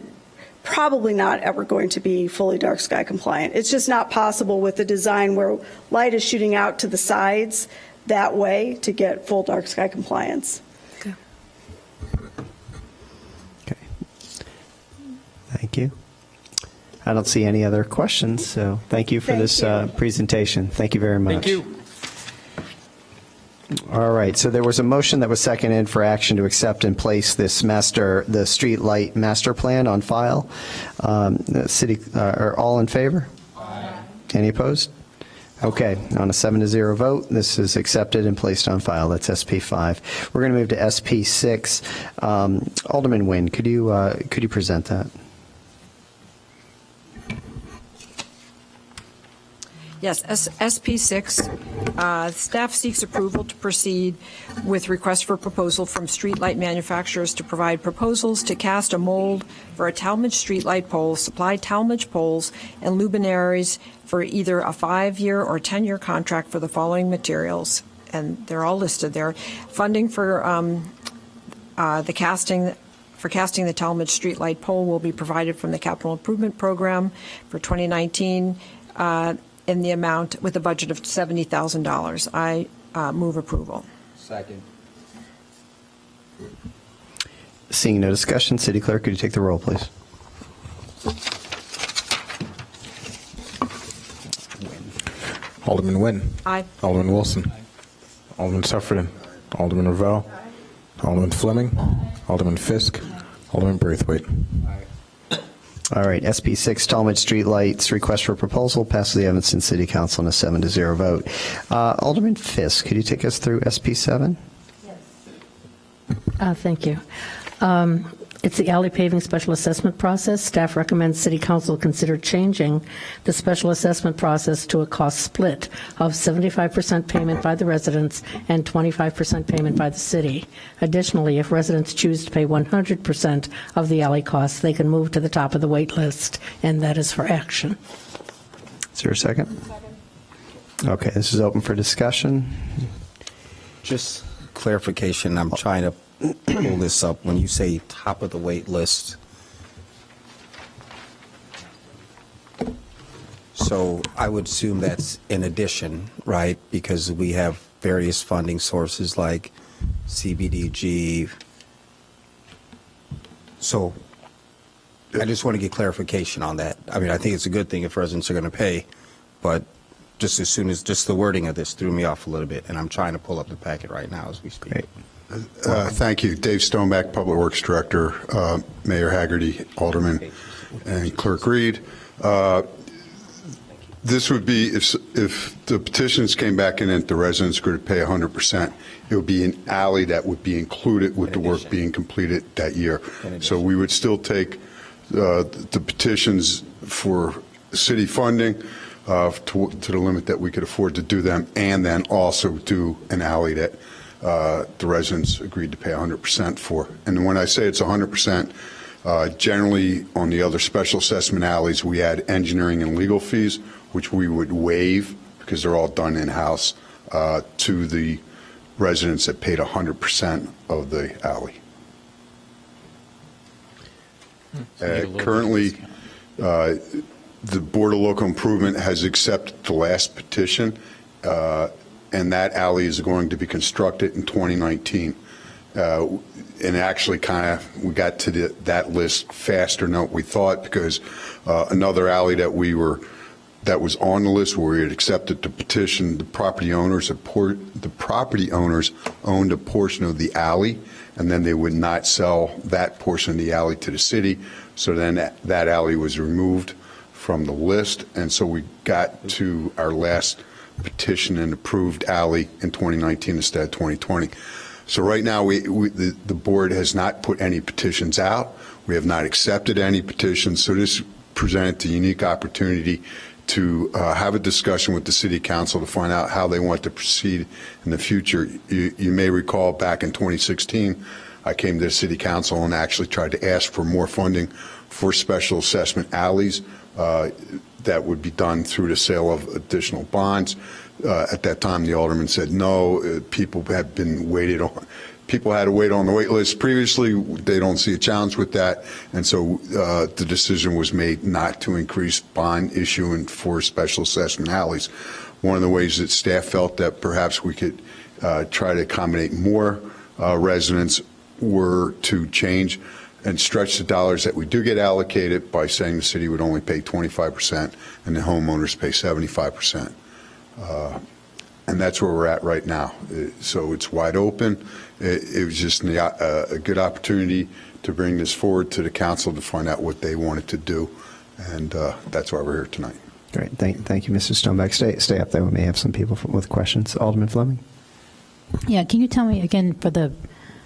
[SPEAKER 15] probably not ever going to be fully dark sky compliant. It's just not possible with the design where light is shooting out to the sides that way to get full dark sky compliance.
[SPEAKER 1] Okay. Thank you. I don't see any other questions, so thank you for this presentation. Thank you very much.
[SPEAKER 16] Thank you.
[SPEAKER 1] All right, so there was a motion that was seconded for action to accept and place the street light master plan on file. Are all in favor? Aye. Any opposed? Okay, on a 7-0 vote, this is accepted and placed on file. That's SP5. We're going to move to SP6. Alderman Nguyen, could you present that?
[SPEAKER 17] Yes, SP6, staff seeks approval to proceed with request for proposal from streetlight manufacturers to provide proposals to cast a mold for a Talmadge streetlight pole, supply Talmadge poles and luminaries for either a 5-year or 10-year contract for the following materials, and they're all listed there. Funding for casting the Talmadge streetlight pole will be provided from the Capital Improvement Program for 2019. In the amount with a budget of $70,000. I move approval.
[SPEAKER 11] Second.
[SPEAKER 1] Seeing no discussion, City Clerk, could you take the roll, please?
[SPEAKER 2] Alderman Nguyen.
[SPEAKER 17] Aye.
[SPEAKER 2] Alderman Wilson. Aye. Alderman Sufferton. Alderman Ravel. Aye. Alderman Fleming. Aye. Alderman Fisk. Aye. Alderman Braithwaite.
[SPEAKER 11] Aye.
[SPEAKER 1] All right, SP6 Talmadge Streetlights request for proposal passes the Evanston City Council on a 7-0 vote. Alderman Fisk, could you take us through SP7?
[SPEAKER 14] Yes. Thank you. It's the alley paving special assessment process. Staff recommends City Council consider changing the special assessment process to a cost split of 75% payment by the residents and 25% payment by the city. Additionally, if residents choose to pay 100% of the alley costs, they can move to the top of the wait list, and that is for action.
[SPEAKER 1] Is there a second? Second. Okay, this is open for discussion.
[SPEAKER 11] Just clarification, I'm trying to pull this up. When you say top of the wait list, so I would assume that's in addition, right? Because we have various funding sources like CBDG. So I just want to get clarification on that. I mean, I think it's a good thing if residents are going to pay, but just as soon as just the wording of this threw me off a little bit, and I'm trying to pull up the packet right now as we speak.
[SPEAKER 1] Great.
[SPEAKER 13] Thank you. Dave Stoneback, Public Works Director, Mayor Haggerty, Alderman, and Clerk Reed. This would be, if the petitions came back in and the residents were to pay 100%, it would be an alley that would be included with the work being completed that year. So we would still take the petitions for city funding, to the limit that we could afford to do them, and then also do an alley that the residents agreed to pay 100% for. And when I say it's 100%, generally on the other special assessment alleys, we add engineering and legal fees, which we would waive because they're all done in-house, to the residents that paid 100% of the alley. Currently, the Board of Local Improvement has accepted the last petition, and that alley is going to be constructed in 2019. And actually we got to that list faster than what we thought, because another alley that was on the list where we had accepted the petition, the property owners owned a portion of the alley, and then they would not sell that portion of the alley to the city. So then that alley was removed from the list, and so we got to our last petition and approved alley in 2019 instead of 2020. So right now, the board has not put any petitions out. We have not accepted any petitions. So this presented a unique opportunity to have a discussion with the city council to find out how they want to proceed in the future. You may recall back in 2016, I came to the city council and actually tried to ask for more funding for special assessment alleys that would be done through the sale of additional bonds. At that time, the alderman said no. People had to wait on the wait list previously. They don't see a challenge with that, and so the decision was made not to increase bond issuing for special assessment alleys. One of the ways that staff felt that perhaps we could try to accommodate more residents were to change and stretch the dollars that we do get allocated by saying the city would only pay 25% and the homeowners pay 75%. And that's where we're at right now. So it's wide open. It was just a good opportunity to bring this forward to the council to find out what they wanted to do. And that's why we're here tonight.
[SPEAKER 1] Great. Thank you, Mr. Stonebeck. Stay up there. We may have some people with questions. Alderman Fleming?
[SPEAKER 9] Yeah, can you tell me again, for the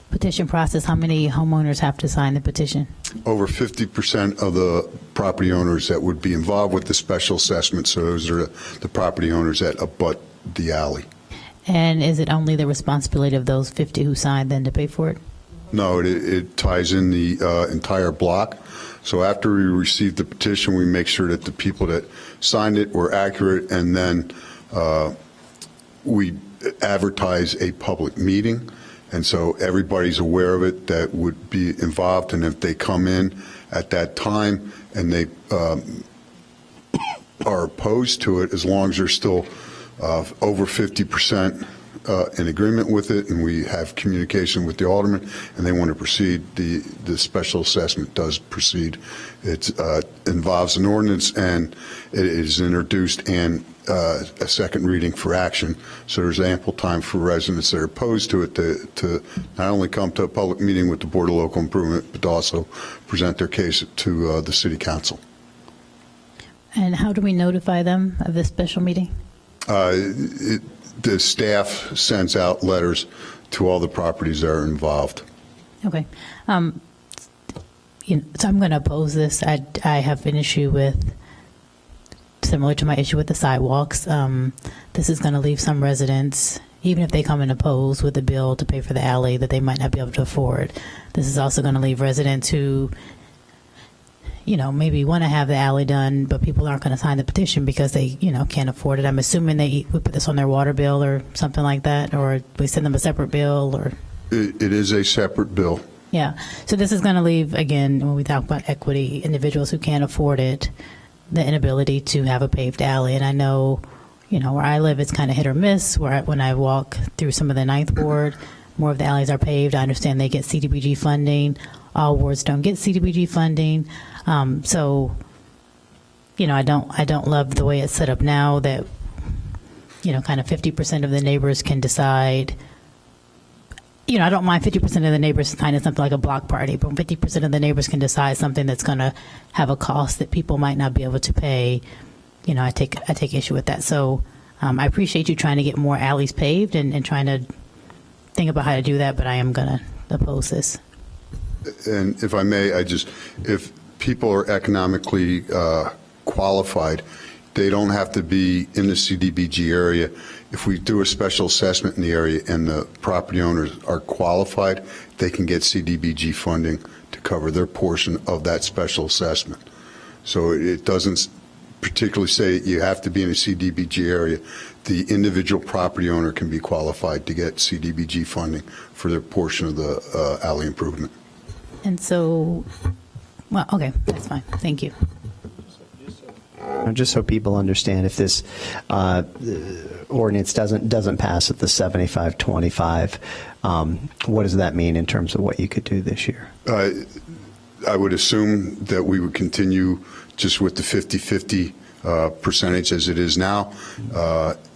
[SPEAKER 9] petition process, how many homeowners have to sign the petition?
[SPEAKER 13] Over 50% of the property owners that would be involved with the special assessment, so those are the property owners that abut the alley.
[SPEAKER 9] And is it only the responsibility of those 50 who signed then to pay for it?
[SPEAKER 13] No, it ties in the entire block. So after we receive the petition, we make sure that the people that signed it were accurate, and then we advertise a public meeting. And so everybody's aware of it that would be involved, and if they come in at that time and they are opposed to it, as long as they're still over 50% in agreement with it, and we have communication with the alderman, and they want to proceed, the special assessment does proceed. It involves an ordinance, and it is introduced and a second reading for action. So there's ample time for residents that are opposed to it to not only come to a public meeting with the Board of Local Improvement, but also present their case to the City Council.
[SPEAKER 9] And how do we notify them of this special meeting?
[SPEAKER 13] The staff sends out letters to all the properties that are involved.
[SPEAKER 9] Okay. So I'm going to oppose this. I have an issue with, similar to my issue with the sidewalks. This is going to leave some residents, even if they come and oppose with a bill to pay for the alley that they might not be able to afford. This is also going to leave residents who, maybe want to have the alley done, but people aren't going to sign the petition because they, can't afford it. I'm assuming we put this on their water bill or something like that, or we send them a separate bill, or.
[SPEAKER 13] It is a separate bill.
[SPEAKER 9] Yeah. So this is going to leave, again, when we talk about equity, individuals who can't afford it, the inability to have a paved alley. And I know, where I live, it's kind of hit or miss. When I walk through some of the Ninth Ward, more of the alleys are paved. I understand they get CDBG funding. All wards don't get CDBG funding. So, I don't love the way it's set up now that, kind of 50% of the neighbors can decide. I don't mind 50% of the neighbors signing something like a block party, but 50% of the neighbors can decide something that's going to have a cost that people might not be able to pay. I take issue with that. So I appreciate you trying to get more alleys paved and trying to think about how to do that, but I am going to oppose this.
[SPEAKER 13] And if I may, if people are economically qualified, they don't have to be in the CDBG area. If we do a special assessment in the area and the property owners are qualified, they can get CDBG funding to cover their portion of that special assessment. So it doesn't particularly say you have to be in a CDBG area. The individual property owner can be qualified to get CDBG funding for their portion of the alley improvement.
[SPEAKER 9] And so, well, okay, that's fine. Thank you.
[SPEAKER 1] Just so people understand, if this ordinance doesn't pass at the 75-25, what does that mean in terms of what you could do this year?
[SPEAKER 13] I would assume that we would continue just with the 50-50 percentage as it is now,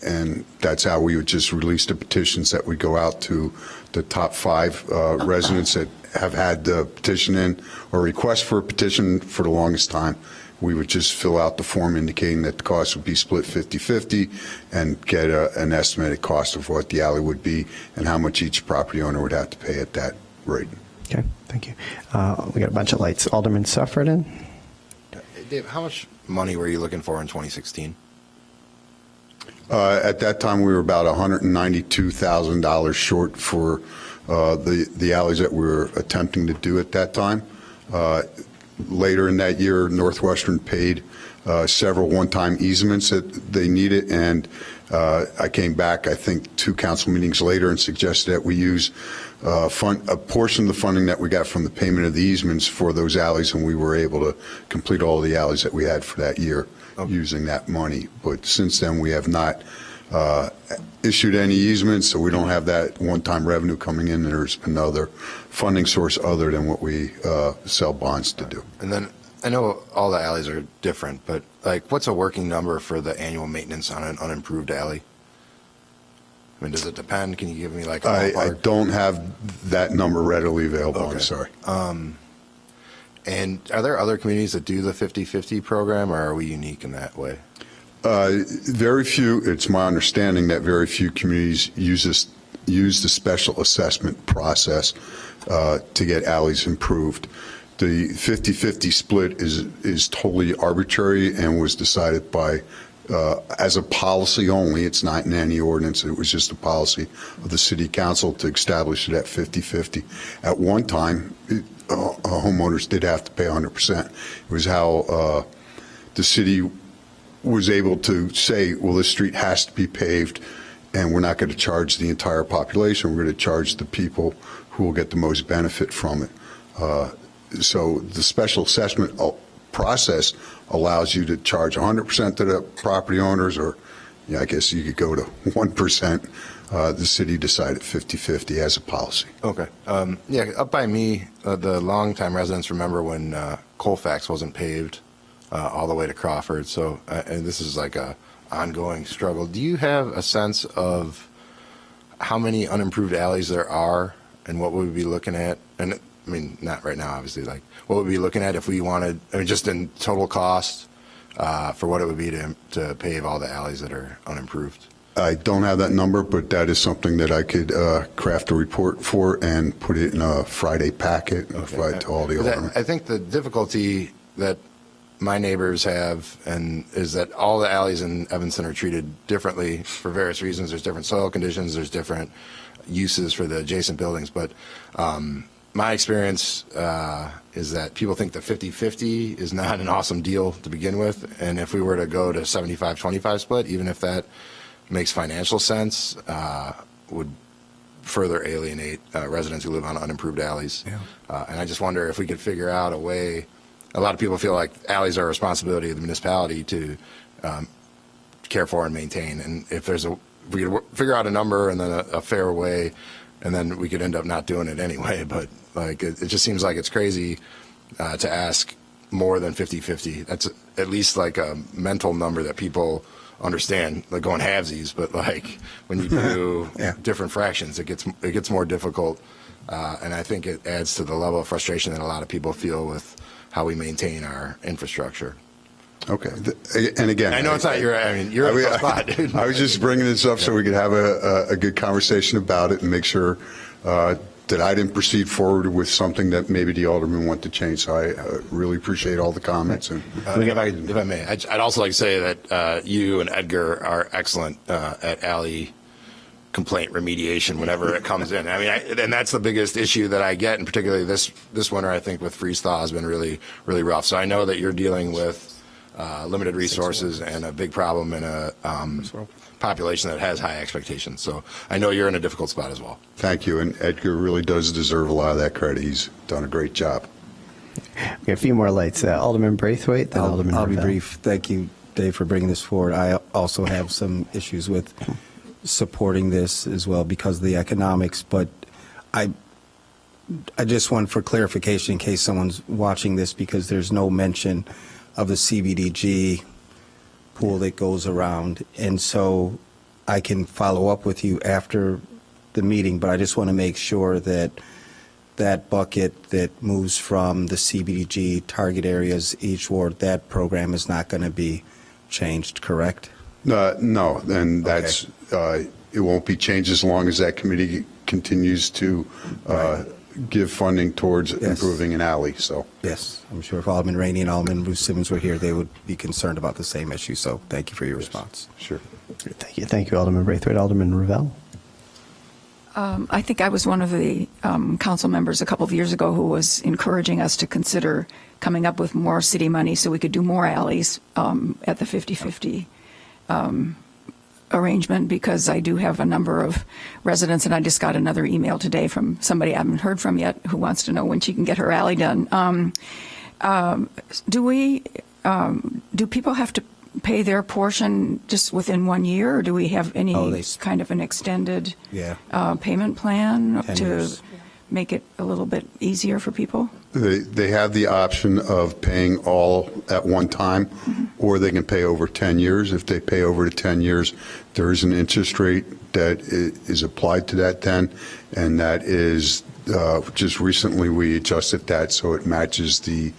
[SPEAKER 13] and that's how we would just release the petitions that would go out to the top 5 residents that have had the petition in or request for a petition for the longest time. We would just fill out the form indicating that the cost would be split 50-50 and get an estimated cost of what the alley would be and how much each property owner would have to pay at that rate.
[SPEAKER 1] Okay, thank you. We got a bunch of lights. Alderman Suffredin?
[SPEAKER 18] Dave, how much money were you looking for in 2016?
[SPEAKER 13] At that time, we were about $192,000 short for the alleys that we were attempting to do at that time. Later in that year, Northwestern paid several one-time easements that they needed, and I came back, I think, 2 council meetings later and suggested that we use a portion of the funding that we got from the payment of the easements for those alleys, and we were able to complete all of the alleys that we had for that year using that money. But since then, we have not issued any easements, so we don't have that one-time revenue coming in. There's another funding source other than what we sell bonds to do.
[SPEAKER 18] And then I know all the alleys are different, but like, what's a working number for the annual maintenance on an unimproved alley? I mean, does it depend? Can you give me like a
[SPEAKER 13] I
[SPEAKER 18] ballpark?
[SPEAKER 13] don't have that number readily available.
[SPEAKER 18] Okay.
[SPEAKER 13] I'm sorry.
[SPEAKER 18] And are there other communities that do the 50-50 program, or are we unique in that way?
[SPEAKER 13] Very few. It's my understanding that very few communities use the special assessment process to get alleys improved. The 50-50 split is totally arbitrary and was decided by as a policy only. It's not in any ordinance. It was just a policy of the city council to establish it at 50-50. At one time, homeowners did have to pay 100%. It was how the city was able to say, well, this street has to be paved, and we're not going to charge the entire population. We're going to charge the people who will get the most benefit from it. So the special assessment process allows you to charge 100% to the property owners, or I guess you could go to 1%. The city decided 50-50 as a policy.
[SPEAKER 18] Okay. Yeah, up by me, the longtime residents remember when Colfax wasn't paved all the way to Crawford. So, and this is like a ongoing struggle. Do you have a sense of how many unimproved alleys there are and what would we be looking at? And I mean, not right now, obviously, like what would we be looking at if we wanted, I mean, just in total cost for what it would be to pave all the alleys that are unimproved?
[SPEAKER 13] I don't have that number, but that is something that I could craft a report for and put it in a Friday packet and provide to all the owners.
[SPEAKER 18] I think the difficulty that my neighbors have is that all the alleys in Evanston are treated differently for various reasons. There's different soil conditions, there's different uses for the adjacent buildings, but my experience is that people think the 50-50 is not an awesome deal to begin with, and if we were to go to 75-25 split, even if that makes financial sense, would further alienate residents who live on unimproved alleys. Yeah. And I just wonder if we could figure out a way. A lot of people feel like alleys are a responsibility of the municipality to care for and maintain. And if we could figure out a number and then a fair way, and then we could end up not doing it anyway. But like, it just seems like it's crazy to ask more than 50-50. That's at least like a mental number that people understand, like going halvesies. But like when you do different fractions, it gets more difficult. And I think it adds to the level of frustration that a lot of people feel with how we maintain our infrastructure.
[SPEAKER 13] Okay. And again,
[SPEAKER 18] I know it's not your, I mean, you're in a spot, dude.
[SPEAKER 13] I was just bringing this up so we could have a good conversation about it and make sure that I didn't proceed forward with something that maybe the alderman want to change. So I really appreciate all the comments. And
[SPEAKER 18] If I may, I'd also like to say that you and Edgar are excellent at alley complaint remediation whenever it comes in. I mean, and that's the biggest issue that I get, and particularly this winter, I think with freeze thaw has been really, really rough. So I know that you're dealing with limited resources and a big problem in a population that has high expectations. So I know you're in a difficult spot as well.
[SPEAKER 13] thank you. And Edgar really does deserve a lot of that credit. He's done a great job.
[SPEAKER 1] Okay, a few more lights. Alderman Braithwaite, then Alderman
[SPEAKER 11] I'll be
[SPEAKER 1] Ravel.
[SPEAKER 11] brief. Thank you, Dave, for bringing this forward. I also have some issues with supporting this as well because of the economics, but I just want for clarification in case someone's watching this, because there's no mention of the CBDG pool that goes around. And so I can follow up with you after the meeting, but I just want to make sure that that bucket that moves from the CBDG target areas each ward, that program is not going to be changed, correct?
[SPEAKER 13] No, and that's, it won't be changed as long as that committee continues to give funding towards improving an alley, so.
[SPEAKER 11] Yes, I'm sure if Alderman Rainey and Alderman Bruce Simmons were here, they would be concerned about the same issue, so thank you for your response.
[SPEAKER 13] Sure.
[SPEAKER 1] Thank you. Thank you, Alderman Braithwaite. Alderman Ravel.
[SPEAKER 3] I think I was one of the council members a couple of years ago who was encouraging us to consider coming up with more city money so we could do more alleys at the 50-50 arrangement, because I do have a number of residents, and I just got another email today from somebody I haven't heard from yet who wants to know when she can get her alley done. Do people have to pay their portion just within 1 year, or do we have any kind of an extended payment plan
[SPEAKER 11] 10
[SPEAKER 3] to
[SPEAKER 11] years.
[SPEAKER 3] make it a little bit easier for people?
[SPEAKER 13] They have the option of paying all at one time, or they can pay over 10 years. If they pay over to 10 years, there is an interest rate that is applied to that then, and that is, just recently we adjusted that so it matches the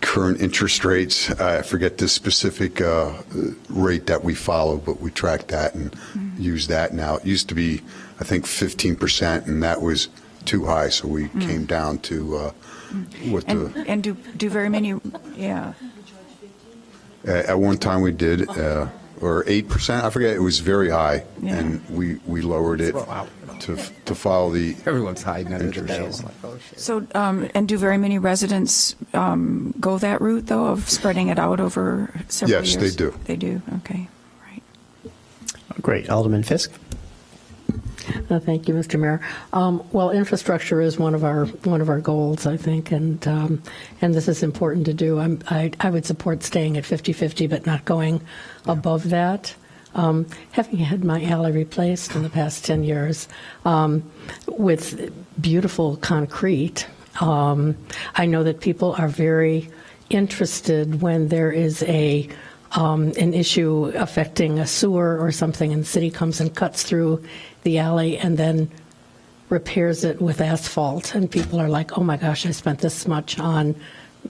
[SPEAKER 13] current interest rates. I forget the specific rate that we follow, but we track that and use that now. It used to be, I think, 15%, and that was too high, so we came down to what the...
[SPEAKER 3] And do very many,
[SPEAKER 13] At one time we did, or 8%, I forget, it was very high, and we lowered it to follow the...
[SPEAKER 11] Everyone's hiding under the
[SPEAKER 13] interest.
[SPEAKER 11] veil.
[SPEAKER 3] So, and do very many residents go that route, though, of spreading it out over several years?
[SPEAKER 13] Yes, they do.
[SPEAKER 3] They do, okay.
[SPEAKER 1] Great. Alderman Fisk.
[SPEAKER 14] Thank you, Mr. Mayor. Well, infrastructure is one of our goals, I think, and this is important to do. I would support staying at 50-50, but not going above that. Having had my alley replaced in the past 10 years with beautiful concrete, I know that people are very interested when there is an issue affecting a sewer or something, and the city comes and cuts through the alley and then repairs it with asphalt. And people are like, oh my gosh, I spent this much on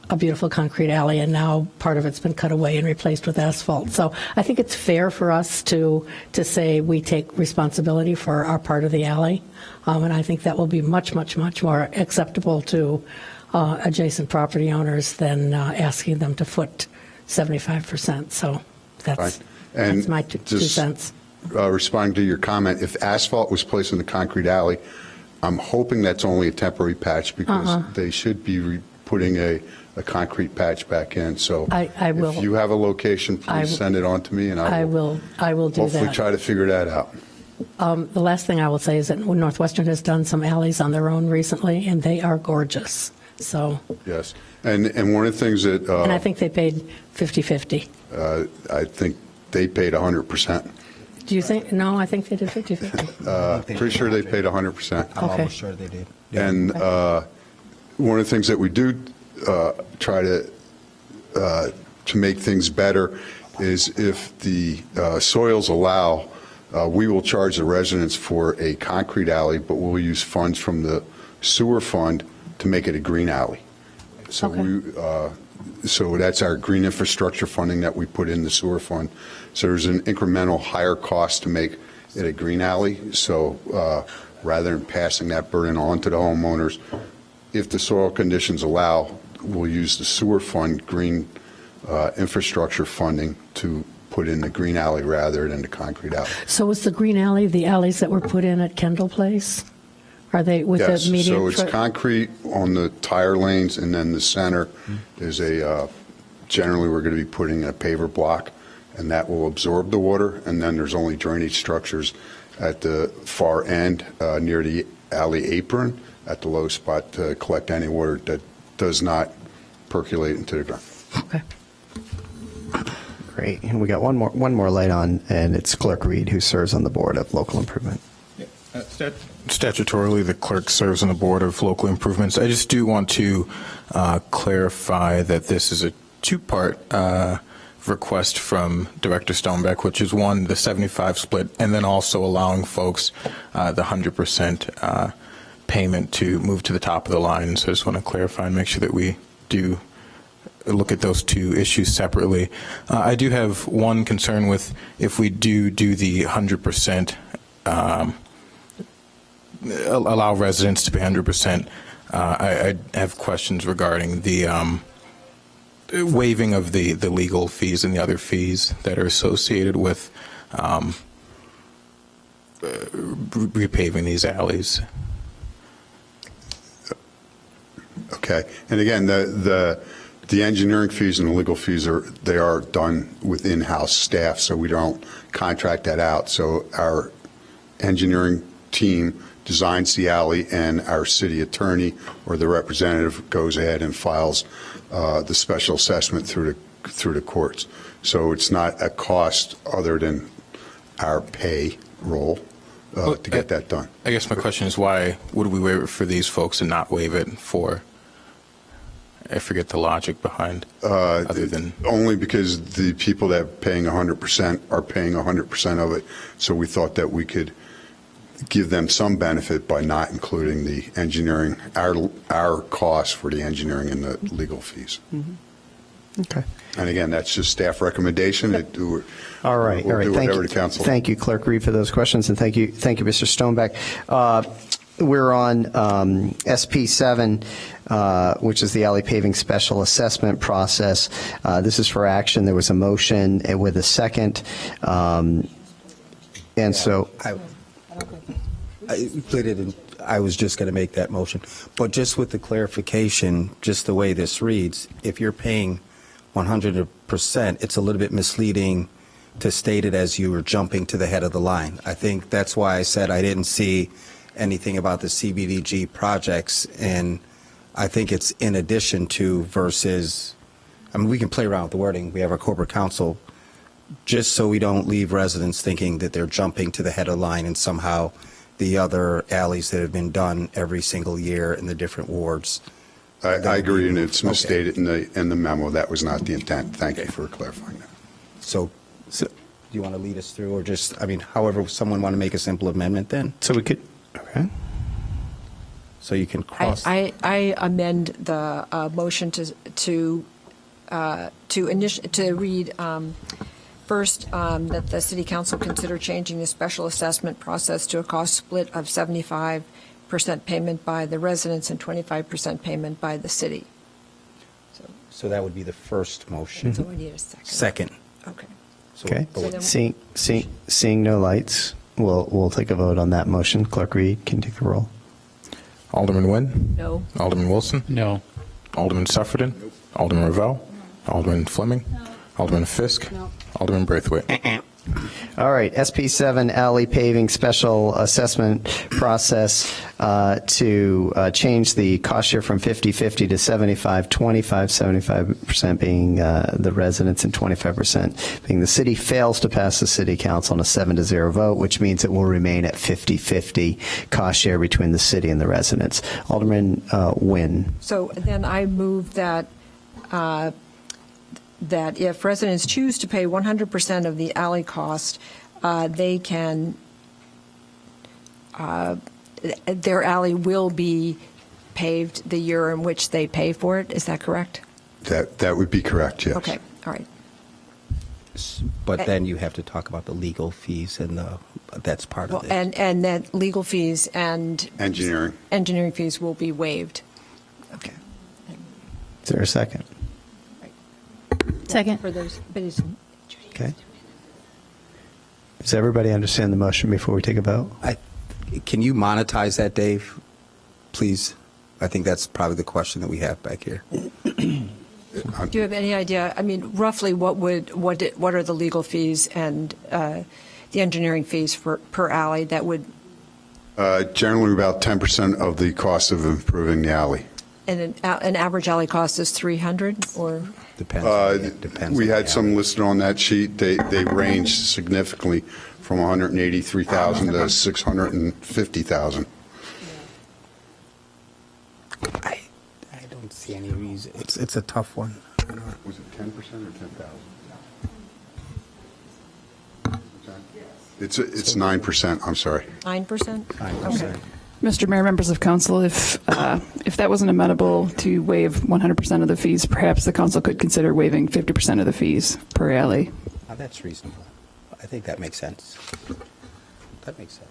[SPEAKER 14] a beautiful concrete alley, and now part of it's been cut away and replaced with asphalt. So I think it's fair for us to say we take responsibility for our part of the alley. And I think that will be much, much, much more acceptable to adjacent property owners than asking them to foot 75%. So that's my two cents.
[SPEAKER 13] Responding to your comment, if asphalt was placed in the concrete alley, I'm hoping that's only a temporary patch, because they should be putting a concrete patch back in. So
[SPEAKER 14] I will.
[SPEAKER 13] If you have a location, please send it on to me, and I will
[SPEAKER 14] do
[SPEAKER 13] hopefully
[SPEAKER 14] that.
[SPEAKER 13] try to figure that out.
[SPEAKER 14] The last thing I will say is that Northwestern has done some alleys on their own recently, and they are gorgeous. So
[SPEAKER 13] Yes, and one of the things that
[SPEAKER 14] and I think they paid 50-50.
[SPEAKER 13] I think they paid 100%.
[SPEAKER 14] Do you think? No, I think they did 50-50.
[SPEAKER 13] Pretty sure they paid 100%.
[SPEAKER 11] I'm almost sure they did.
[SPEAKER 13] And one of the things that we do try to make things better is if the soils allow, we will charge the residents for a concrete alley, but we'll use funds from the sewer fund to make it a green alley. So so that's our green infrastructure funding that we put in the sewer fund. So there's an incremental higher cost to make it a green alley. So rather than passing that burden on to the homeowners. If the soil conditions allow, we'll use the sewer fund green infrastructure funding to put in the green alley rather than the concrete alley.
[SPEAKER 14] So is the green alley, the alleys that were put in at Kendall Place? Are they with
[SPEAKER 13] Yes,
[SPEAKER 14] the median?
[SPEAKER 13] so it's concrete on the tire lanes, and then the center is generally we're going to be putting a paver block, and that will absorb the water, and then there's only drainage structures at the far end near the alley apron at the low spot to collect any water that does not percolate into the ground.
[SPEAKER 14] Okay.
[SPEAKER 1] Great. And we got one more light on, and it's Clerk Reed, who serves on the Board of Local Improvement.
[SPEAKER 2] Statutorily, the clerk serves on the Board of Local Improvements. I just do want to clarify that this is a two-part request from Director Stonebeck, which is one, the 75 split, and then also allowing folks the 100% payment to move to the top of the line. So I just want to clarify and make sure that we do look at those two issues separately. I do have one concern with if we do the 100%, allow residents to pay 100%. I have questions regarding the waiving of the legal fees and the other fees that are associated with repaving these alleys.
[SPEAKER 13] Okay, and again, the engineering fees and the legal fees are done with in-house staff, so we don't contract that out. So our engineering team designs the alley, and our city attorney or the representative goes ahead and files the special assessment through the courts. So it's not a cost other than our payroll to get that done.
[SPEAKER 2] I guess my question is, why would we waive it for these folks and not waive it for, I forget the logic behind, other than...
[SPEAKER 13] Only because the people that are paying 100% are paying 100% of it, so we thought that we could give them some benefit by not including the engineering, our costs for the engineering and the legal fees.
[SPEAKER 1] Okay.
[SPEAKER 13] And again, that's just staff recommendation.
[SPEAKER 1] All right.
[SPEAKER 13] We'll do
[SPEAKER 1] Thank
[SPEAKER 13] whatever
[SPEAKER 1] you.
[SPEAKER 13] the council.
[SPEAKER 1] Thank you, Clerk Reed, for those questions, and thank you, Mr. Stonebeck. We're on SP7, which is the alley paving special assessment process. This is for action. There was a motion with a second, so.
[SPEAKER 11] I was just going to make that motion. But just with the clarification, just the way this reads, if you're paying 100%, it's a little bit misleading to state it as you were jumping to the head of the line. I think that's why I said I didn't see anything about the CBDG projects, and I think it's in addition to versus, I mean, we can play around with the wording. We have our corporate counsel, just so we don't leave residents thinking that they're jumping to the head of the line and somehow the other alleys that have been done every single year in the different wards.
[SPEAKER 13] I agree, and it's misstated in the memo. That was not the intent. Thank you for clarifying that.
[SPEAKER 11] So do you want to lead us through, or just, I mean, however someone want to make a simple amendment then?
[SPEAKER 1] So we could, okay.
[SPEAKER 11] So you can cross.
[SPEAKER 17] I amend the motion to read first that the City Council consider changing the special assessment process to a cost split of 75% payment by the residents and 25% payment by the city.
[SPEAKER 11] So that would be the first motion.
[SPEAKER 17] So we need a second.
[SPEAKER 11] Second.
[SPEAKER 17] Okay.
[SPEAKER 11] So
[SPEAKER 1] Okay.
[SPEAKER 17] So then-
[SPEAKER 1] Seeing no lights, we'll take a vote on that motion. Clerk Reed, can you take the roll?
[SPEAKER 2] Alderman Nguyen?
[SPEAKER 17] No.
[SPEAKER 2] Alderman Wilson?
[SPEAKER 10] No.
[SPEAKER 2] Alderman Suffredin? No. Alderman Ravel? Alderman Fleming? No. Alderman Fisk? No. Alderman Braithwaite?
[SPEAKER 1] All right, SP7 alley paving special assessment process to change the cost share from 50-50 to 75-25, 75% being the residents and 25% being the city, fails to pass the city council on a 7-0 vote, which means it will remain at 50-50 cost share between the city and the residents. Alderman Nguyen.
[SPEAKER 17] So then I move that that if residents choose to pay 100% of the alley cost, they can, their alley will be paved the year in which they pay for it. Is that correct?
[SPEAKER 13] That would be correct, yes.
[SPEAKER 17] Okay, all right.
[SPEAKER 11] But then you have to talk about the legal fees, and that's part of it.
[SPEAKER 17] And that legal fees and
[SPEAKER 13] Engineering
[SPEAKER 17] fees will be waived.
[SPEAKER 1] Okay. Is there a second?
[SPEAKER 9] Second.
[SPEAKER 17] For those,
[SPEAKER 1] Okay. Does everybody understand the motion before we take a vote?
[SPEAKER 11] Can you monetize that, Dave? Please. I think that's probably the question that we have back here.
[SPEAKER 17] do you have any idea? I mean, roughly, what are the legal fees and the engineering fees per alley that would?
[SPEAKER 13] Generally about 10% of the cost of improving the alley.
[SPEAKER 17] And an average alley cost is 300 or?
[SPEAKER 11] Depends.
[SPEAKER 13] We had some listed on that sheet. They range significantly from 183,000 to 650,000.
[SPEAKER 11] I don't see any reason. It's a tough one.
[SPEAKER 13] Was it 10% or 10,000? It's 9%. I'm sorry.
[SPEAKER 17] 9%?
[SPEAKER 11] 9%.
[SPEAKER 19] Mr. Mayor, members of council, if that wasn't amenable to waive 100% of the fees, perhaps the council could consider waiving 50% of the fees per alley.
[SPEAKER 11] That's reasonable. I think that makes sense. That makes sense.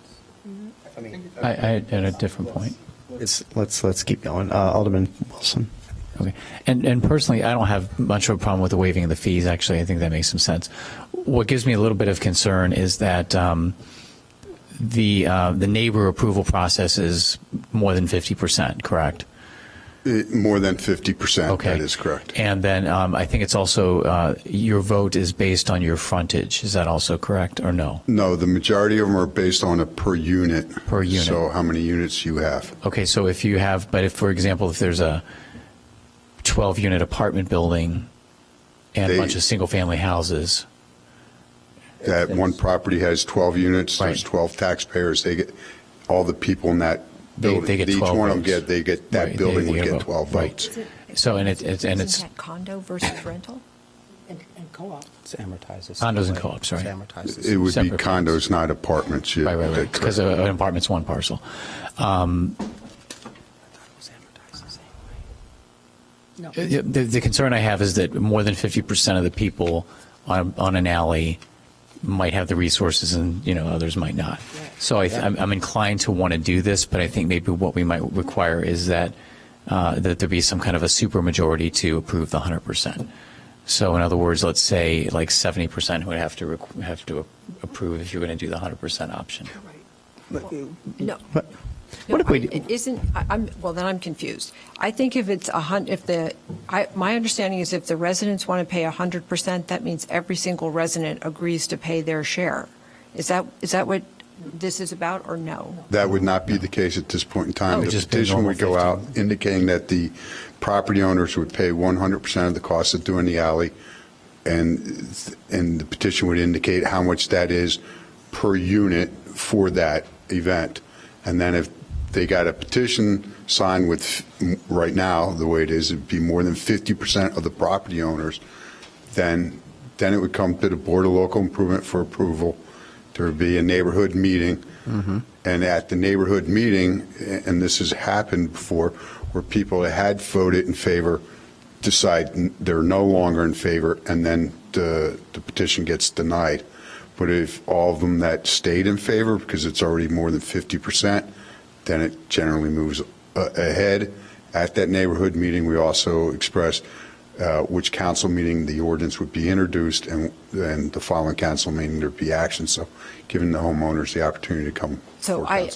[SPEAKER 11] I mean,
[SPEAKER 10] I had a different point.
[SPEAKER 1] Let's keep going. Alderman Wilson.
[SPEAKER 10] Okay. And personally, I don't have much of a problem with the waiving of the fees. Actually, I think that makes some sense. What gives me a little bit of concern is that the neighbor approval process is more than 50%, correct?
[SPEAKER 13] More than 50%,
[SPEAKER 10] okay.
[SPEAKER 13] That is correct.
[SPEAKER 10] And then I think it's also, your vote is based on your frontage. Is that also correct, or no?
[SPEAKER 13] No, the majority of them are based on a per unit.
[SPEAKER 10] Per unit.
[SPEAKER 13] So how many units you have.
[SPEAKER 10] Okay, so if you have, but if, for example, if there's a 12-unit apartment building and a bunch of single-family houses.
[SPEAKER 13] That one property has 12 units,
[SPEAKER 10] Right.
[SPEAKER 13] there's 12 taxpayers, they get, all the people in that building.
[SPEAKER 10] They get
[SPEAKER 13] each
[SPEAKER 10] 12
[SPEAKER 13] one of them
[SPEAKER 10] votes.
[SPEAKER 13] that
[SPEAKER 10] Right,
[SPEAKER 13] building
[SPEAKER 10] they
[SPEAKER 13] would
[SPEAKER 10] get a
[SPEAKER 13] get
[SPEAKER 10] vote.
[SPEAKER 13] 12
[SPEAKER 10] Right.
[SPEAKER 13] votes.
[SPEAKER 10] So, and it's
[SPEAKER 17] Isn't that condo versus rental?
[SPEAKER 14] And co-op.
[SPEAKER 11] it's amortized.
[SPEAKER 10] Condos and co-ops, right.
[SPEAKER 11] It's amortized.
[SPEAKER 13] It would be
[SPEAKER 10] Separate
[SPEAKER 13] condos, not apartments.
[SPEAKER 10] right, because an apartment's one parcel. The concern I have is that more than 50% of the people on an alley might have the resources and, others might not. So I'm inclined to want to do this, but I think maybe what we might require is that there be some kind of a supermajority to approve the 100%. So in other words, let's say like 70% would have to approve if you're going to do the 100% option.
[SPEAKER 17] No.
[SPEAKER 1] What if we?
[SPEAKER 17] It isn't. Then I'm confused. I think if it's my understanding is if the residents want to pay 100%, that means every single resident agrees to pay their share. Is that what this is about, or no?
[SPEAKER 13] That would not be the case at this point in time.
[SPEAKER 10] Oh,
[SPEAKER 13] The
[SPEAKER 10] just the
[SPEAKER 13] petition
[SPEAKER 10] normal
[SPEAKER 13] would go
[SPEAKER 10] 15.
[SPEAKER 13] out indicating that the property owners would pay 100% of the cost of doing the alley, and the petition would indicate how much that is per unit for that event. And then if they got a petition signed with, right now, the way it is, it'd be more than 50% of the property owners, then it would come to the Board of Local Improvement for approval. There would be a neighborhood meeting. And at the neighborhood meeting, and this has happened before, where people that had voted in favor decide they're no longer in favor, and then the petition gets denied. But if all of them that stayed in favor, because it's already more than 50%, then it generally moves ahead. At that neighborhood meeting, we also express which council meeting the ordinance would be introduced, and the following council meeting there'd be action. So giving the homeowners the opportunity to come.
[SPEAKER 17] So I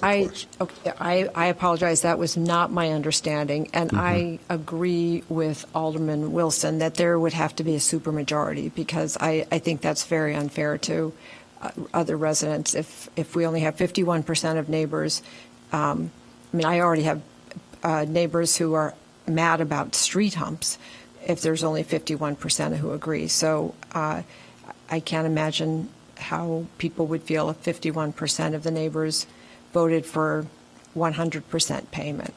[SPEAKER 17] apologize. That was not my understanding, and I agree with Alderman Wilson that there would have to be a supermajority, because I think that's very unfair to other residents. If we only have 51% of neighbors, I already have neighbors who are mad about street humps if there's only 51% who agree. So I can't imagine how people would feel if 51% of the neighbors voted for 100% payment.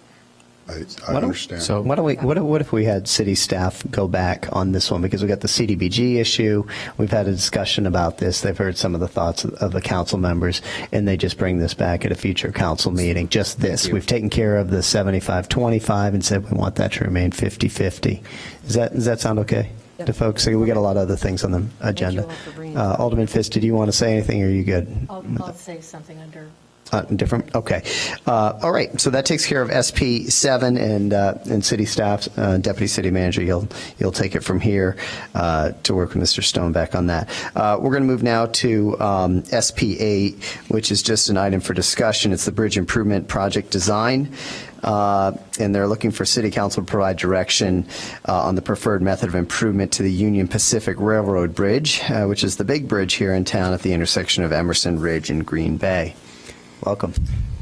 [SPEAKER 13] I understand.
[SPEAKER 10] So
[SPEAKER 1] What if we had city staff go back on this one, because we got the CDBG issue. We've had a discussion about this. They've heard some of the thoughts of the council members, and they just bring this back at a future council meeting. Just this. We've taken care of the 75-25 and said we want that to remain 50-50. Does that sound okay? to folks. We got a lot of other things on the agenda.
[SPEAKER 17] all for bringing
[SPEAKER 1] Alderman Fisk, did you want to say anything, or are you good?
[SPEAKER 14] I'll say something under.
[SPEAKER 1] Different? Okay. All right. So that takes care of SP 7 and city staff, Deputy City Manager. You'll take it from here to work with Mr. Stonebeck on that. We're going to move now to SP 8, which is just an item for discussion. It's the bridge improvement project design. And they're looking for City Council to provide direction on the preferred method of improvement to the Union Pacific Railroad Bridge, which is the big bridge here in town at the intersection of Emerson Ridge and Green Bay. Welcome.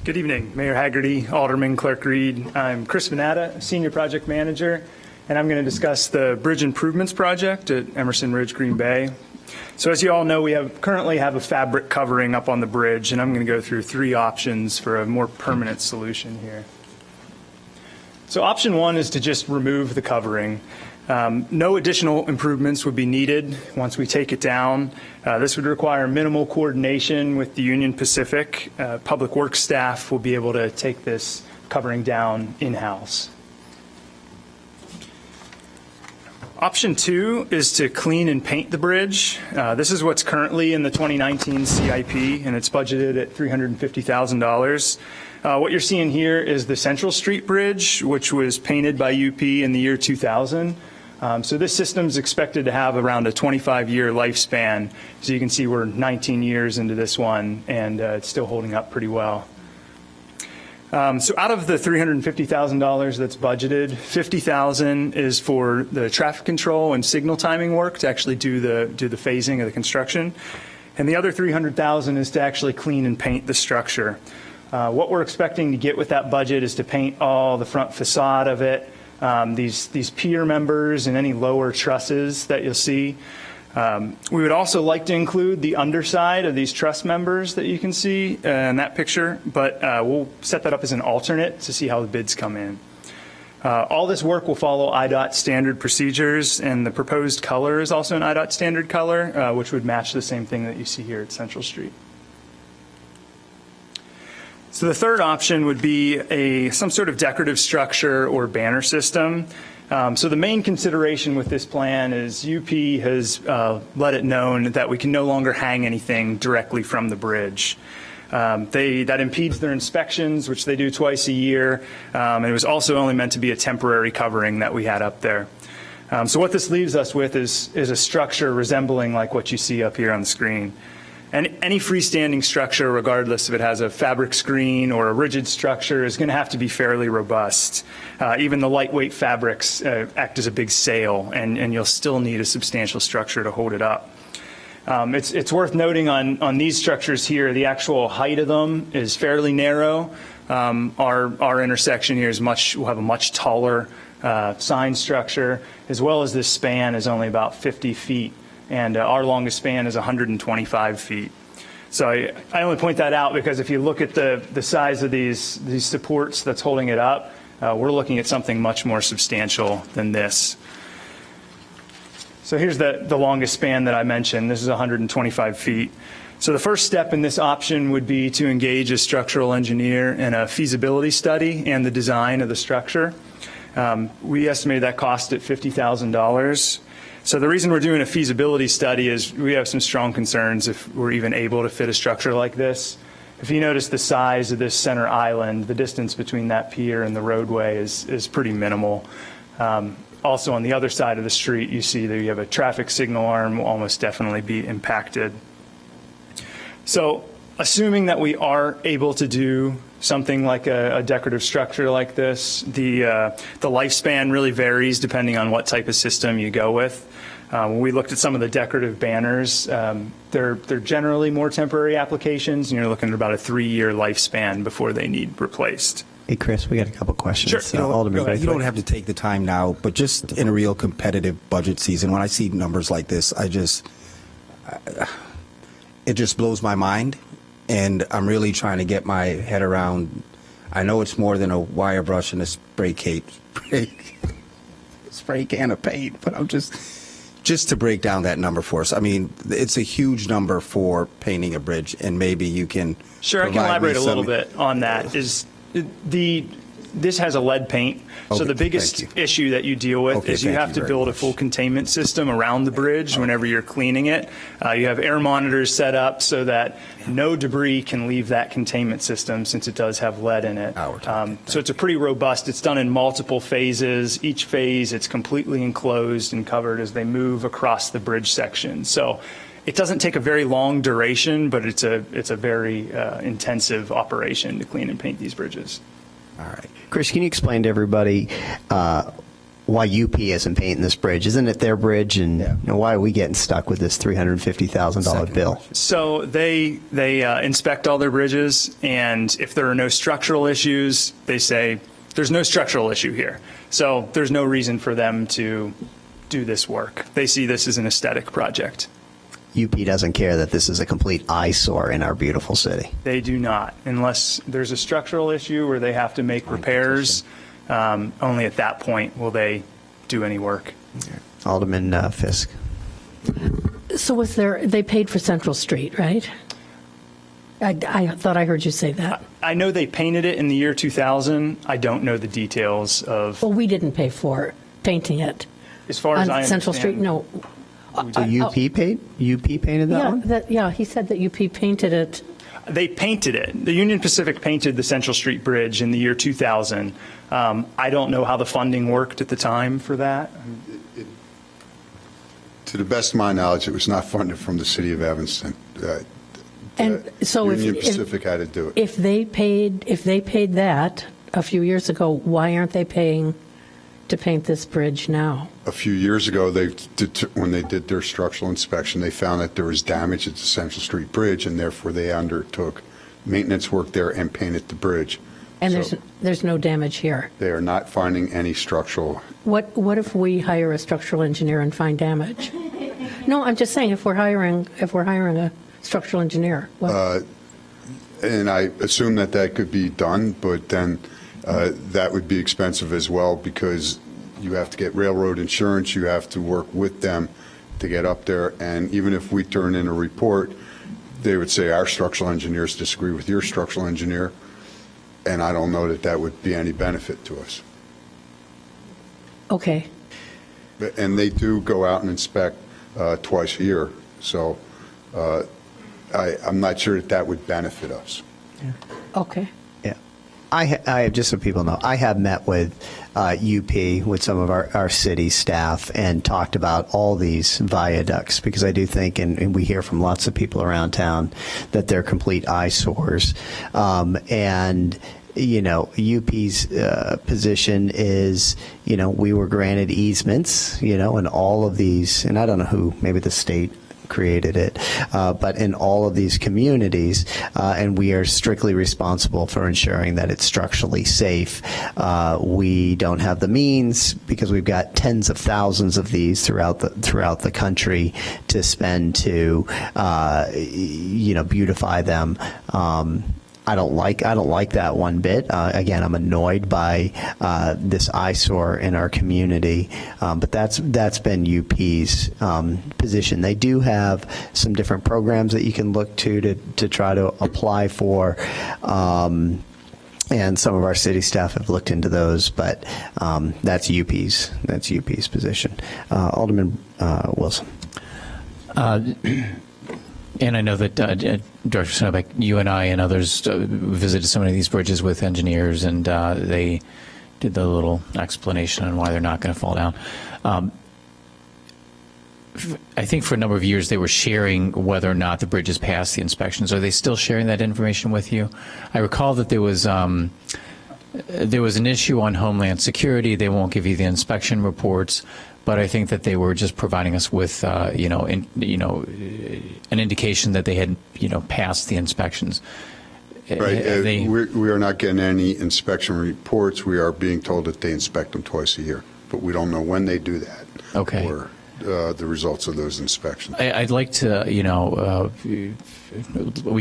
[SPEAKER 20] Good evening, Mayor Haggerty, Alderman Clerk Reed. I'm Chris Venata, Senior Project Manager, and I'm going to discuss the Bridge Improvements Project at Emerson Ridge, Green Bay. So as you all know, we currently have a fabric covering up on the bridge, and I'm going to go through 3 options for a more permanent solution here. So option 1 is to just remove the covering. No additional improvements would be needed once we take it down. This would require minimal coordination with the Union Pacific. Public Works staff will be able to take this covering down in-house. Option 2 is to clean and paint the bridge. This is what's currently in the 2019 CIP, and it's budgeted at $350,000. What you're seeing here is the Central Street Bridge, which was painted by UP in the year 2000. So this system is expected to have around a 25-year lifespan. So you can see we're 19 years into this one, and it's still holding up pretty well. So out of the $350,000 that's budgeted, $50,000 is for the traffic control and signal timing work to actually do the phasing of the construction, and the other $300,000 is to actually clean and paint the structure. What we're expecting to get with that budget is to paint all the front facade of it, these pier members and any lower trusses that you'll see. We would also like to include the underside of these truss members that you can see in that picture, but we'll set that up as an alternate to see how the bids come in. All this work will follow IDOT standard procedures, and the proposed color is also an IDOT standard color, which would match the same thing that you see here at Central Street. So the third option would be some sort of decorative structure or banner system. So the main consideration with this plan is UP has let it known that we can no longer hang anything directly from the bridge. That impedes their inspections, which they do twice a year. And it was also only meant to be a temporary covering that we had up there. So what this leaves us with is a structure resembling like what you see up here on the screen. And any freestanding structure, regardless if it has a fabric screen or a rigid structure, is going to have to be fairly robust. Even the lightweight fabrics act as a big sail, and you'll still need a substantial structure to hold it up. It's worth noting on these structures here, the actual height of them is fairly narrow. Our intersection here will have a much taller sign structure, as well as this span is only about 50 feet. And our longest span is 125 feet. So I only point that out because if you look at the size of these supports that's holding it up, we're looking at something much more substantial than this. So here's the longest span that I mentioned. This is 125 feet. So the first step in this option would be to engage a structural engineer in a feasibility study and the design of the structure. We estimated that cost at $50,000. So the reason we're doing a feasibility study is we have some strong concerns if we're even able to fit a structure like this. If you notice the size of this center island, the distance between that pier and the roadway is pretty minimal. Also on the other side of the street, you see that you have a traffic signal arm will almost definitely be impacted. So assuming that we are able to do something like a decorative structure like this, the lifespan really varies depending on what type of system you go with. When we looked at some of the decorative banners, they're generally more temporary applications, and you're looking at about a 3-year lifespan before they need replaced.
[SPEAKER 1] Hey, Chris, we got a couple questions.
[SPEAKER 11] Sure.
[SPEAKER 1] Alderman
[SPEAKER 11] You don't have to take the time now, but just in a real competitive budget season, when I see numbers like this, it just blows my mind. And I'm really trying to get my head around, I know it's more than a wire brush and a spray can of paint, but I'm just to break down that number for us. I mean, it's a huge number for painting a bridge, and maybe you can
[SPEAKER 20] Sure, I can elaborate a little bit on that. The this has a lead paint. So
[SPEAKER 2] Okay,
[SPEAKER 20] the biggest
[SPEAKER 2] thank you.
[SPEAKER 20] issue that you deal with
[SPEAKER 2] Okay,
[SPEAKER 20] is you
[SPEAKER 2] thank
[SPEAKER 20] have
[SPEAKER 2] you
[SPEAKER 20] to
[SPEAKER 2] very
[SPEAKER 20] build a
[SPEAKER 2] much.
[SPEAKER 20] full containment system around the bridge whenever you're cleaning it. You have air monitors set up so that no debris can leave that containment system since it does have lead in it. So it's a pretty robust, it's done in multiple phases. Each phase, it's completely enclosed and covered as they move across the bridge section. So it doesn't take a very long duration, but it's a very intensive operation to clean and paint these bridges.
[SPEAKER 1] All right. Chris, can you explain to everybody why UP isn't painting this bridge? Isn't it their bridge? And you know, why are we getting stuck with this $350,000 bill?
[SPEAKER 20] So they inspect all their bridges, and if there are no structural issues, they say there's no structural issue here. So there's no reason for them to do this work. They see this as an aesthetic project.
[SPEAKER 1] UP doesn't care that this is a complete eyesore in our beautiful city.
[SPEAKER 20] They do not, unless there's a structural issue where they have to make repairs. Only at that point will they do any work.
[SPEAKER 1] Alderman Fisk.
[SPEAKER 14] So they paid for Central Street, right? I thought I heard you say that.
[SPEAKER 20] I know they painted it in the year 2000. I don't know the details of.
[SPEAKER 14] Well, we didn't pay for painting it.
[SPEAKER 20] As far as
[SPEAKER 14] on
[SPEAKER 20] I
[SPEAKER 14] Central Street,
[SPEAKER 20] understand.
[SPEAKER 14] no.
[SPEAKER 1] So UP painted that one?
[SPEAKER 14] Yeah, he said that UP painted it.
[SPEAKER 20] They painted it. The Union Pacific painted the Central Street Bridge in the year 2000. I don't know how the funding worked at the time for that.
[SPEAKER 21] To the best of my knowledge, it was not funded from the city of Evanston.
[SPEAKER 14] And so
[SPEAKER 21] Union Pacific had to do it.
[SPEAKER 14] If they paid that a few years ago, why aren't they paying to paint this bridge now?
[SPEAKER 21] A few years ago, when they did their structural inspection, they found that there was damage at the Central Street Bridge, and therefore they undertook maintenance work there and painted the bridge.
[SPEAKER 14] And
[SPEAKER 21] So
[SPEAKER 14] there's no damage here.
[SPEAKER 21] they are not finding any structural.
[SPEAKER 14] What if we hire a structural engineer and find damage? No, I'm just saying if we're hiring a structural engineer.
[SPEAKER 21] And I assume that could be done, but then that would be expensive as well because you have to get railroad insurance, you have to work with them to get up there, and even if we turn in a report, they would say our structural engineers disagree with your structural engineer, and I don't know that would be any benefit to us.
[SPEAKER 14] Okay.
[SPEAKER 21] And they do go out and inspect twice a year, so I'm not sure that would benefit us.
[SPEAKER 14] Okay.
[SPEAKER 1] Yeah. I just so people know, I have met with UP, with some of our city staff, and talked about all these viaducts because I do think, and we hear from lots of people around town, that they're complete eyesores. And you know, UP's position is, you know, we were granted easements, you know, in all of these, and I don't know who, maybe the state created it, but in all of these communities, and we are strictly responsible for ensuring that it's structurally safe. We don't have the means because we've got tens of thousands of these throughout the country to spend to, you know, beautify them. I don't like that one bit. Again, I'm annoyed by this eyesore in our community, but that's been UP's position. They do have some different programs that you can look to try to apply for. And some of our city staff have looked into those, but that's UP's position. Alderman Wilson.
[SPEAKER 10] And I know that Director Snobeck, you and I and others visited so many of these bridges with engineers, and they did the little explanation on why they're not going to fall down. I think for a number of years they were sharing whether or not the bridges passed the inspections. Are they still sharing that information with you? I recall that there was an issue on Homeland Security. They won't give you the inspection reports. But I think that they were just providing us with, an indication that they had, passed the inspections.
[SPEAKER 21] Right. We are not getting any inspection reports. We are being told that they inspect them twice a year, but we don't know when they do that.
[SPEAKER 10] Okay.
[SPEAKER 21] Or the results of those inspections.
[SPEAKER 10] I'd like to, we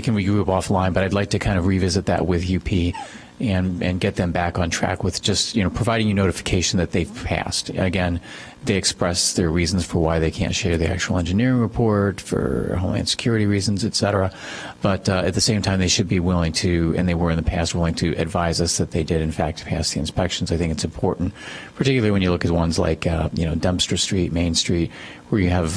[SPEAKER 10] can regroup offline, but I'd like to kind of revisit that with UP and get them back on track with just, providing you notification that they've passed. Again, they express their reasons for why they can't share the actual engineering report for Homeland Security reasons, et cetera. But at the same time, they should be willing to, and they were in the past willing to advise us that they did in fact pass the inspections. I think it's important, particularly when you look at ones like, Dempster Street, Main Street, where you have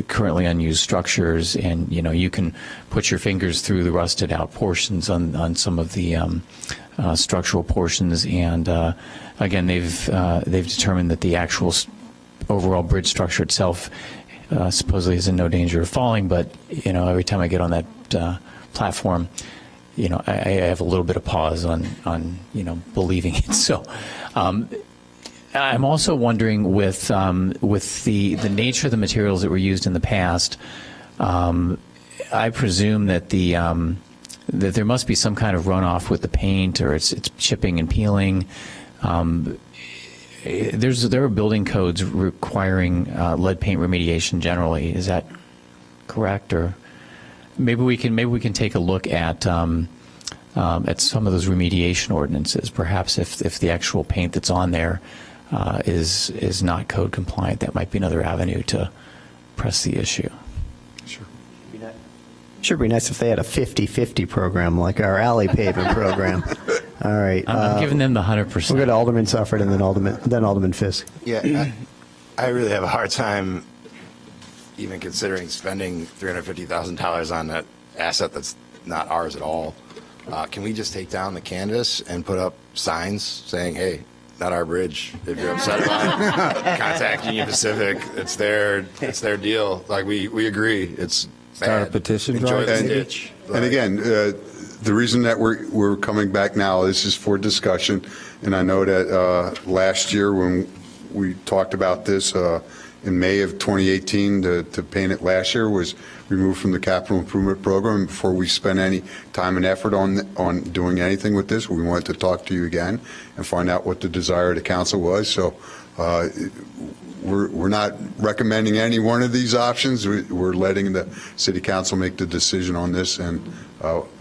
[SPEAKER 10] currently unused structures, and you can put your fingers through the rusted out portions on some of the structural portions, and again, they've determined that the actual overall bridge structure itself supposedly is in no danger of falling. But every time I get on that platform, I have a little bit of pause on believing it. So. I'm also wondering with the nature of the materials that were used in the past, I presume that that there must be some kind of runoff with the paint, or it's chipping and peeling. There are building codes requiring lead paint remediation generally. Is that correct? Or maybe we can take a look at some of those remediation ordinances. Perhaps if the actual paint that's on there is not code compliant, that might be another avenue to press the issue.
[SPEAKER 1] Sure be nice if they had a 50-50 program like our alley paving program. All right.
[SPEAKER 10] I'm giving them the 100%.
[SPEAKER 1] We'll go to Alderman Sufford and then Alderman Fisk.
[SPEAKER 18] Yeah, I really have a hard time even considering spending $350,000 on that asset that's not ours at all. Can we just take down the canvas and put up signs saying, hey, not our bridge. If you're upset about it, contact Union Pacific. It's their deal. Like, we agree. It's
[SPEAKER 11] Start a
[SPEAKER 18] bad.
[SPEAKER 11] petition
[SPEAKER 18] Enjoy
[SPEAKER 11] drive.
[SPEAKER 18] the ditch.
[SPEAKER 21] And again, the reason that we're coming back now, this is for discussion, and I know that last year when we talked about this in May of 2018, to paint it last year was removed from the capital improvement program. Before we spent any time and effort on doing anything with this, we wanted to talk to you again and find out what the desire of the council was. So we're not recommending any one of these options. We're letting the city council make the decision on this, and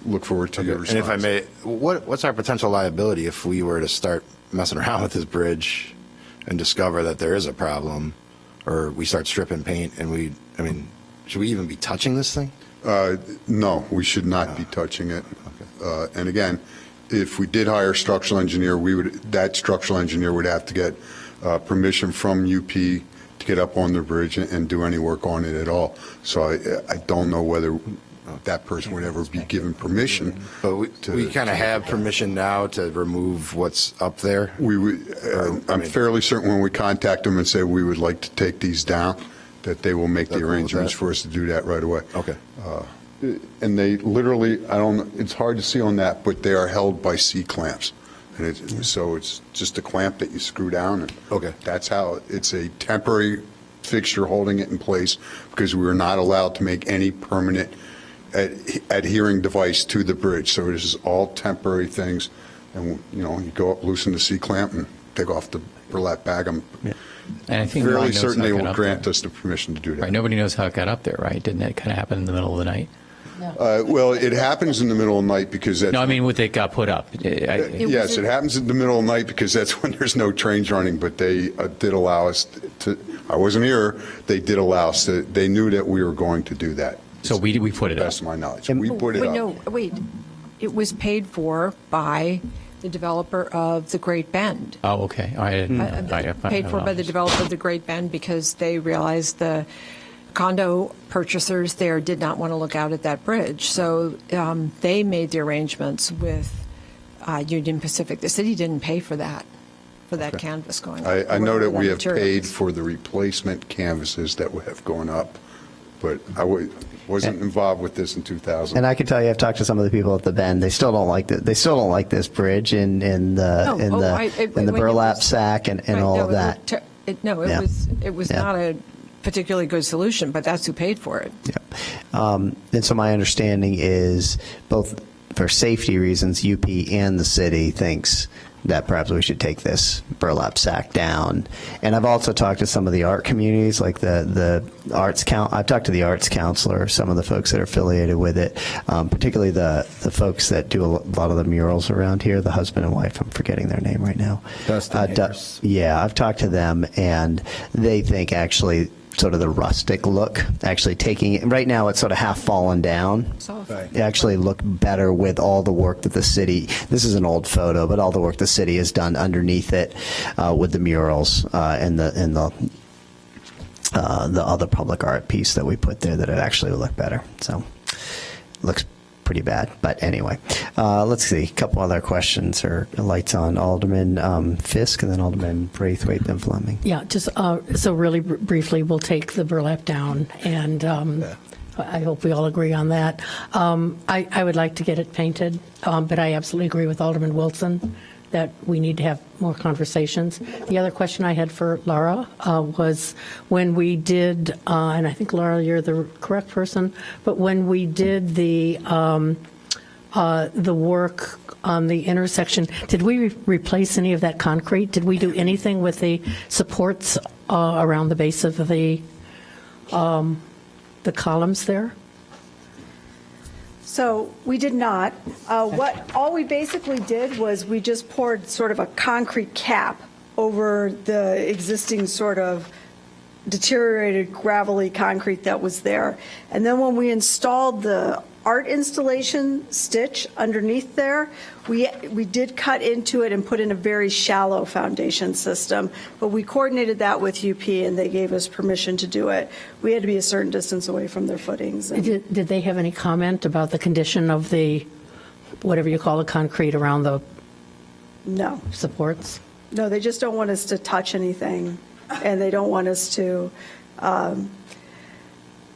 [SPEAKER 21] look forward to your response.
[SPEAKER 18] And if I may, what's our potential liability if we were to start messing around with this bridge and discover that there is a problem, or we start stripping paint and should we even be touching this thing?
[SPEAKER 21] No, we should not be touching it. Okay. And again, if we did hire a structural engineer, that structural engineer would have to get permission from UP to get up on the bridge and do any work on it at all. So I don't know whether that person would ever be given permission.
[SPEAKER 18] But we kind of have permission now to remove what's up there?
[SPEAKER 21] I'm fairly certain when we contact them and say we would like to take these down, that they will make the arrangements for us to do that right away.
[SPEAKER 18] Okay.
[SPEAKER 21] And they literally, it's hard to see on that, but they are held by C-clamps. And so it's just a clamp that you screw down. And
[SPEAKER 18] okay.
[SPEAKER 21] That's how, it's a temporary fixture holding it in place, because we were not allowed to make any permanent adhering device to the bridge. So this is all temporary things. And, you go up, loosen the C-clamp, and take off the burlap bag. I'm
[SPEAKER 10] And I think
[SPEAKER 21] fairly
[SPEAKER 10] nobody knows
[SPEAKER 21] certain
[SPEAKER 10] how it
[SPEAKER 21] they
[SPEAKER 10] got
[SPEAKER 21] will
[SPEAKER 10] up
[SPEAKER 21] grant
[SPEAKER 10] there.
[SPEAKER 21] us the permission to do that.
[SPEAKER 10] Right, nobody knows how it got up there, right? Didn't it kind of happen in the middle of the night?
[SPEAKER 21] Well, it happens in the middle of the night because that's...
[SPEAKER 10] No, I mean, when it got put up.
[SPEAKER 21] Yes, it happens in the middle of the night because that's when there's no trains running, but they did allow us to, I wasn't here, they did allow us to, they knew that we were going to do that.
[SPEAKER 10] So we put it up.
[SPEAKER 21] Best of my knowledge. We put it up.
[SPEAKER 17] No, wait. It was paid for by the developer of the Great Bend.
[SPEAKER 10] Oh, okay. I didn't know.
[SPEAKER 17] Paid for by the developer of the Great Bend because they realized the condo purchasers there did not want to look out at that bridge. So they made the arrangements with Union Pacific. The city didn't pay for that canvas going up.
[SPEAKER 21] I know that we have
[SPEAKER 17] material
[SPEAKER 21] paid
[SPEAKER 17] is.
[SPEAKER 21] for the replacement canvases that have gone up, but I wasn't involved with this in 2000.
[SPEAKER 1] And I can tell you, I've talked to some of the people at the Bend. They still don't like They still don't like this bridge and the burlap sack and all of that.
[SPEAKER 17] It was not a particularly good solution, but that's who paid for it.
[SPEAKER 1] Yeah. And so my understanding is both for safety reasons, UP and the city thinks that perhaps we should take this burlap sack down. And I've also talked to some of the art communities, like the arts I've talked to the arts counselor, some of the folks that are affiliated with it, particularly the folks that do a lot of the murals around here, the husband and wife. I'm forgetting their name right now. Yeah, I've talked to them, and they think actually sort of the rustic look, actually taking it, right now it's sort of half fallen down. It actually look better with all the work that the city, this is an old photo, but all the work the city has done underneath it with the murals and the other public art piece that we put there, that it actually would look better. So it looks pretty bad. But anyway, let's see. A couple other questions or lights on. Alderman Fisk, and then Alderman Braithwaite, then Fleming.
[SPEAKER 14] Yeah, just so really briefly, we'll take the burlap down, and I hope we all agree on that. I would like to get it painted, but I absolutely agree with Alderman Wilson that we need to have more conversations. The other question I had for Laura was when we did, and I think, Laura, you're the correct person, but when we did the work on the intersection, did we replace any of that concrete? Did we do anything with the supports around the base of the columns there?
[SPEAKER 15] So we did not. All we basically did was we just poured sort of a concrete cap over the existing sort of deteriorated gravelly concrete that was there. And then when we installed the art installation stitch underneath there, we did cut into it and put in a very shallow foundation system, but we coordinated that with UP, and they gave us permission to do it. We had to be a certain distance away from their footings.
[SPEAKER 14] Did they have any comment about the condition of the, whatever you call the concrete around the supports?
[SPEAKER 15] No, they just don't want us to touch anything, and they don't want us to,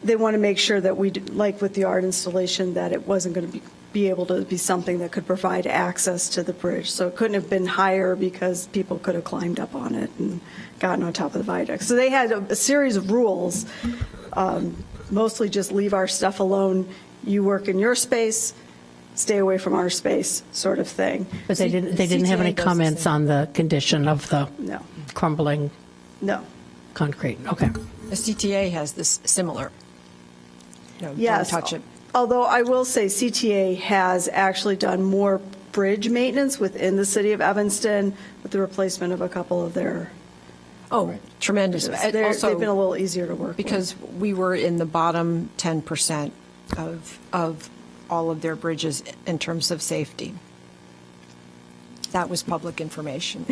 [SPEAKER 15] they want to make sure that we, like with the art installation, that it wasn't going to be able to be something that could provide access to the bridge. So it couldn't have been higher because people could have climbed up on it and gotten on top of the viaduct. So they had a series of rules, mostly just leave our stuff alone. You work in your space, stay away from our space, sort of thing.
[SPEAKER 14] But they didn't have any comments on the condition of the crumbling concrete. Okay.
[SPEAKER 17] The CTA has this similar.
[SPEAKER 15] Yes,
[SPEAKER 17] don't touch it.
[SPEAKER 15] Although I will say CTA has actually done more bridge maintenance within the city of Evanston with the replacement of a couple of their.
[SPEAKER 17] Tremendous.
[SPEAKER 15] They've been a little easier to work
[SPEAKER 17] because we were in the bottom 10% of all of their bridges in terms of safety. That was public information.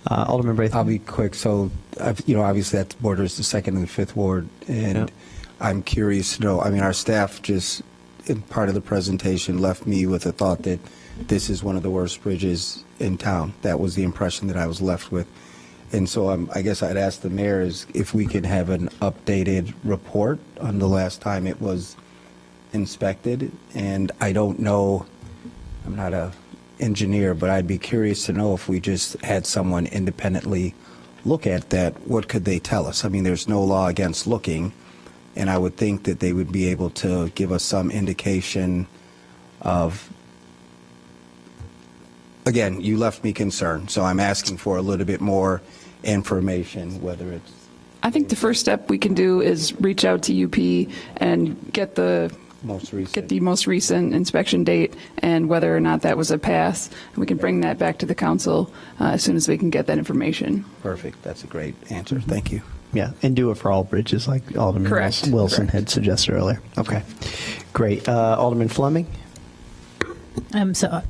[SPEAKER 1] Alderman Braithwaite.
[SPEAKER 11] I'll be quick. So, obviously that borders the 2nd and the 5th Ward, and I'm curious to know, our staff just, in part of the presentation, left me with a thought that this is one of the worst bridges in town. That was the impression that I was left with. And so I guess I'd ask the mayor if we could have an updated report on the last time it was inspected. And I don't know, I'm not an engineer, but I'd be curious to know if we just had someone independently look at that, what could they tell us? There's no law against looking, and I would think that they would be able to give us some indication of, again, you left me concerned, so I'm asking for a little bit more information, whether it's...
[SPEAKER 19] I think the first step we can do is reach out to UP and get the most recent inspection date and whether or not that was a pass. And we can bring that back to the council as soon as we can get that information.
[SPEAKER 11] Perfect. That's a great answer. Thank you.
[SPEAKER 1] Yeah, and do it for all bridges like Alderman Wilson had suggested earlier. Okay, great. Alderman Fleming?
[SPEAKER 9] So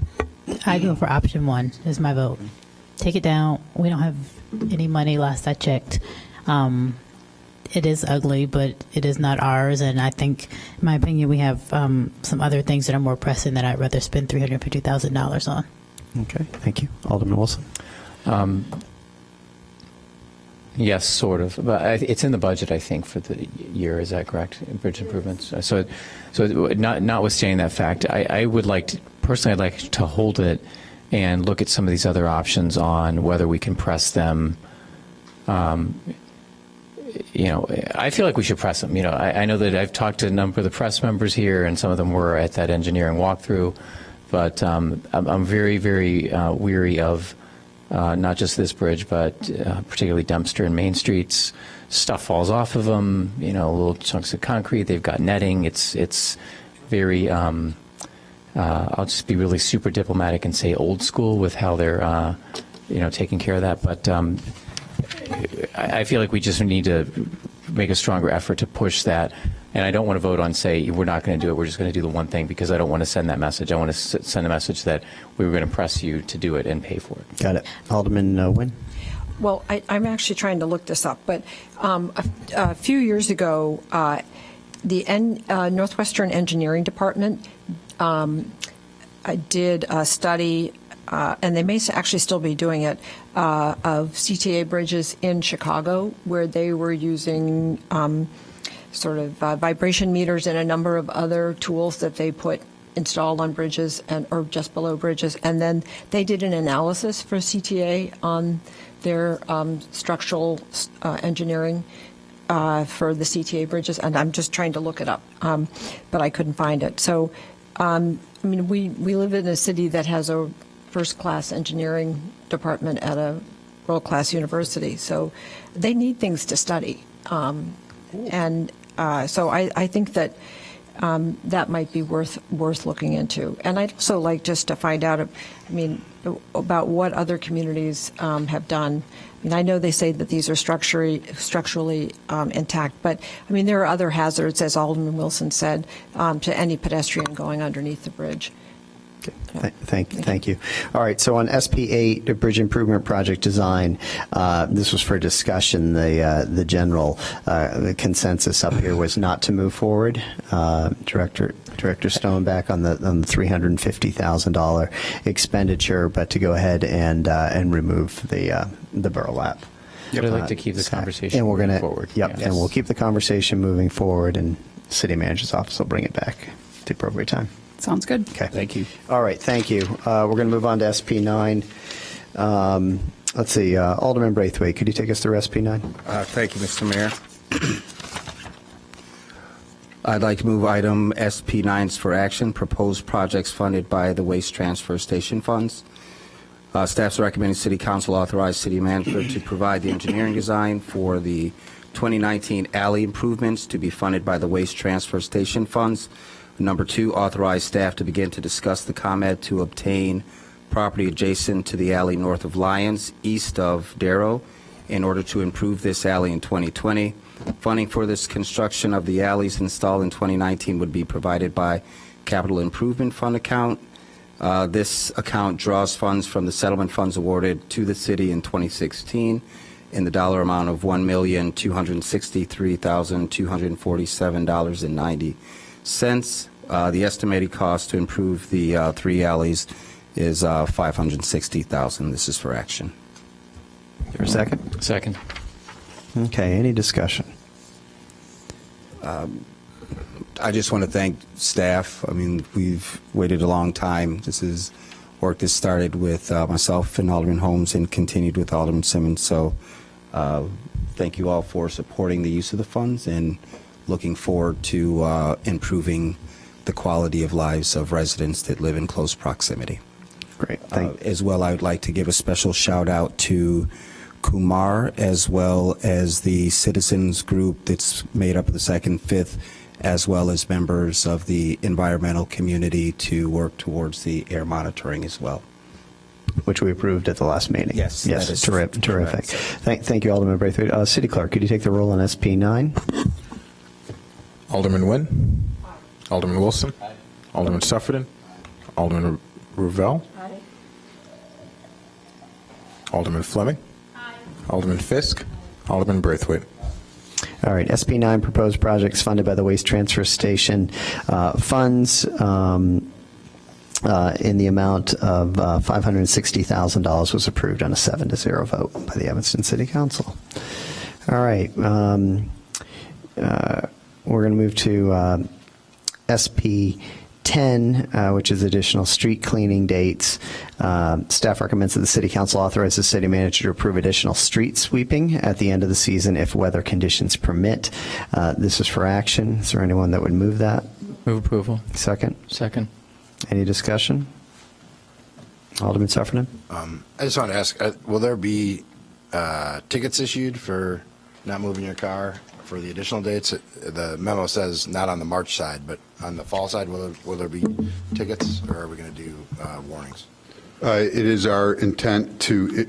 [SPEAKER 9] I go for option 1 is my vote. Take it down. We don't have any money last I checked. It is ugly, but it is not ours. And I think, in my opinion, we have some other things that are more pressing that I'd rather spend $350,000 on.
[SPEAKER 1] Okay, thank you. Alderman Wilson?
[SPEAKER 10] Yes, sort of. But it's in the budget, I think, for the year. Is that correct? Bridge improvements. So notwithstanding that fact, I would like to, personally, I'd like to hold it and look at some of these other options on whether we can press them. I feel like we should press them. I know that I've talked to a number of the press members here, and some of them were at that engineering walkthrough. but I'm very, very weary of not just this bridge, but particularly Dempster and Main Streets. Stuff falls off of them, little chunks of concrete. They've got netting. It's very, I'll just be really super diplomatic and say old school with how they're, taking care of that. But I feel like we just need to make a stronger effort to push that. And I don't want to vote on say we're not going to do it. We're just going to do the one thing, because I don't want to send that message. I want to send a message that we were going to press you to do it and pay for it.
[SPEAKER 1] Got it. Alderman Nguyen?
[SPEAKER 17] Well, I'm actually trying to look this up, but a few years ago, the Northwestern Engineering Department did a study, and they may actually still be doing it, of CTA bridges in Chicago, where they were using sort of vibration meters and a number of other tools that they put installed on bridges or just below bridges. And then they did an analysis for CTA on their structural engineering for the CTA bridges. And I'm just trying to look it up, but I couldn't find it. So, we live in a city that has a first-class engineering department at a world-class university. So they need things to study. So I think that that might be worth looking into. And I'd also like just to find out, about what other communities have done. I know they say that these are structurally intact, but there are other hazards, as Alderman Wilson said, to any pedestrian going underneath the bridge.
[SPEAKER 1] Thank you. All right, so on SP8, the Bridge Improvement Project Design, this was for discussion. The general consensus up here was not to move forward. Director Stoneback on the $350,000 expenditure, but to go ahead and remove the burlap.
[SPEAKER 10] But I'd like to keep the conversation
[SPEAKER 1] and we're
[SPEAKER 10] moving
[SPEAKER 1] gonna,
[SPEAKER 10] forward.
[SPEAKER 1] Yep,
[SPEAKER 10] Yes.
[SPEAKER 1] and we'll keep the conversation moving forward, and City Manager's Office will bring it back at the appropriate time.
[SPEAKER 19] Sounds good.
[SPEAKER 1] Okay.
[SPEAKER 10] Thank you.
[SPEAKER 1] All right, thank you. We're going to move on to SP9. Let's see, Alderman Braithwaite, could you take us through SP9?
[SPEAKER 11] Thank you, Mr. Mayor. I'd like to move item SP9s for action, proposed projects funded by the Waste Transfer Station funds. Staff's recommending City Council authorize City Manager to provide the engineering design for the 2019 alley improvements to be funded by the Waste Transfer Station funds. Number 2, authorize staff to begin to discuss the ComEd to obtain property adjacent to the alley north of Lyons, east of Darrow, in order to improve this alley in 2020. Funding for this construction of the alleys installed in 2019 would be provided by Capital Improvement Fund account. This account draws funds from the settlement funds awarded to the city in 2016 in the dollar amount of $1,263,247.90. The estimated cost to improve the 3 alleys is $560,000. This is for action.
[SPEAKER 1] Is there a second?
[SPEAKER 10] Second.
[SPEAKER 1] Okay, any discussion?
[SPEAKER 11] I just want to thank staff. We've waited a long time. This is work that started with myself and Alderman Holmes and continued with Alderman Simmons. So thank you all for supporting the use of the funds, and looking forward to improving the quality of lives of residents that live in close proximity.
[SPEAKER 1] Great.
[SPEAKER 11] As well, I would like to give a special shout out to Kumar, as well as the citizens group that's made up of the 2nd, 5th, as well as members of the environmental community to work towards the air monitoring as well.
[SPEAKER 1] Which we approved at the last meeting.
[SPEAKER 11] Yes,
[SPEAKER 1] Yes,
[SPEAKER 11] that is
[SPEAKER 1] terrific.
[SPEAKER 11] correct.
[SPEAKER 1] Thank you, Alderman Braithwaite. City Clerk, could you take the roll on SP9?
[SPEAKER 2] Alderman Nguyen. Alderman Wilson. Alderman Sufferton. Alderman Revelle. Alderman Fleming. Alderman Fisk. Alderman Braithwaite.
[SPEAKER 1] All right, SP9, proposed projects funded by the Waste Transfer Station funds in the amount of $560,000 was approved on a 7-0 vote by the Evanston City Council. All right, we're going to move to SP10, which is additional street cleaning dates. Staff recommends that the City Council authorize the City Manager to approve additional street sweeping at the end of the season if weather conditions permit. This is for action. Is there anyone that would move that?
[SPEAKER 10] Move approval.
[SPEAKER 1] Second?
[SPEAKER 10] Second.
[SPEAKER 1] Any discussion? Alderman Sufferman?
[SPEAKER 18] I just want to ask, will there be tickets issued for not moving your car for the additional dates? The memo says not on the March side, but on the fall side, will there be tickets, or are we going to do warnings?
[SPEAKER 21] It is our intent to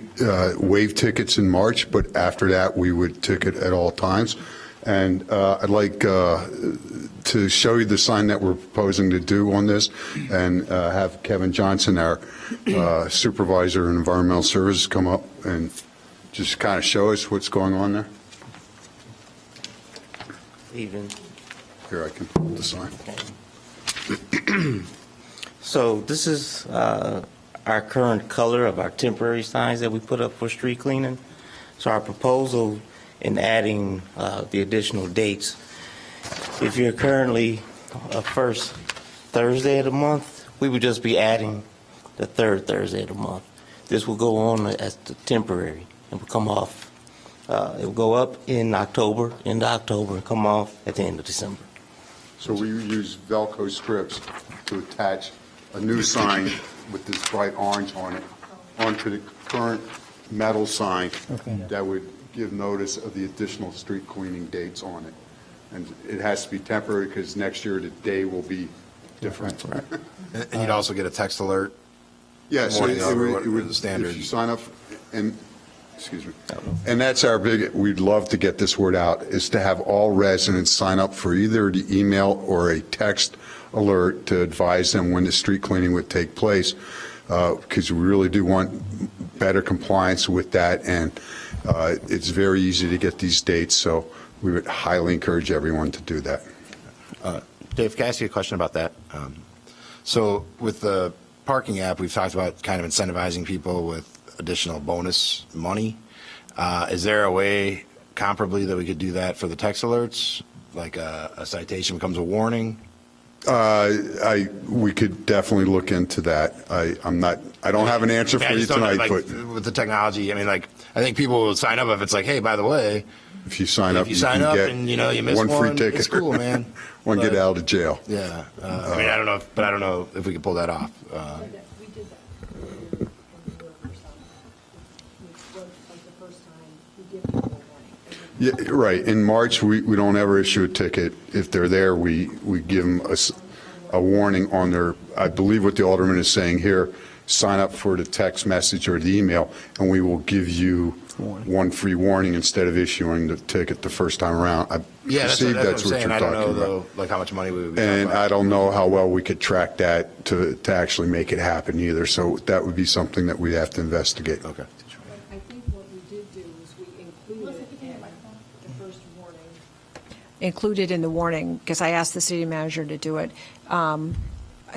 [SPEAKER 21] waive tickets in March, but after that, we would ticket at all times. And I'd like to show you the sign that we're proposing to do on this, and have Kevin Johnson, our supervisor in environmental services, come up and just kind of show us what's going on there.
[SPEAKER 4] Evening.
[SPEAKER 21] Here, I can hold the sign.
[SPEAKER 4] So this is our current color of our temporary signs that we put up for street cleaning. So our proposal in adding the additional dates, if you're currently a first Thursday of the month, we would just be adding the third Thursday of the month. This will go on as the temporary and will come off. It will go up in October, into October, and come off at the end of December.
[SPEAKER 21] So we use Velcro strips to attach a new sign with this bright orange on it onto the current metal sign that would give notice of the additional street cleaning dates on it. And it has to be temporary because next year the day will be different.
[SPEAKER 18] And you'd also get a text alert?
[SPEAKER 21] Yeah, so
[SPEAKER 18] Morning over
[SPEAKER 21] it would,
[SPEAKER 18] the standard.
[SPEAKER 21] if you sign up, and, excuse me, and that's our big, we'd love to get this word out, is to have all residents sign up for either the email or a text alert to advise them when the street cleaning would take place, because we really do want better compliance with that, and it's very easy to get these dates, so we would highly encourage everyone to do that.
[SPEAKER 18] Dave, can I ask you a question about that? So with the parking app, we've talked about kind of incentivizing people with additional bonus money. Is there a way comparably that we could do that for the text alerts? Like a citation becomes a warning?
[SPEAKER 21] We could definitely look into that. I don't have an answer for you tonight,
[SPEAKER 18] like,
[SPEAKER 21] but
[SPEAKER 18] with the technology, I mean, like, I think people will sign up if it's like, hey, by the way,
[SPEAKER 21] if you sign up,
[SPEAKER 18] you get
[SPEAKER 21] and
[SPEAKER 18] you miss
[SPEAKER 21] one free
[SPEAKER 18] one,
[SPEAKER 21] ticket.
[SPEAKER 18] it's cool, man.
[SPEAKER 21] One get out of jail.
[SPEAKER 18] Yeah. I mean, I don't know if we can pull that off.
[SPEAKER 21] Yeah, right. In March, we don't ever issue a ticket. If they're there, we give them a warning on their, I believe what the alderman is saying here, sign up for the text message or the email, and we will give you one free warning instead of issuing the ticket the first time around. I perceive that's what you're
[SPEAKER 18] I don't
[SPEAKER 21] talking
[SPEAKER 18] know, though,
[SPEAKER 21] about.
[SPEAKER 18] like how much money we would be
[SPEAKER 21] And
[SPEAKER 18] talking about.
[SPEAKER 21] I don't know how well we could track that to actually make it happen either. So that would be something that we have to investigate.
[SPEAKER 18] Okay.
[SPEAKER 22] I think what we did do is we included in the first warning.
[SPEAKER 17] Included in the warning, because I asked the city manager to do it,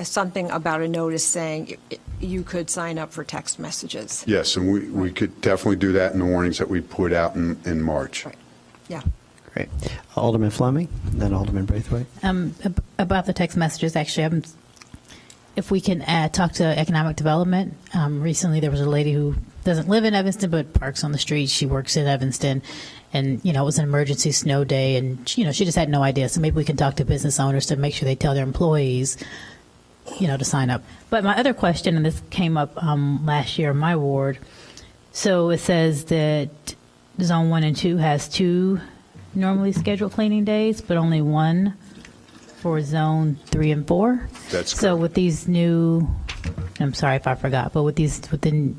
[SPEAKER 17] something about a notice saying you could sign up for text messages.
[SPEAKER 21] Yes, and we could definitely do that in the warnings that we put out in March.
[SPEAKER 17] Right. Yeah.
[SPEAKER 1] Great. Alderman Fleming, then Alderman Braithwaite.
[SPEAKER 9] About the text messages, actually, if we can talk to economic development. Recently, there was a lady who doesn't live in Evanston but parks on the street. She works in Evanston, and it was an emergency snow day, and she just had no idea. So maybe we can talk to business owners to make sure they tell their employees, to sign up. But my other question, and this came up last year in my ward. So it says that Zone 1 and 2 has 2 normally scheduled cleaning days, but only 1 for Zone 3 and 4.
[SPEAKER 21] That's
[SPEAKER 9] so with these new, I'm sorry if I forgot, but with the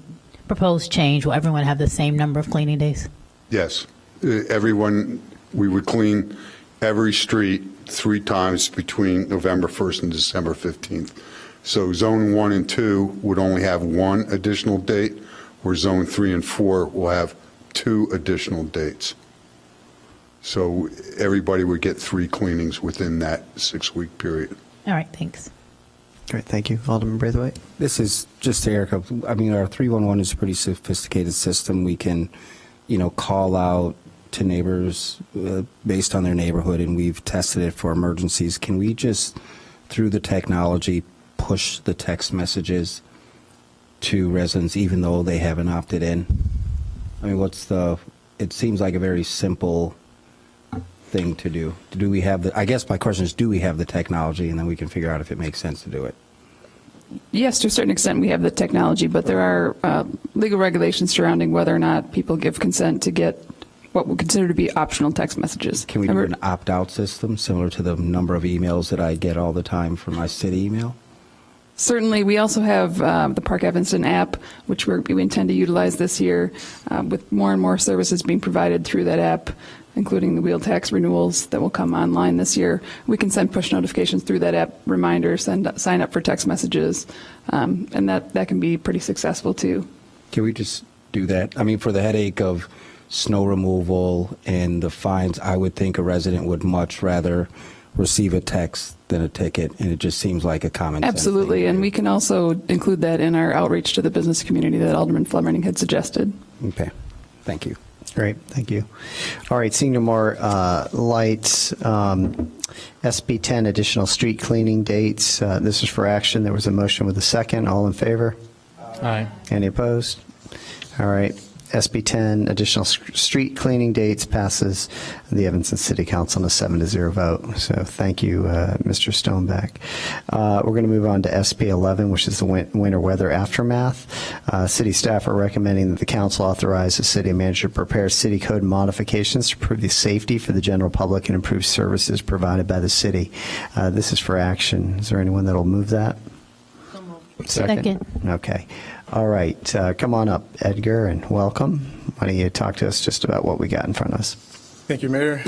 [SPEAKER 9] proposed change, will everyone have the same number of cleaning days?
[SPEAKER 21] Yes. Everyone, we would clean every street 3 times between November 1st and December 15th. So Zone 1 and 2 would only have 1 additional date, where Zone 3 and 4 will have 2 additional dates. So everybody would get 3 cleanings within that 6-week period.
[SPEAKER 9] All right, thanks.
[SPEAKER 1] Great, thank you. Alderman Braithwaite.
[SPEAKER 11] This is just Erica. I mean, our 311 is a pretty sophisticated system. We can, call out to neighbors based on their neighborhood, and we've tested it for emergencies. Can we just, through the technology, push the text messages to residents even though they haven't opted in? I mean, it seems like a very simple thing to do. I guess my question is, do we have the technology, and then we can figure out if it makes sense to do it.
[SPEAKER 19] Yes, to a certain extent, we have the technology, but there are legal regulations surrounding whether or not people give consent to get what we consider to be optional text messages.
[SPEAKER 11] Can we do an opt-out system similar to the number of emails that I get all the time from my city email?
[SPEAKER 19] Certainly, we also have the Park Evanston app, which we intend to utilize this year, with more and more services being provided through that app, including the wheel tax renewals that will come online this year. We can send push notifications through that app, reminders, sign up for text messages, and that can be pretty successful too.
[SPEAKER 11] Can we just do that? I mean, for the headache of snow removal and the fines, I would think a resident would much rather receive a text than a ticket, and it just seems like a common sense
[SPEAKER 19] Absolutely,
[SPEAKER 11] thing.
[SPEAKER 19] and we can also include that in our outreach to the business community that Alderman Fleming had suggested.
[SPEAKER 11] Okay, thank you.
[SPEAKER 1] Great, thank you. All right, seeing no more lights, SB 10, additional street cleaning dates. This is for action. There was a motion with a second. All in favor?
[SPEAKER 10] Aye.
[SPEAKER 1] Any opposed? All right. SB 10, additional street cleaning dates, passes the Evanston City Council on a 7-0 vote. So thank you, Mr. Stoneback. We're going to move on to SB 11, which is the winter weather aftermath. City staff are recommending that the council authorize the city manager to prepare city code modifications to improve the safety for the general public and improve services provided by the city. This is for action. Is there anyone that will move that?
[SPEAKER 9] Second.
[SPEAKER 1] Okay. All right. Come on up, Edgar, and welcome. Why don't you talk to us just about what we got in front of us?
[SPEAKER 5] Thank you, Mayor.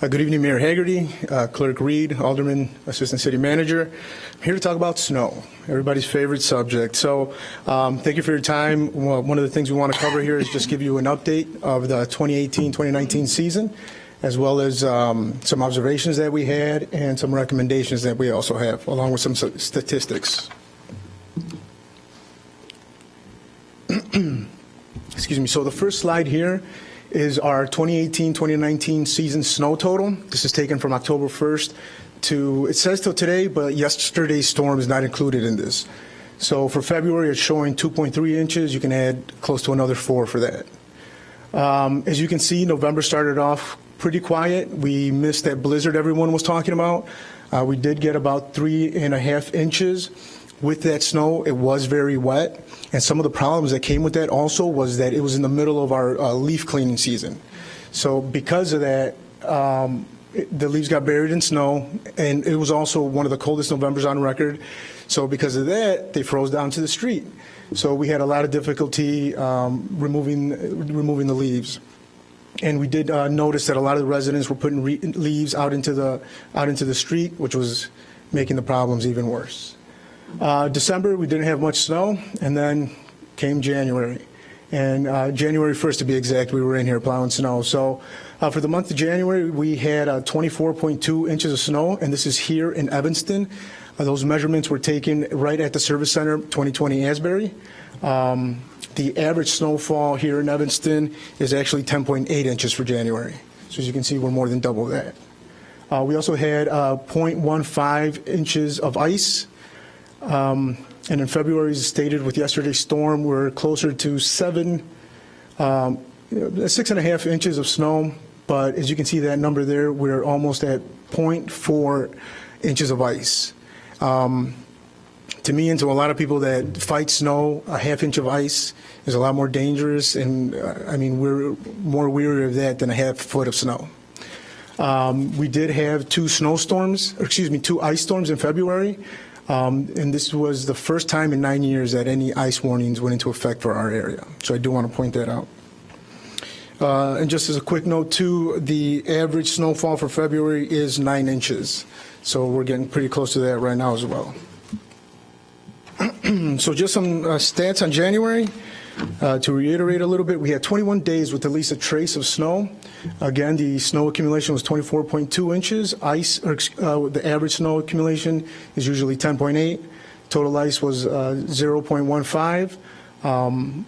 [SPEAKER 5] Good evening, Mayor Hagerty, Clerk Reed, Alderman, Assistant City Manager. I'm here to talk about snow, everybody's favorite subject. So thank you for your time. Well, one of the things we want to cover here is just give you an update of the 2018-2019 season, as well as some observations that we had and some recommendations that we also have, along with some statistics. Excuse me. So the first slide here is our 2018-2019 season snow total. This is taken from October 1st to, it says till today, but yesterday's storm is not included in this. So for February, it's showing 2.3 inches. You can add close to another 4 for that. As you can see, November started off pretty quiet. We missed that blizzard everyone was talking about. We did get about 3.5 inches. With that snow, it was very wet. And some of the problems that came with that also was that it was in the middle of our leaf cleaning season. So because of that, the leaves got buried in snow, and it was also one of the coldest Novembers on record. So because of that, they froze down to the street. So we had a lot of difficulty removing the leaves. And we did notice that a lot of the residents were putting leaves out into the street, which was making the problems even worse. December, we didn't have much snow, and then came January. And January 1st, to be exact, we were in here plowing snow. So for the month of January, we had 24.2 inches of snow, and this is here in Evanston. Those measurements were taken right at the Service Center, 2020 Asbury. The average snowfall here in Evanston is actually 10.8 inches for January. So as you can see, we're more than double that. We also had 0.15 inches of ice. And in February, as stated with yesterday's storm, we're closer to 6.5 inches of snow. But as you can see that number there, we're almost at 0.4 inches of ice. To me and to a lot of people that fight snow, a half inch of ice is a lot more dangerous. And I mean, we're more weary of that than a half foot of snow. We did have 2 ice storms in February. And this was the first time in 9 years that any ice warnings went into effect for our area. So I do want to point that out. And just as a quick note, too, the average snowfall for February is 9 inches. So we're getting pretty close to that right now as well. So just some stats on January. To reiterate a little bit, we had 21 days with at least a trace of snow. Again, the snow accumulation was 24.2 inches. The average snow accumulation is usually 10.8. Total ice was 0.15.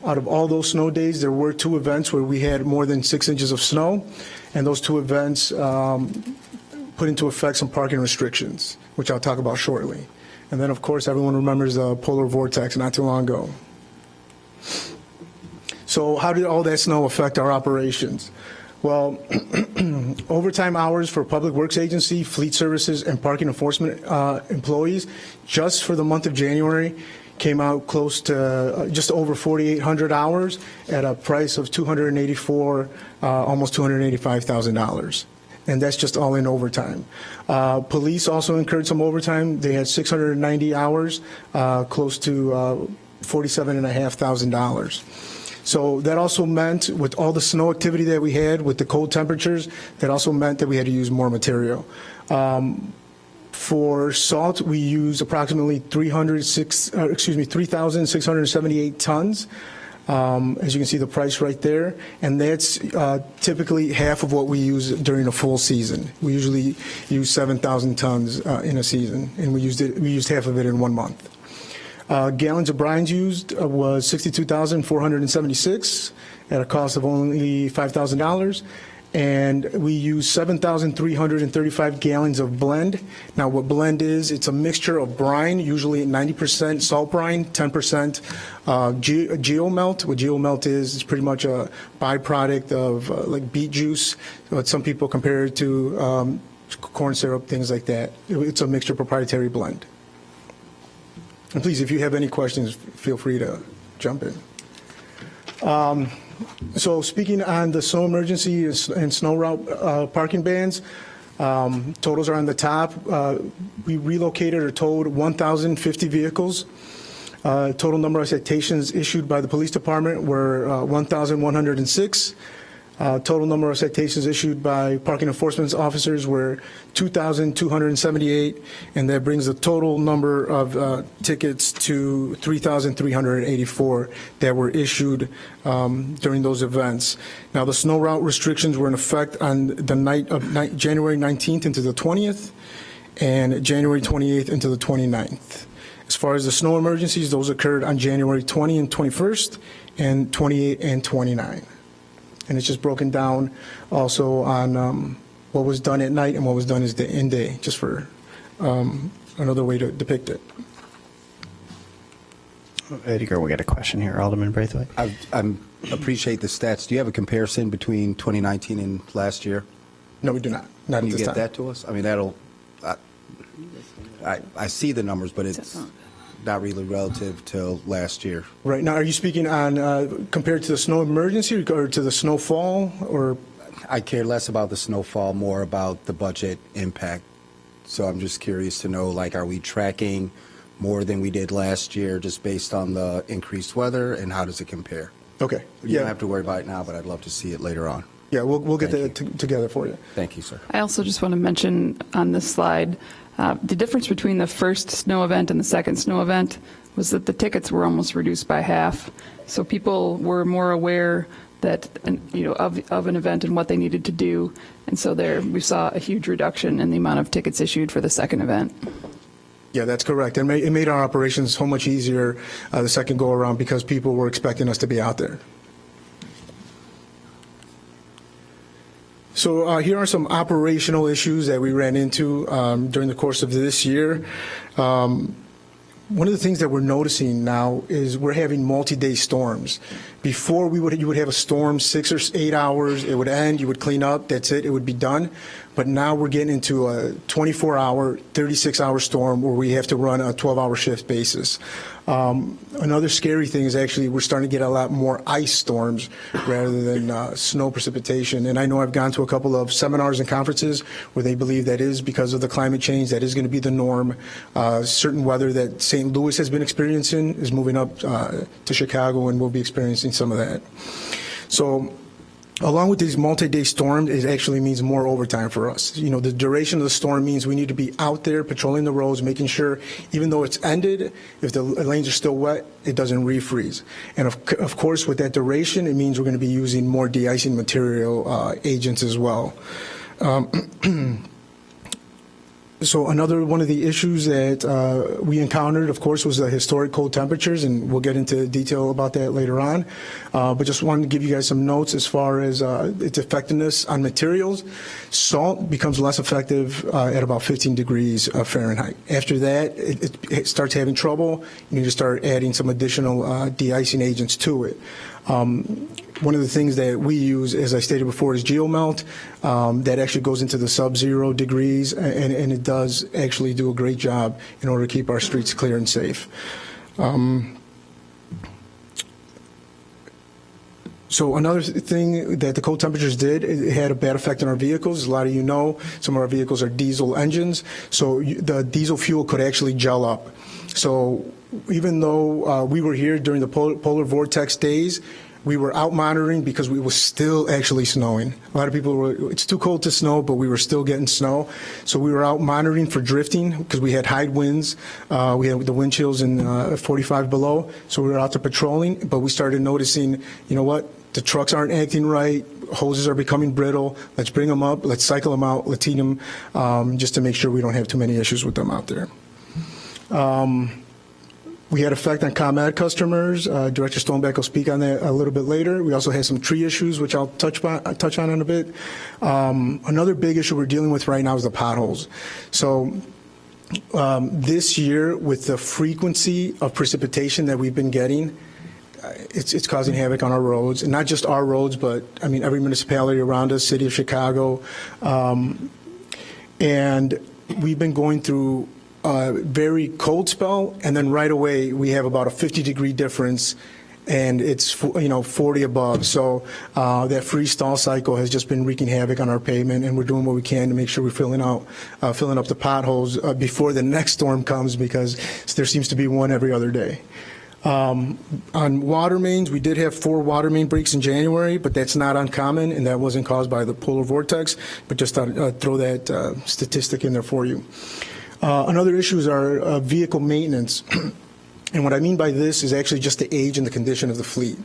[SPEAKER 5] Out of all those snow days, there were 2 events where we had more than 6 inches of snow, and those 2 events put into effect some parking restrictions, which I'll talk about shortly. And then, of course, everyone remembers the polar vortex not too long ago. So how did all that snow affect our operations? Well, overtime hours for Public Works Agency, Fleet Services, and Parking Enforcement employees, just for the month of January, came out close to just over 4,800 hours at a price of almost $285,000. And that's just all in overtime. Police also incurred some overtime. They had 690 hours, close to $47,500. So that also meant, with all the snow activity that we had, with the cold temperatures, that also meant that we had to use more material. For salt, we used approximately 3,678 tons. As you can see, the price right there, and that's typically half of what we use during a full season. We usually use 7,000 tons in a season, and we used half of it in 1 month. Gallons of brines used was 62,476 at a cost of only $5,000. And we use 7,335 gallons of blend. Now, what blend is, it's a mixture of brine, usually 90% salt brine, 10% geomelt. What geomelt is, it's pretty much a byproduct of like beet juice. What some people compare it to corn syrup, things like that. It's a mixture proprietary blend. And please, if you have any questions, feel free to jump in. So speaking on the snow emergency and snow route parking bans, totals are on the top. We relocated or towed 1,050 vehicles. Total number of citations issued by the police department were 1,106. Total number of citations issued by parking enforcement officers were 2,278, and that brings the total number of tickets to 3,384 that were issued during those events. Now, the snow route restrictions were in effect on the night of January 19th into the 20th, and January 28th into the 29th. As far as the snow emergencies, those occurred on January 20 and 21st, and 28 and 29. And it's just broken down also on what was done at night and what was done as the in day, just for another way to depict it.
[SPEAKER 1] Edgar, we got a question here. Alderman Braithwaite.
[SPEAKER 11] I appreciate the stats. Do you have a comparison between 2019 and last year?
[SPEAKER 5] No, we do not. Not
[SPEAKER 11] Can
[SPEAKER 5] at
[SPEAKER 11] you
[SPEAKER 5] this
[SPEAKER 11] get
[SPEAKER 5] time.
[SPEAKER 11] that to us? I mean, that'll. I see the numbers, but it's not really relative to last year.
[SPEAKER 5] Right. Now, are you speaking on compared to the snow emergency or to the snowfall? Or
[SPEAKER 11] I care less about the snowfall, more about the budget impact. So I'm just curious to know, like, are we tracking more than we did last year just based on the increased weather, and how does it compare?
[SPEAKER 5] Okay.
[SPEAKER 11] You don't have to worry about it now, but I'd love to see it later on.
[SPEAKER 5] Yeah, we'll get that together for you.
[SPEAKER 11] Thank you, sir.
[SPEAKER 19] I also just want to mention on this slide, the difference between the first snow event and the second snow event was that the tickets were almost reduced by half. So people were more aware that, of an event and what they needed to do. And so we saw a huge reduction in the amount of tickets issued for the second event.
[SPEAKER 5] Yeah, that's correct. It made our operations so much easier the second go around because people were expecting us to be out there. So here are some operational issues that we ran into during the course of this year. One of the things that we're noticing now is we're having multi-day storms. Before you would have a storm 6 or 8 hours, it would end, you would clean up, that's it would be done. But now we're getting into a 24-hour, 36-hour storm where we have to run a 12-hour shift basis. Another scary thing is actually we're starting to get a lot more ice storms rather than snow precipitation. And I know I've gone to a couple of seminars and conferences where they believe that is because of the climate change, that is going to be the norm. Certain weather that St. Louis has been experiencing is moving up to Chicago, and we'll be experiencing some of that. So along with these multi-day storms, it actually means more overtime for us. The duration of the storm means we need to be out there patrolling the roads, making sure, even though it's ended, if the lanes are still wet, it doesn't refreeze. And of course, with that duration, it means we're going to be using more de-icing material agents as well. So another one of the issues that we encountered, of course, was the historic cold temperatures, and we'll get into detail about that later on. But just wanted to give you guys some notes as far as its effectiveness on materials. Salt becomes less effective at about 15 degrees Fahrenheit. After that, it starts having trouble. You need to start adding some additional de-icing agents to it. One of the things that we use, as I stated before, is geomelt. That actually goes into the sub-zero degrees, and it does actually do a great job in order to keep our streets clear and safe. So another thing that the cold temperatures did, it had a bad effect on our vehicles. As a lot of you know, some of our vehicles are diesel engines, so the diesel fuel could actually gel up. So even though we were here during the polar vortex days, we were out monitoring because we was still actually snowing. A lot of people were, it's too cold to snow, but we were still getting snow. So we were out monitoring for drifting because we had high winds. We had the wind chills in 45 below. So we were out there patrolling, but we started noticing, you know what, the trucks aren't acting right. Hoses are becoming brittle. Let's bring them up. Let's cycle them out. Let's heat them just to make sure we don't have too many issues with them out there. We had effect on ComEd customers. Director Stonebeck will speak on that a little bit later. We also had some tree issues, which I'll touch on in a bit. Another big issue we're dealing with right now is the potholes. So this year, with the frequency of precipitation that we've been getting, it's causing havoc on our roads, and not just our roads, but I mean every municipality around us, city of Chicago, and we've been going through a very cold spell, and then right away we have about a 50-degree difference, and it's 40 above. So that freeze thaw cycle has just been wreaking havoc on our pavement, and we're doing what we can to make sure we're filling up the potholes before the next storm comes, because there seems to be one every other day. On water mains, we did have 4 water main breaks in January, but that's not uncommon, and that wasn't caused by the polar vortex, but just thought I'd throw that statistic in there for you. Another issue is our vehicle maintenance. And what I mean by this is actually just the age and the condition of the fleet.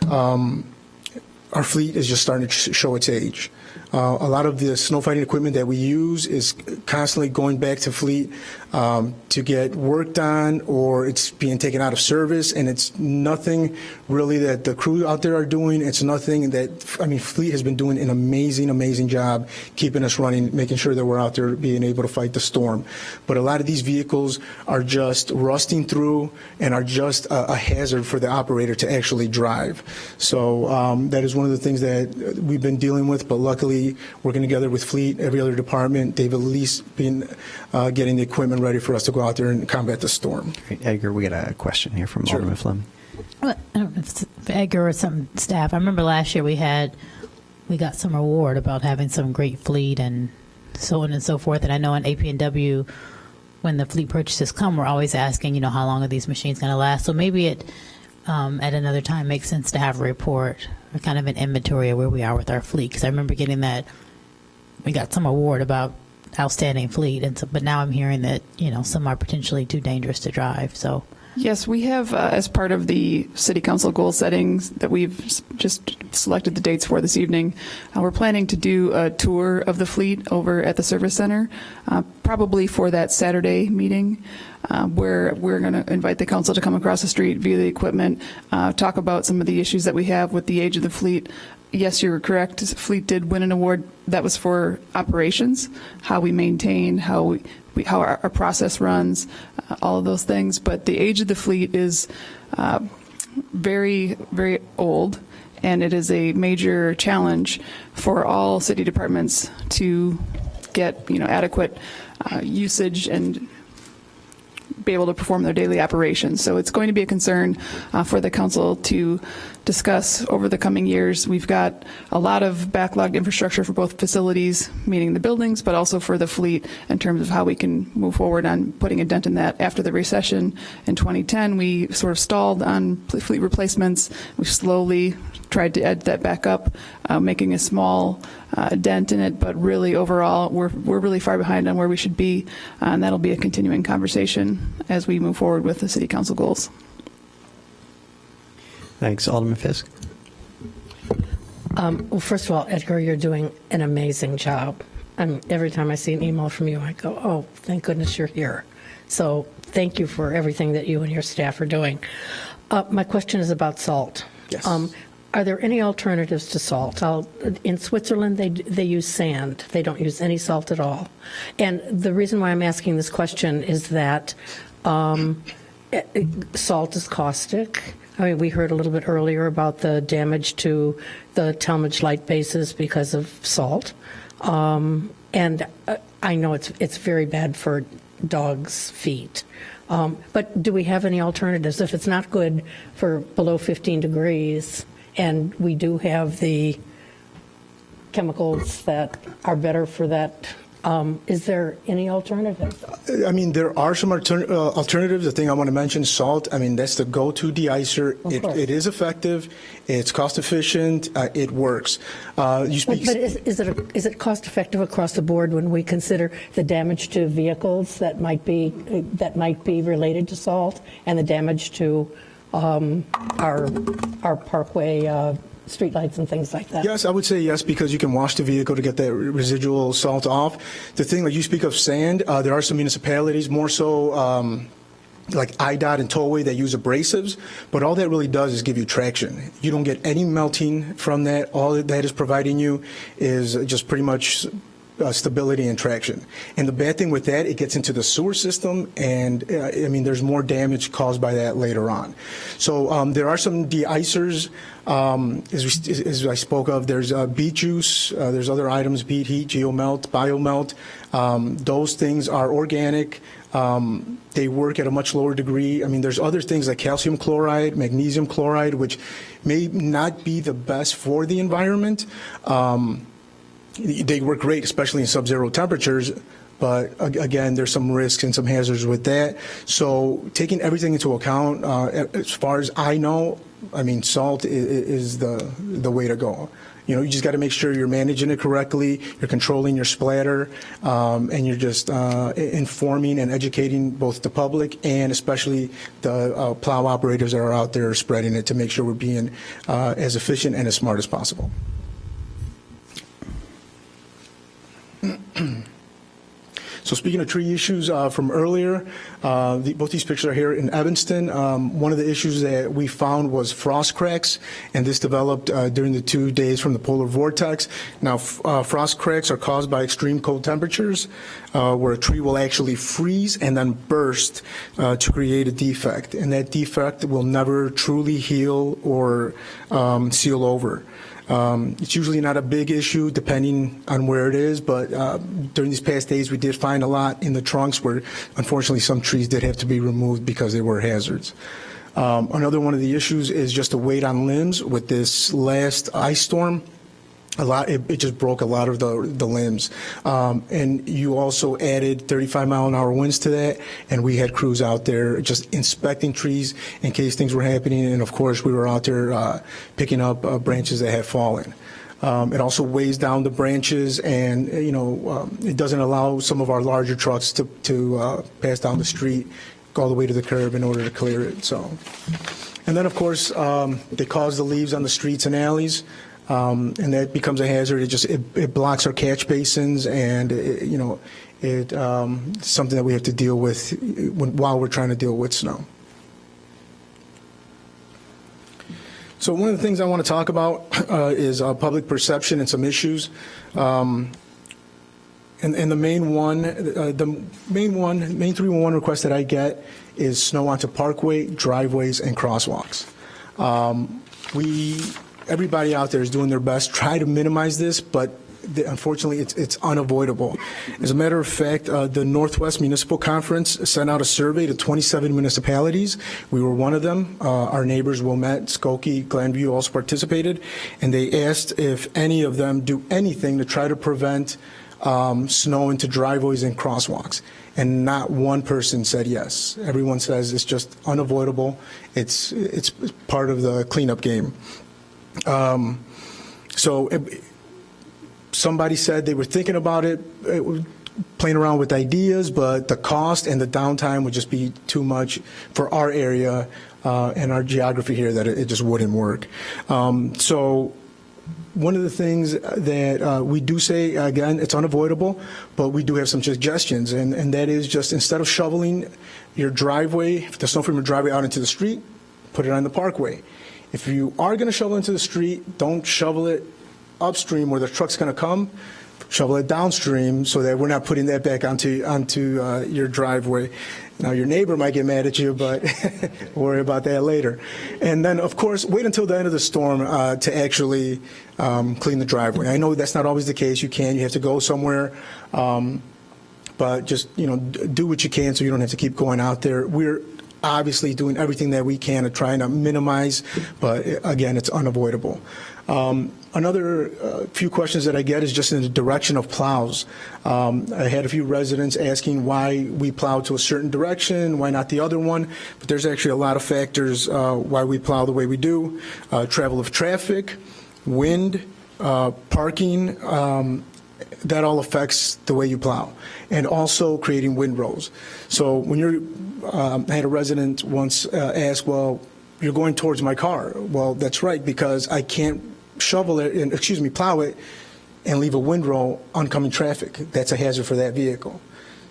[SPEAKER 5] Our fleet is just starting to show its age. A lot of the snow fighting equipment that we use is constantly going back to fleet to get worked on, or it's being taken out of service, and it's nothing really that the crew out there are doing. It's nothing that, fleet has been doing an amazing job keeping us running, making sure that we're out there being able to fight the storm. But a lot of these vehicles are just rusting through and are just a hazard for the operator to actually drive. So that is one of the things that we've been dealing with, but luckily working together with fleet, every other department, they've at least been getting the equipment ready for us to go out there and combat the storm.
[SPEAKER 1] Great. Edgar, we got a question here from Alderman Flem.
[SPEAKER 9] I don't know if it's Edgar or some staff. I remember last year we got some award about having some great fleet and so on and so forth. And I know in AP&W, when the fleet purchases come, we're always asking, how long are these machines going to last? So maybe it at another time makes sense to have a report or kind of an inventory of where we are with our fleet. Because I remember getting that we got some award about outstanding fleet, and so, but now I'm hearing that some are potentially too dangerous to drive. So
[SPEAKER 19] yes, we have as part of the city council goal settings that we've just selected the dates for this evening, we're planning to do a tour of the fleet over at the service center, probably for that Saturday meeting, where we're going to invite the council to come across the street, view the equipment, talk about some of the issues that we have with the age of the fleet. Yes, you're correct. Fleet did win an award that was for operations, how we maintain, how our process runs, all of those things. But the age of the fleet is very, very old, and it is a major challenge for all city departments to get adequate usage and be able to perform their daily operations. So it's going to be a concern for the council to discuss over the coming years. We've got a lot of backlogged infrastructure for both facilities, meaning the buildings, but also for the fleet in terms of how we can move forward on putting a dent in that. After the recession in 2010, we sort of stalled on fleet replacements. We slowly tried to add that back up, making a small dent in it, but really overall we're really far behind on where we should be, and that'll be a continuing conversation as we move forward with the city council goals.
[SPEAKER 1] Thanks. Alderman Fisk.
[SPEAKER 14] Well, first of all, Edgar, you're doing an amazing job. Every time I see an email from you, I go, oh, thank goodness you're here. So thank you for everything that you and your staff are doing. My question is about salt.
[SPEAKER 5] Yes.
[SPEAKER 14] Are there any alternatives to salt? In Switzerland, they use sand. They don't use any salt at all. And the reason why I'm asking this question is that salt is caustic. I mean, we heard a little bit earlier about the damage to the Talmadge light bases because of salt. And I know it's very bad for dogs' feet. But do we have any alternatives? If it's not good for below 15 degrees, and we do have the chemicals that are better for that, is there any alternative?
[SPEAKER 5] I mean, there are some alternatives. The thing I want to mention, salt. I mean, that's the go-to de-icer. It is effective. It's cost-efficient. It works. You speak.
[SPEAKER 14] But is it cost-effective across the board when we consider the damage to vehicles that might be related to salt and the damage to our parkway streetlights and things like that?
[SPEAKER 5] Yes, I would say yes, because you can wash the vehicle to get that residual salt off. The thing, like you speak of sand, there are some municipalities, more so like IDOT and Tollway, that use abrasives, but all that really does is give you traction. You don't get any melting from that. All that is providing you is just pretty much stability and traction. And the bad thing with that, it gets into the sewer system, and I mean, there's more damage caused by that later on. So there are some de-icers, as I spoke of. There's beet juice, there's other items, beet heat, geomelt, biomelt. Those things are organic. They work at a much lower degree. I mean, there's other things like calcium chloride, magnesium chloride, which may not be the best for the environment. They work great, especially in sub-zero temperatures, but again, there's some risks and some hazards with that. So taking everything into account, as far as I know, I mean, salt is the way to go. You know, you just got to make sure you're managing it correctly, you're controlling your splatter, and you're just informing and educating both the public and especially the plow operators that are out there spreading it to make sure we're being as efficient and as smart as possible. So speaking of tree issues from earlier, both these pictures are here in Evanston. One of the issues that we found was frost cracks, and this developed during the 2 days from the polar vortex. Now, frost cracks are caused by extreme cold temperatures, where a tree will actually freeze and then burst to create a defect, and that defect will never truly heal or seal over. It's usually not a big issue depending on where it is, but during these past days we did find a lot in the trunks where unfortunately some trees did have to be removed because they were hazards. Another one of the issues is just the weight on limbs. With this last ice storm, it just broke a lot of the limbs. And you also added 35-mile-an-hour winds to that, and we had crews out there just inspecting trees in case things were happening. And of course, we were out there picking up branches that had fallen. It also weighs down the branches, and it doesn't allow some of our larger trucks to pass down the street, go all the way to the curb in order to clear it. So, and then of course, they cause the leaves on the streets and alleys. And that becomes a hazard. It blocks our catch basins, and it's something that we have to deal with while we're trying to deal with snow. So one of the things I want to talk about is public perception and some issues. And the main 311 request that I get is snow onto parkway, driveways, and crosswalks. Everybody out there is doing their best, try to minimize this, but unfortunately it's unavoidable. As a matter of fact, the Northwest Municipal Conference sent out a survey to 27 municipalities. We were one of them. Our neighbors, Wilmette, Skokie, Glenview also participated, and they asked if any of them do anything to try to prevent snow into driveways and crosswalks. And not one person said yes. Everyone says it's just unavoidable. It's part of the cleanup game. Somebody said they were thinking about it, playing around with ideas, but the cost and the downtime would just be too much for our area and our geography here, that it just wouldn't work. So one of the things that we do say, again, it's unavoidable, but we do have some suggestions, and that is just instead of shoveling your driveway, the snow from your driveway out into the street, put it on the parkway. If you are going to shovel into the street, don't shovel it upstream where the truck's going to come. shovel it downstream so that we're not putting that back onto your driveway. Now, your neighbor might get mad at you, but worry about that later. And then, of course, wait until the end of the storm to actually clean the driveway. I know that's not always the case. You have to go somewhere, but just, do what you can so you don't have to keep going out there. We're obviously doing everything that we can to try to minimize, but again, it's unavoidable. Another few questions that I get is just in the direction of plows. I had a few residents asking why we plow to a certain direction, why not the other one, but there's actually a lot of factors why we plow the way we do. Travel of traffic, wind, parking, that all affects the way you plow, and also creating windrows. So when I had a resident once ask, well, you're going towards my car. Well, that's right, because I can't plow it and leave a windrow oncoming traffic. That's a hazard for that vehicle.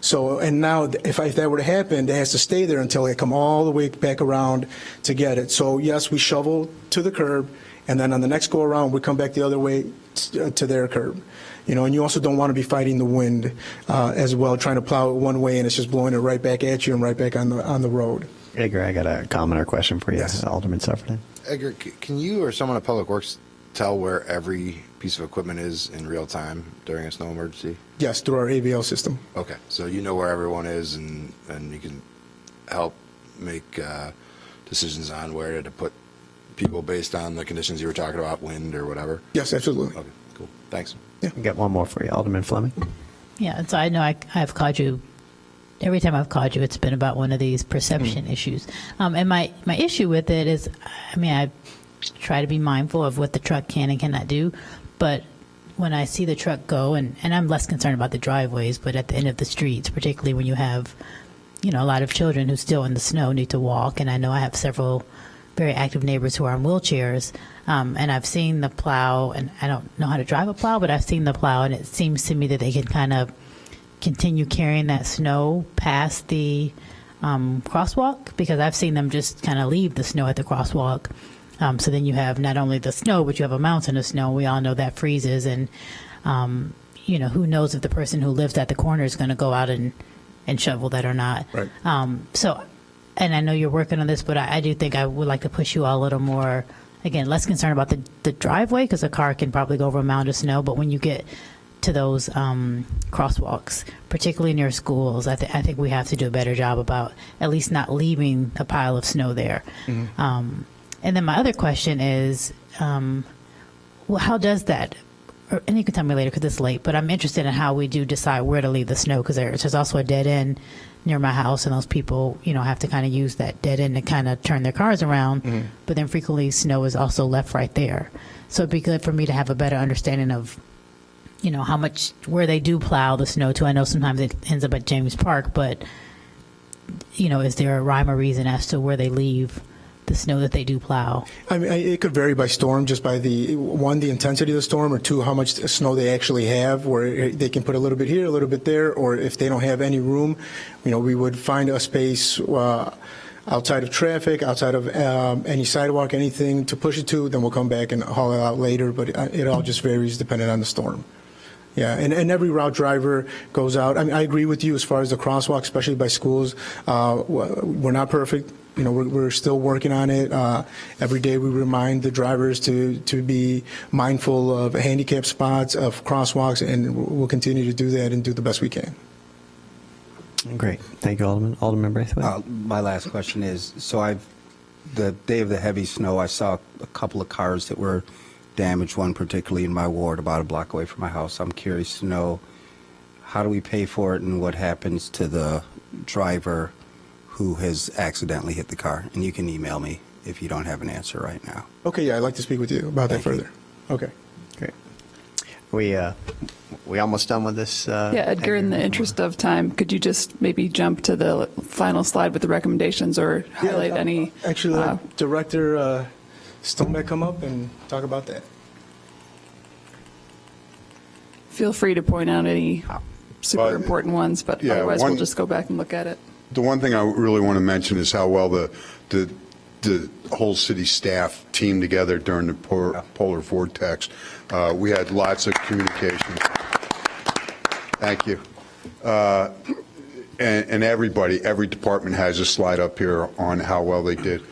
[SPEAKER 5] So, and now if that were to happen, it has to stay there until they come all the way back around to get it. So yes, we shovel to the curb, and then on the next go around, we come back the other way to their curb. And you also don't want to be fighting the wind as well, trying to plow it one way and it's just blowing it right back at you and right back on the road.
[SPEAKER 1] Edgar, I got a comment or question for you,
[SPEAKER 5] Yes.
[SPEAKER 1] Alderman Sufferton.
[SPEAKER 18] Edgar, can you or someone at Public Works tell where every piece of equipment is in real time during a snow emergency?
[SPEAKER 5] Yes, through our AVL system.
[SPEAKER 18] Okay, so you know where everyone is, and you can help make decisions on where to put people based on the conditions you were talking about, wind or whatever?
[SPEAKER 5] Yes, absolutely.
[SPEAKER 18] Okay, cool. Thanks.
[SPEAKER 1] I got one more for you, Alderman Fleming.
[SPEAKER 9] Yeah, and so I know I've called you. Every time I've called you, it's been about one of these perception issues. And my issue with it is, I try to be mindful of what the truck can and cannot do, but when I see the truck go, and I'm less concerned about the driveways, but at the end of the streets, particularly when you have, a lot of children who still in the snow need to walk, and I know I have several very active neighbors who are in wheelchairs, and I've seen the plow, and I don't know how to drive a plow, but I've seen the plow, and it seems to me that they can kind of continue carrying that snow past the crosswalk, because I've seen them just kind of leave the snow at the crosswalk. So then you have not only the snow, but you have a mountain of snow. We all know that freezes, and who knows if the person who lives at the corner is going to go out and shovel that or not.
[SPEAKER 5] Right.
[SPEAKER 9] And I know you're working on this, but I do think I would like to push you all a little more, again, less concerned about the driveway, because a car can probably go over a mound of snow, but when you get to those crosswalks, particularly near schools, I think we have to do a better job about at least not leaving a pile of snow there. Mm-hmm. And then my other question is, how does that, and you can tell me later because it's late, but I'm interested in how we do decide where to leave the snow, because there's also a dead end near my house, and those people, have to kind of use that dead end to kind of turn their cars around, mm-hmm. But then frequently snow is also left right there. So it'd be good for me to have a better understanding of, how much, where they do plow the snow to. I know sometimes it ends up at James Park, but, is there a rhyme or reason as to where they leave the snow that they do plow?
[SPEAKER 5] It could vary by storm, just by the intensity of the storm, or two, how much snow they actually have, where they can put a little bit here, a little bit there, or if they don't have any room, we would find a space outside of traffic, outside of any sidewalk, anything to push it to, then we'll come back and haul it out later, but it all just varies depending on the storm. Yeah, and every route driver goes out. I agree with you as far as the crosswalk, especially by schools. We're not perfect. We're still working on it. Every day we remind the drivers to be mindful of handicap spots, of crosswalks, and we'll continue to do that and do the best we can.
[SPEAKER 1] Great. Thank you, Alderman. Alderman Braithwaite.
[SPEAKER 11] My last question is, the day of the heavy snow, I saw a couple of cars that were damaged, one particularly in my ward about a block away from my house. I'm curious to know, how do we pay for it, and what happens to the driver who has accidentally hit the car? And you can email me if you don't have an answer right now.
[SPEAKER 5] Okay, yeah, I'd like to speak with you about that further. Okay.
[SPEAKER 1] Great. We almost done with this?
[SPEAKER 19] Edgar, in the interest of time, could you just maybe jump to the final slide with the recommendations, or highlight any?
[SPEAKER 5] Actually, Director Stone may come up and talk about that.
[SPEAKER 19] Feel free to point out any super important ones, but otherwise we'll just go back and look at it.
[SPEAKER 21] The one thing I really want to mention is how well the whole city staff teamed together during the polar vortex. We had lots of communication. Thank you. And everybody, every department has a slide up here on how well they did.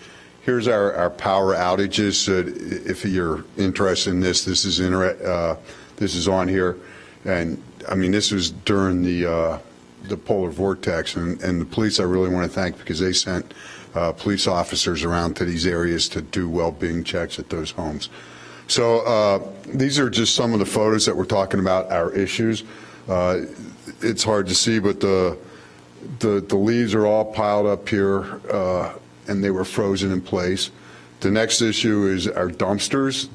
[SPEAKER 21] Here's our power outages. If you're interested in this, this is on here. And I mean, this was during the polar vortex, and the police I really want to thank, because they sent police officers around to these areas to do well-being checks at those homes. So these are just some of the photos that we're talking about, our issues. It's hard to see, but the leaves are all piled up here, and they were frozen in place. The next issue is our dumpsters.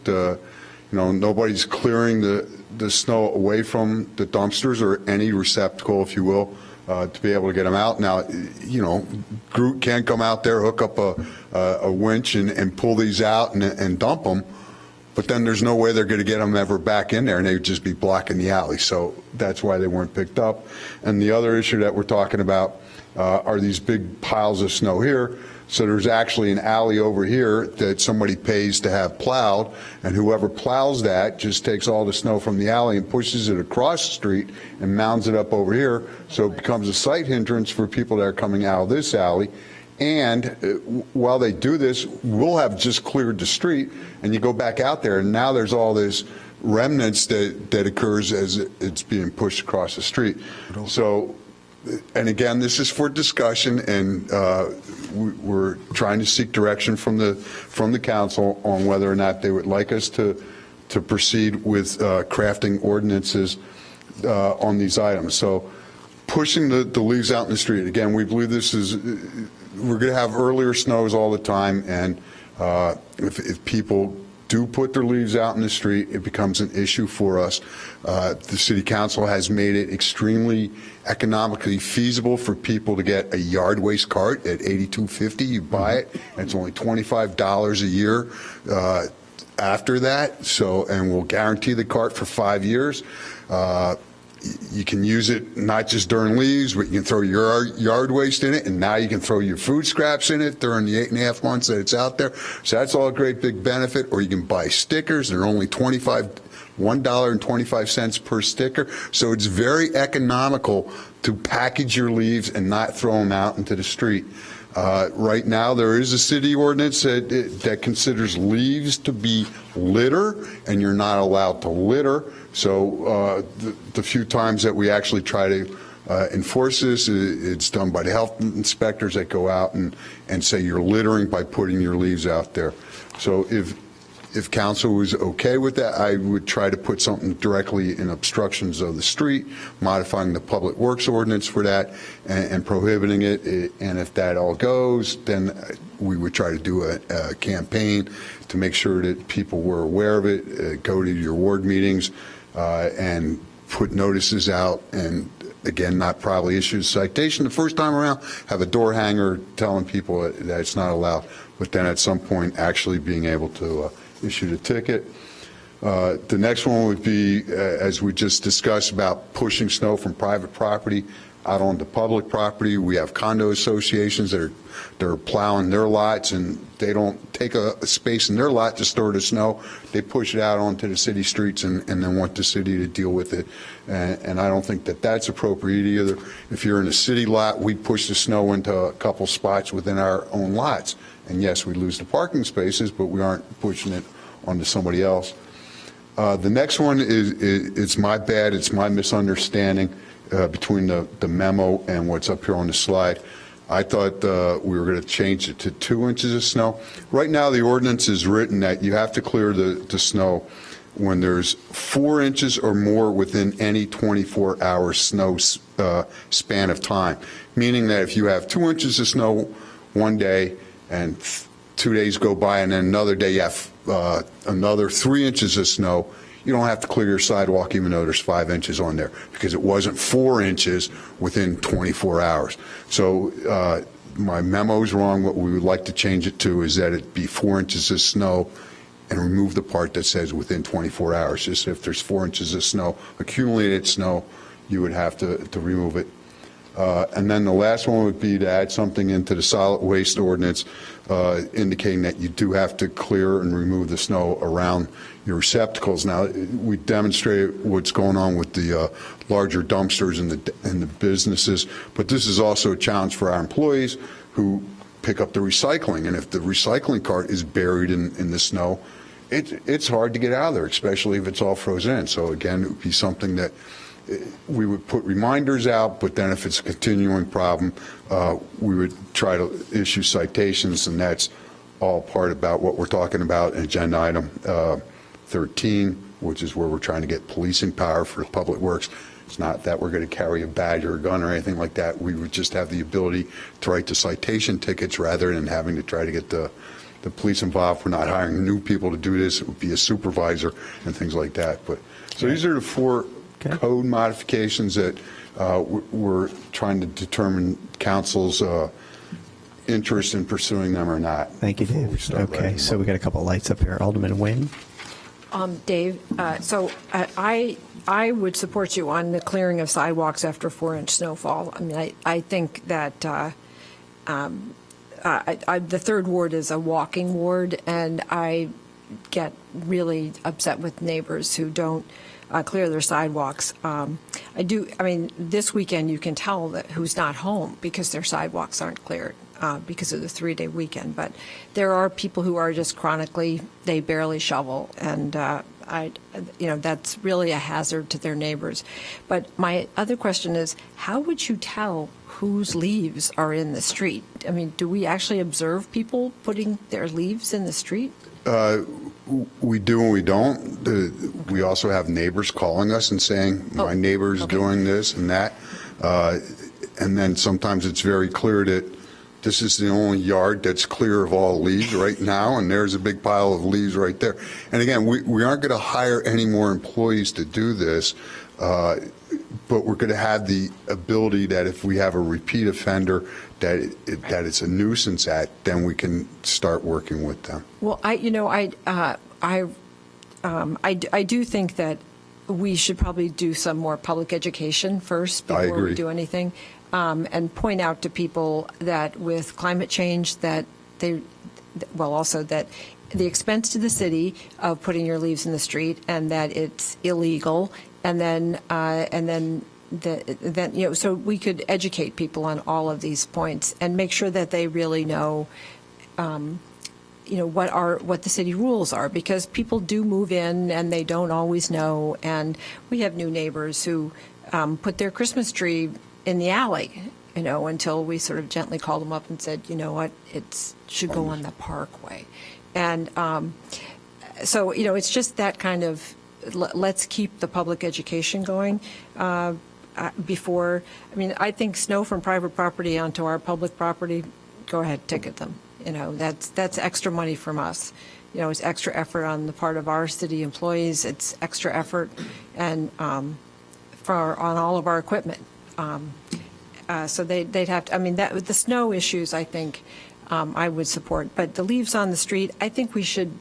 [SPEAKER 21] Nobody's clearing the snow away from the dumpsters or any receptacle, if you will, to be able to get them out. Now, Groot can't come out there, hook up a winch and pull these out and dump them, but then there's no way they're going to get them ever back in there, and they would just be blocking the alley. So that's why they weren't picked up. And the other issue that we're talking about are these big piles of snow here. So there's actually an alley over here that somebody pays to have plowed, and whoever plows that just takes all the snow from the alley and pushes it across the street and mounds it up over here. So it becomes a sight hindrance for people that are coming out of this alley. And while they do this, we'll have just cleared the street, and you go back out there, and now there's all this remnants that occurs as it's being pushed across the street. So, and again, this is for discussion, and we're trying to seek direction from the council on whether or not they would like us to proceed with crafting ordinances on these items. So pushing the leaves out in the street, again, we believe we're going to have earlier snows all the time, and if people do put their leaves out in the street, it becomes an issue for us. The city council has made it extremely economically feasible for people to get a yard waste cart at $82.50. You buy it, and it's only $25 a year after that. So, and we'll guarantee the cart for 5 years. You can use it not just during leaves, but you can throw your yard waste in it, and now you can throw your food scraps in it during the 8.5 months that it's out there. So that's all a great big benefit. Or you can buy stickers. They're only $1.25 per sticker. So it's very economical to package your leaves and not throw them out into the street. Right now, there is a city ordinance that considers leaves to be litter, and you're not allowed to litter. So the few times that we actually try to enforce this, it's done by the health inspectors that go out and say you're littering by putting your leaves out there. So if council was okay with that, I would try to put something directly in obstructions of the street, modifying the public works ordinance for that, and prohibiting it. And if that all goes, then we would try to do a campaign to make sure that people were aware of it, go to your ward meetings, and put notices out, and again, not probably issue a citation the first time around, have a door hanger telling people that it's not allowed, but then at some point actually being able to issue the ticket. The next one would be, as we just discussed, about pushing snow from private property out onto public property. We have condo associations that are plowing their lots, and they don't take a space in their lot to store the snow. They push it out onto the city streets and then want the city to deal with it. And I don't think that that's appropriate either. If you're in a city lot, we push the snow into a couple spots within our own lots. And yes, we lose the parking spaces, but we aren't pushing it onto somebody else. The next one is it's my bad, it's my misunderstanding between the memo and what's up here on the slide. I thought we were going to change it to 2 inches of snow. Right now, the ordinance is written that you have to clear the snow when there's 4 inches or more within any 24-hour snow span of time, meaning that if you have 2 inches of snow one day and 2 days go by, and then another day you have another 3 inches of snow, you don't have to clear your sidewalk even though there's 5 inches on there, because it wasn't 4 inches within 24 hours. So my memo is wrong. What we would like to change it to is that it be 4 inches of snow and remove the part that says within 24 hours. Just if there's 4 inches of snow, accumulated snow, you would have to remove it. And then the last one would be to add something into the solid waste ordinance indicating that you do have to clear and remove the snow around your receptacles. Now, we demonstrated what's going on with the larger dumpsters in the businesses, but this is also a challenge for our employees who pick up the recycling. And if the recycling cart is buried in the snow, it's hard to get out of there, especially if it's all frozen in. So again, it would be something that we would put reminders out, but then if it's a continuing problem, we would try to issue citations, and that's all part about what we're talking about in agenda item 13, which is where we're trying to get policing power for public works. It's not that we're going to carry a badge or a gun or anything like that. We would just have the ability to write the citation tickets rather than having to try to get the police involved. We're not hiring new people to do this. It would be a supervisor and things like that. But so these are the 4 code modifications that we're trying to determine council's interest in pursuing them or not.
[SPEAKER 1] Thank you, Dave. Okay, so we got a couple of lights up here. Alderman Nguyen.
[SPEAKER 17] Dave, so I would support you on the clearing of sidewalks after 4-inch snowfall. I mean, I think that the 3rd ward is a walking ward, and I get really upset with neighbors who don't clear their sidewalks. I mean, this weekend you can tell that who's not home because their sidewalks aren't cleared because of the 3-day weekend. But there are people who are just chronically, they barely shovel, and that's really a hazard to their neighbors. But my other question is, how would you tell whose leaves are in the street? I mean, do we actually observe people putting their leaves in the street?
[SPEAKER 21] We do and we don't. We also have neighbors calling us and saying, my neighbor's doing this and that. And then sometimes it's very clear that this is the only yard that's clear of all leaves right now, and there's a big pile of leaves right there. And again, we aren't going to hire any more employees to do this, but we're going to have the ability that if we have a repeat offender that it's a nuisance act, then we can start working with them.
[SPEAKER 17] Well, I do think that we should probably do some more public education first before we do anything, and point out to people that with climate change that also that the expense to the city of putting your leaves in the street and that it's illegal, and then so we could educate people on all of these points and make sure that they really know, what the city rules are, because people do move in and they don't always know. And we have new neighbors who put their Christmas tree in the alley, until we sort of gently called them up and said, you know what, it should go on the parkway. And so, it's just that kind of, let's keep the public education going. I think snow from private property onto our public property, go ahead, ticket them. That's extra money from us. It's extra effort on the part of our city employees. It's extra effort and on all of our equipment. So they'd have to. I mean, the snow issues, I think, I would support. But the leaves on the street, I think we should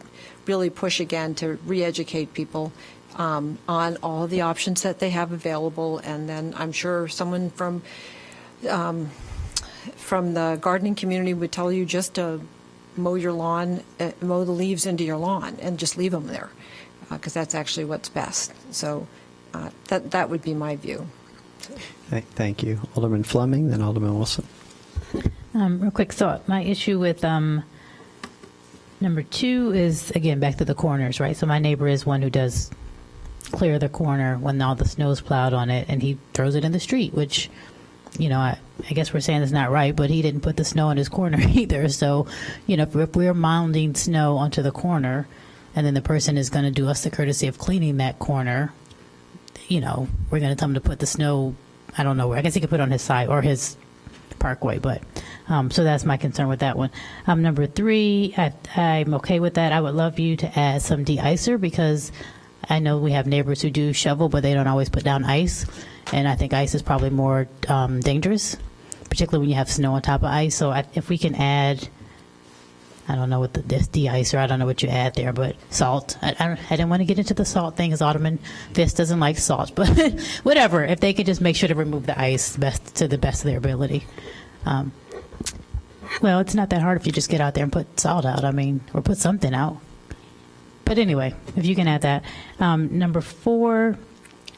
[SPEAKER 17] really push again to re-educate people on all the options that they have available. And then I'm sure someone from the gardening community would tell you just to mow your lawn, mow the leaves into your lawn and just leave them there, because that's actually what's best. So that would be my view.
[SPEAKER 1] Thank you. Alderman Fleming, then Alderman Wilson.
[SPEAKER 9] Real quick thought. My issue with number 2 is, again, back to the corners, right? So my neighbor is one who does clear the corner when all the snow's plowed on it, and he throws it in the street, which, I guess we're saying is not right, but he didn't put the snow in his corner either. So, if we're mounding snow onto the corner, and then the person is going to do us the courtesy of cleaning that corner, we're going to tell him to put the snow, I don't know where. I guess he could put it on his side or his parkway, but so that's my concern with that one. Number 3, I'm okay with that. I would love you to add some de-icer, because I know we have neighbors who do shovel, but they don't always put down ice, and I think ice is probably more dangerous, particularly when you have snow on top of ice. So if we can add I don't know what this de-icer, I don't know what you add there, but salt. I didn't want to get into the salt thing because Alderman Fisk doesn't like salt, but whatever. If they could just make sure to remove the ice to the best of their ability. Well, it's not that hard if you just get out there and put salt out, or put something out. But anyway, if you can add that. Number 4,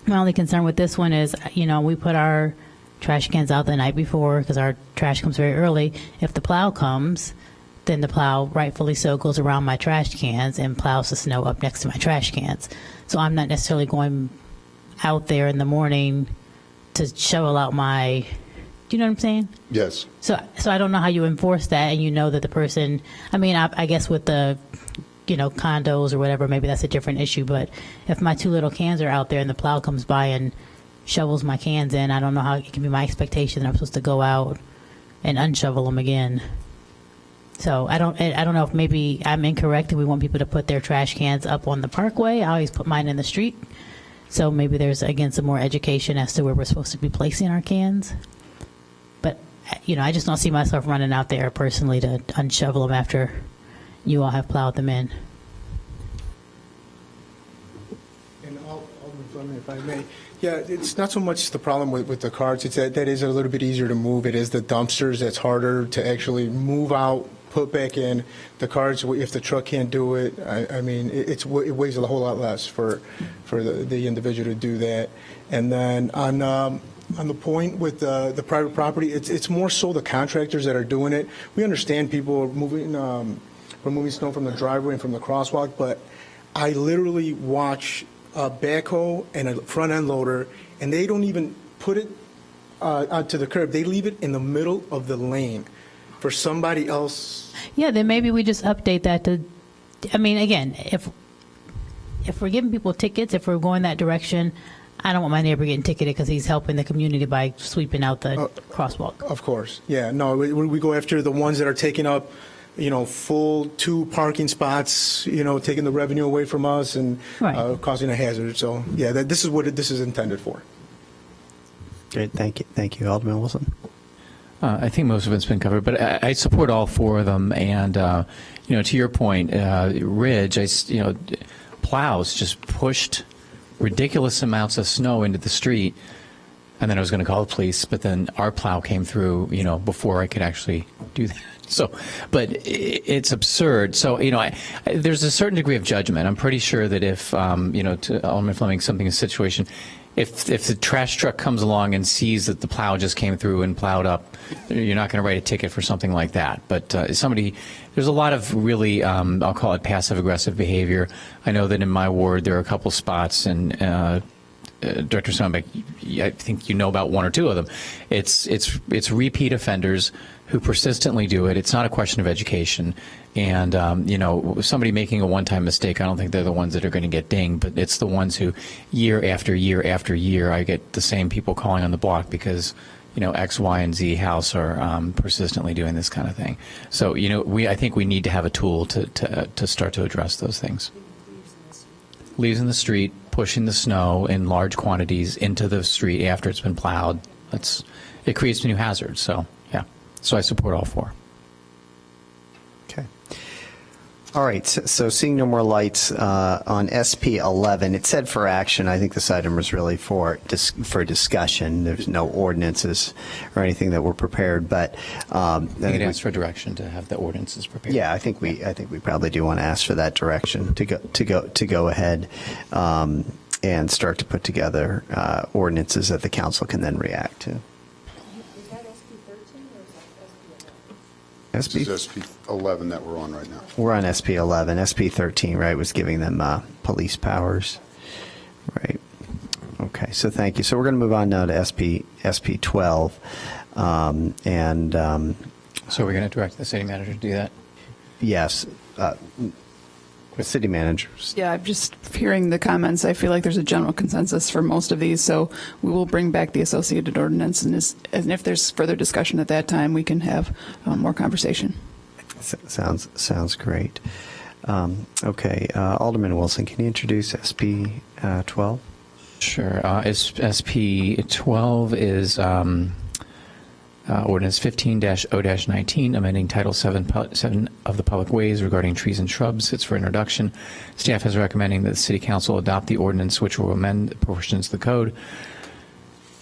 [SPEAKER 9] my only concern with this one is, we put our trash cans out the night before because our trash comes very early. If the plow comes, then the plow, rightfully so, goes around my trash cans and plows the snow up next to my trash cans. So I'm not necessarily going out there in the morning to shovel out my, do you know what I'm saying?
[SPEAKER 21] Yes.
[SPEAKER 9] So I don't know how you enforce that, and that the person, I guess with the, condos or whatever, maybe that's a different issue, but if my 2 little cans are out there and the plow comes by and shovels my cans in, I don't know how it can be my expectation that I'm supposed to go out and unshovel them again. So I don't know if maybe I'm incorrect and we want people to put their trash cans up on the parkway. I always put mine in the street. So maybe there's, again, some more education as to where we're supposed to be placing our cans. But, I just don't see myself running out there personally to unshovel them after you all have plowed them in.
[SPEAKER 5] And Alderman Fleming, if I may. Yeah, it's not so much the problem with the carts. It's that is a little bit easier to move. It is the dumpsters that's harder to actually move out, put back in. The carts, if the truck can't do it, it weighs a whole lot less for the individual to do that. And then on the point with the private property, it's more so the contractors that are doing it. We understand people are removing snow from the driveway and from the crosswalk, but I literally watch a backhoe and a front end loader, and they don't even put it onto the curb. They leave it in the middle of the lane for somebody else.
[SPEAKER 9] Yeah, then maybe we just update that to, again, if we're giving people tickets, if we're going that direction, I don't want my neighbor getting ticketed because he's helping the community by sweeping out the crosswalk.
[SPEAKER 5] Of course. Yeah, no, we go after the ones that are taking up, full 2 parking spots, taking the revenue away from us and causing a hazard. So, yeah, this is what this is intended for.
[SPEAKER 1] Great, thank you, Alderman Wilson.
[SPEAKER 10] I think most of it's been covered, but I support all 4 of them. And to your point, Ridge, plows just pushed ridiculous amounts of snow into the street, and then I was going to call the police, but then our plow came through, before I could actually do that. So, but it's absurd. So, there's a certain degree of judgment. I'm pretty sure that if, to Alderman Fleming, something in a situation, if the trash truck comes along and sees that the plow just came through and plowed up, you're not going to write a ticket for something like that. But there's a lot of really, I'll call it passive-aggressive behavior. I know that in my ward there are a couple spots, and Director Stonebeck, I think you know about 1 or 2 of them. It's repeat offenders who persistently do it. It's not a question of education. And, somebody making a one-time mistake, I don't think they're the ones that are going to get dinged, but it's the ones who year after year after year, I get the same people calling on the block because, X, Y, and Z house are persistently doing this kind of thing. So, I think we need to have a tool to start to address those things. Leaves in the street, pushing the snow in large quantities into the street after it's been plowed. It creates new hazards. So, yeah. So I support all 4.
[SPEAKER 1] Okay. All right. So seeing no more lights on SP 11, it said for action. I think this item was really for discussion. There's no ordinances or anything that were prepared, but
[SPEAKER 10] I think it asks for direction to have the ordinances prepared.
[SPEAKER 1] Yeah, I think we probably do want to ask for that direction to go ahead and start to put together ordinances that the council can then react to.
[SPEAKER 21] This is SP 11 that we're on right now.
[SPEAKER 1] We're on SP 11. SP 13, right, was giving them police powers. Right. Okay, so thank you. So we're going to move on now to SP 12. So
[SPEAKER 10] we're going to direct the city manager to do that?
[SPEAKER 1] Yes. City managers.
[SPEAKER 19] Yeah, I'm just hearing the comments. I feel like there's a general consensus for most of these, so we will bring back the associated ordinance, and if there's further discussion at that time, we can have more conversation.
[SPEAKER 1] Sounds great. Okay, Alderman Wilson, can you introduce SP 12?
[SPEAKER 10] Sure. SP 12 is Ordinance 15-0-19, amending Title 7 of the Public Ways regarding trees and shrubs. It's for introduction. Staff is recommending that the City Council adopt the ordinance, which will amend portions of the code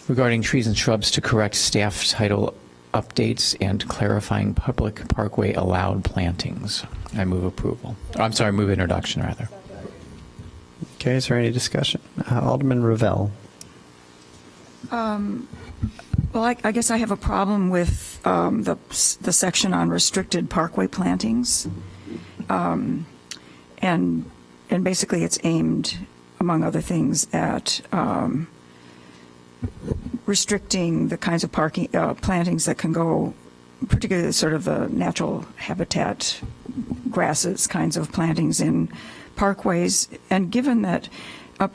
[SPEAKER 10] regarding trees and shrubs to correct staff title updates and clarifying public parkway allowed plantings. I move approval. I'm sorry, move introduction, rather.
[SPEAKER 1] Okay, is there any discussion? Alderman Ravel.
[SPEAKER 3] Well, I guess I have a problem with the section on restricted parkway plantings. And basically it's aimed, among other things, at restricting the kinds of plantings that can go, particularly sort of the natural habitat grasses kinds of plantings in parkways. And given that a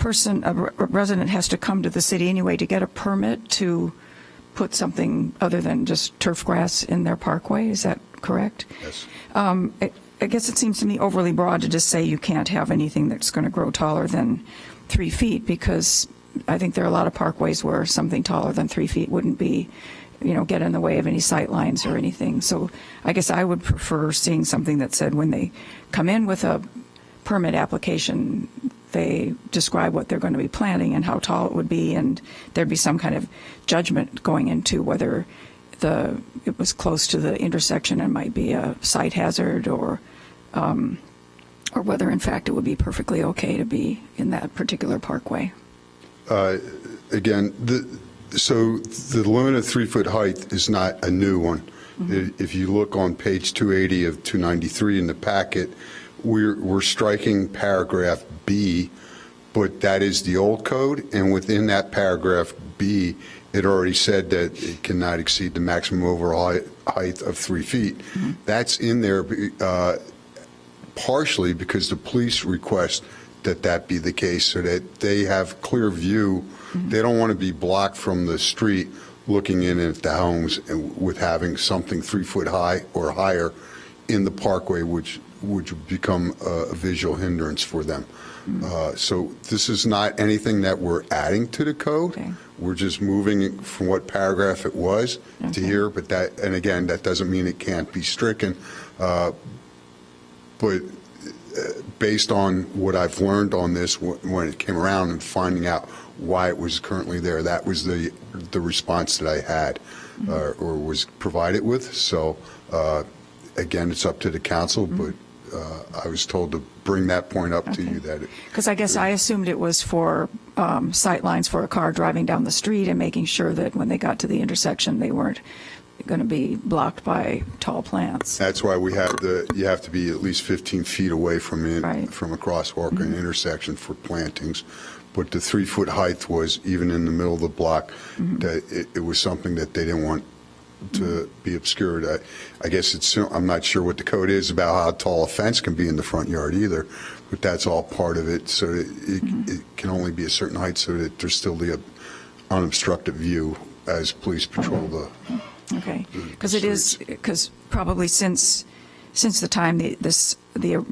[SPEAKER 3] resident has to come to the city anyway to get a permit to put something other than just turf grass in their parkway, is that correct?
[SPEAKER 21] Yes.
[SPEAKER 3] I guess it seems to me overly broad to just say you can't have anything that's going to grow taller than 3 feet, because I think there are a lot of parkways where something taller than 3 feet wouldn't be, get in the way of any sight lines or anything. So I guess I would prefer seeing something that said when they come in with a permit application, they describe what they're going to be planting and how tall it would be, and there'd be some kind of judgment going into whether it was close to the intersection and might be a sight hazard, or whether in fact it would be perfectly okay to be in that particular parkway.
[SPEAKER 21] Again, so the limit of 3-foot height is not a new one. Mm-hmm. If you look on page 280 of 293 in the packet, we're striking paragraph B, but that is the old code, and within that paragraph B, it already said that it cannot exceed the maximum overall height of 3 feet. Mm-hmm. That's in there partially because the police request that be the case so that they have clear view. Mm-hmm. They don't want to be blocked from the street looking in at the homes and with having something 3 foot high or higher in the parkway, which would become a visual hindrance for them. Mm-hmm. So this is not anything that we're adding to the code. Okay. We're just moving it from what paragraph it was to here, but and again, that doesn't mean it can't be stricken. But based on what I've learned on this when it came around and finding out why it was currently there, that was the response that I had or was provided with. So again, it's up to the council, but I was told to bring that point up to you.
[SPEAKER 3] Because I guess I assumed it was for sight lines for a car driving down the street and making sure that when they got to the intersection, they weren't going to be blocked by tall plants.
[SPEAKER 21] That's why we have you have to be at least 15 feet away from from a crosswalk or an intersection for plantings. But the 3 foot height was even in the middle of the block. That it was something that they didn't want to be obscured. I guess I'm not sure what the code is about how tall a fence can be in the front yard either, but that's all part of it. So it can only be a certain height so that there's still the unobstructed view as police patrol the.
[SPEAKER 3] Okay, because probably since the time the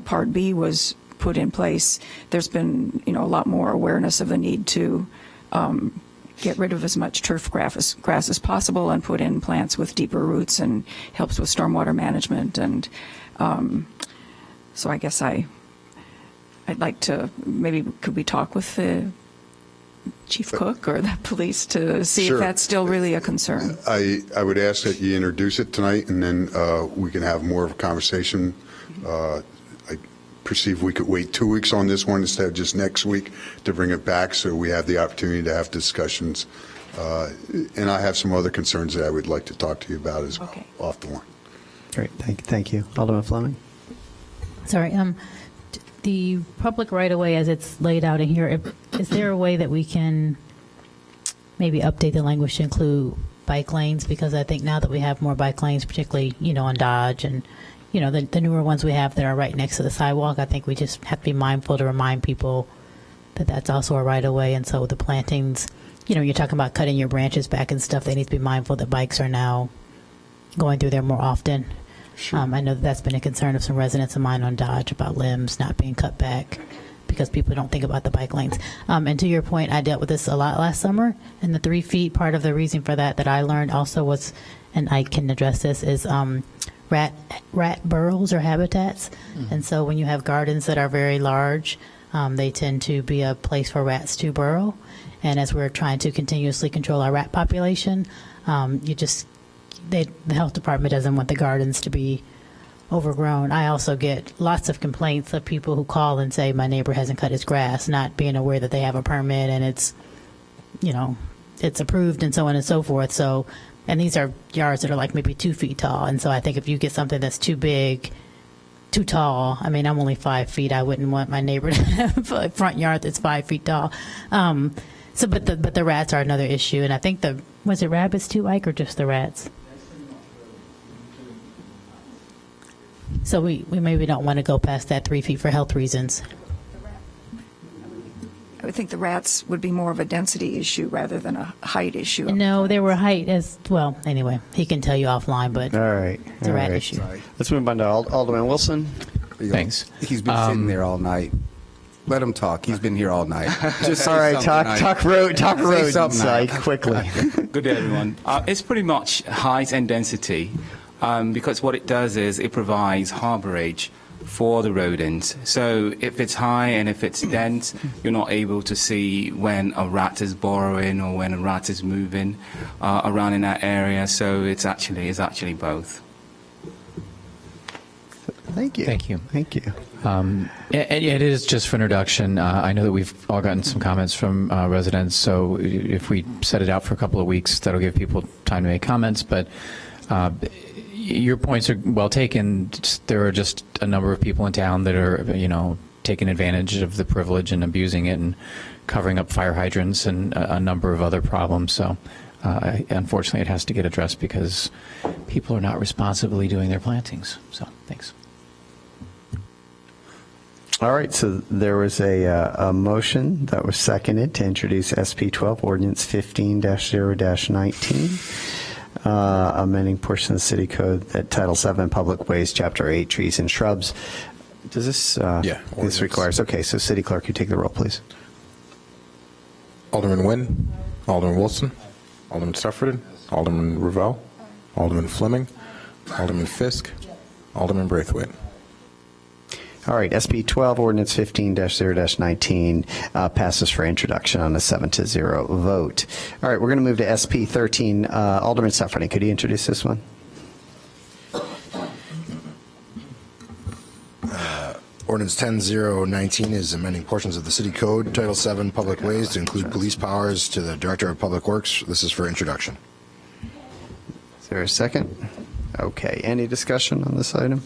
[SPEAKER 3] Part B was put in place, there's been a lot more awareness of the need to get rid of as much turf grass as possible and put in plants with deeper roots and helps with stormwater management. And so I guess I'd like to, maybe could we talk with the chief cook or the police to see if that's still really a concern?
[SPEAKER 21] I would ask that you introduce it tonight, and then we can have more of a conversation. I perceive we could wait 2 weeks on this one instead of just next week to bring it back, so we have the opportunity to have discussions. And I have some other concerns that I would like to talk to you about as well off the line.
[SPEAKER 1] Great, thank you. Alderman Fleming.
[SPEAKER 9] Sorry, the public right-of-way as it's laid out in here, is there a way that we can maybe update the language to include bike lanes? Because I think now that we have more bike lanes, particularly, on Dodge and, the newer ones we have that are right next to the sidewalk, I think we just have to be mindful to remind people that that's also a right-of-way. And so the plantings, you're talking about cutting your branches back and stuff, they need to be mindful that bikes are now going through there more often. Sure. I know that's been a concern of some residents of mine on Dodge about limbs not being cut back because people don't think about the bike lanes. And to your point, I dealt with this a lot last summer, and the 3 feet, part of the reason for that I learned also was, and I can address this, is rat burrows or habitats. And so when you have gardens that are very large, they tend to be a place for rats to burrow. And as we're trying to continuously control our rat population, the health department doesn't want the gardens to be overgrown. I also get lots of complaints of people who call and say my neighbor hasn't cut his grass, not being aware that they have a permit and it's approved and so on and so forth. So, and these are yards that are like maybe 2 feet tall. And so I think if you get something that's too big, too tall, I mean, I'm only 5 feet. I wouldn't want my neighbor to have a front yard that's 5 feet tall. But the rats are another issue. And I think was it rabbits too, Ike, or just the rats? So we maybe don't want to go past that 3 feet for health reasons.
[SPEAKER 3] I would think the rats would be more of a density issue rather than a height issue.
[SPEAKER 9] No, they were height as well. Anyway, he can tell you offline, but
[SPEAKER 1] All right.
[SPEAKER 9] it's a rat issue.
[SPEAKER 1] Let's move on to Alderman Wilson.
[SPEAKER 10] Thanks.
[SPEAKER 11] He's been sitting there all night. Let him talk. He's been here all night. Just say
[SPEAKER 1] All right,
[SPEAKER 11] something,
[SPEAKER 1] talk
[SPEAKER 11] Say
[SPEAKER 1] road,
[SPEAKER 11] something,
[SPEAKER 1] Ike,
[SPEAKER 11] Ike.
[SPEAKER 1] quickly.
[SPEAKER 6] Good day, everyone. It's pretty much height and density because what it does is it provides harborage for the rodents. So if it's high and if it's dense, you're not able to see when a rat is burrowing or when a rat is moving around in that area. So it's actually both.
[SPEAKER 1] Thank you.
[SPEAKER 10] Thank you.
[SPEAKER 1] Thank you.
[SPEAKER 10] And it is just for introduction. I know that we've all gotten some comments from residents, so if we set it out for a couple of weeks, that'll give people time to make comments. But your points are well taken. There are just a number of people in town that are, taking advantage of the privilege and abusing it and covering up fire hydrants and a number of other problems. So unfortunately, it has to get addressed because people are not responsibly doing their plantings. So thanks.
[SPEAKER 1] All right, so there was a motion that was seconded to introduce SP 12, Ordinance 15-0-19, amending portion of the city code at Title 7, Public Ways, Chapter 8, Trees and Shrubs. Does this?
[SPEAKER 2] Yeah.
[SPEAKER 1] This requires. Okay, so City Clerk, you take the roll, please.
[SPEAKER 2] Alderman Nguyen, Alderman Wilson, Alderman Sufferton, Alderman Ravel, Alderman Fleming, Alderman Fisk, Alderman Braithwaite.
[SPEAKER 1] All right, SB 12, Ordinance 15-0-19 passes for introduction on a 7-0 vote. All right, we're going to move to SB 13. Alderman Sufferton, could you introduce this one?
[SPEAKER 18] Ordinance 10-0-19 is amending portions of the City Code, Title 7, Public Ways to include police powers to the Director of Public Works. This is for introduction.
[SPEAKER 1] Is there a second? Okay, any discussion on this item?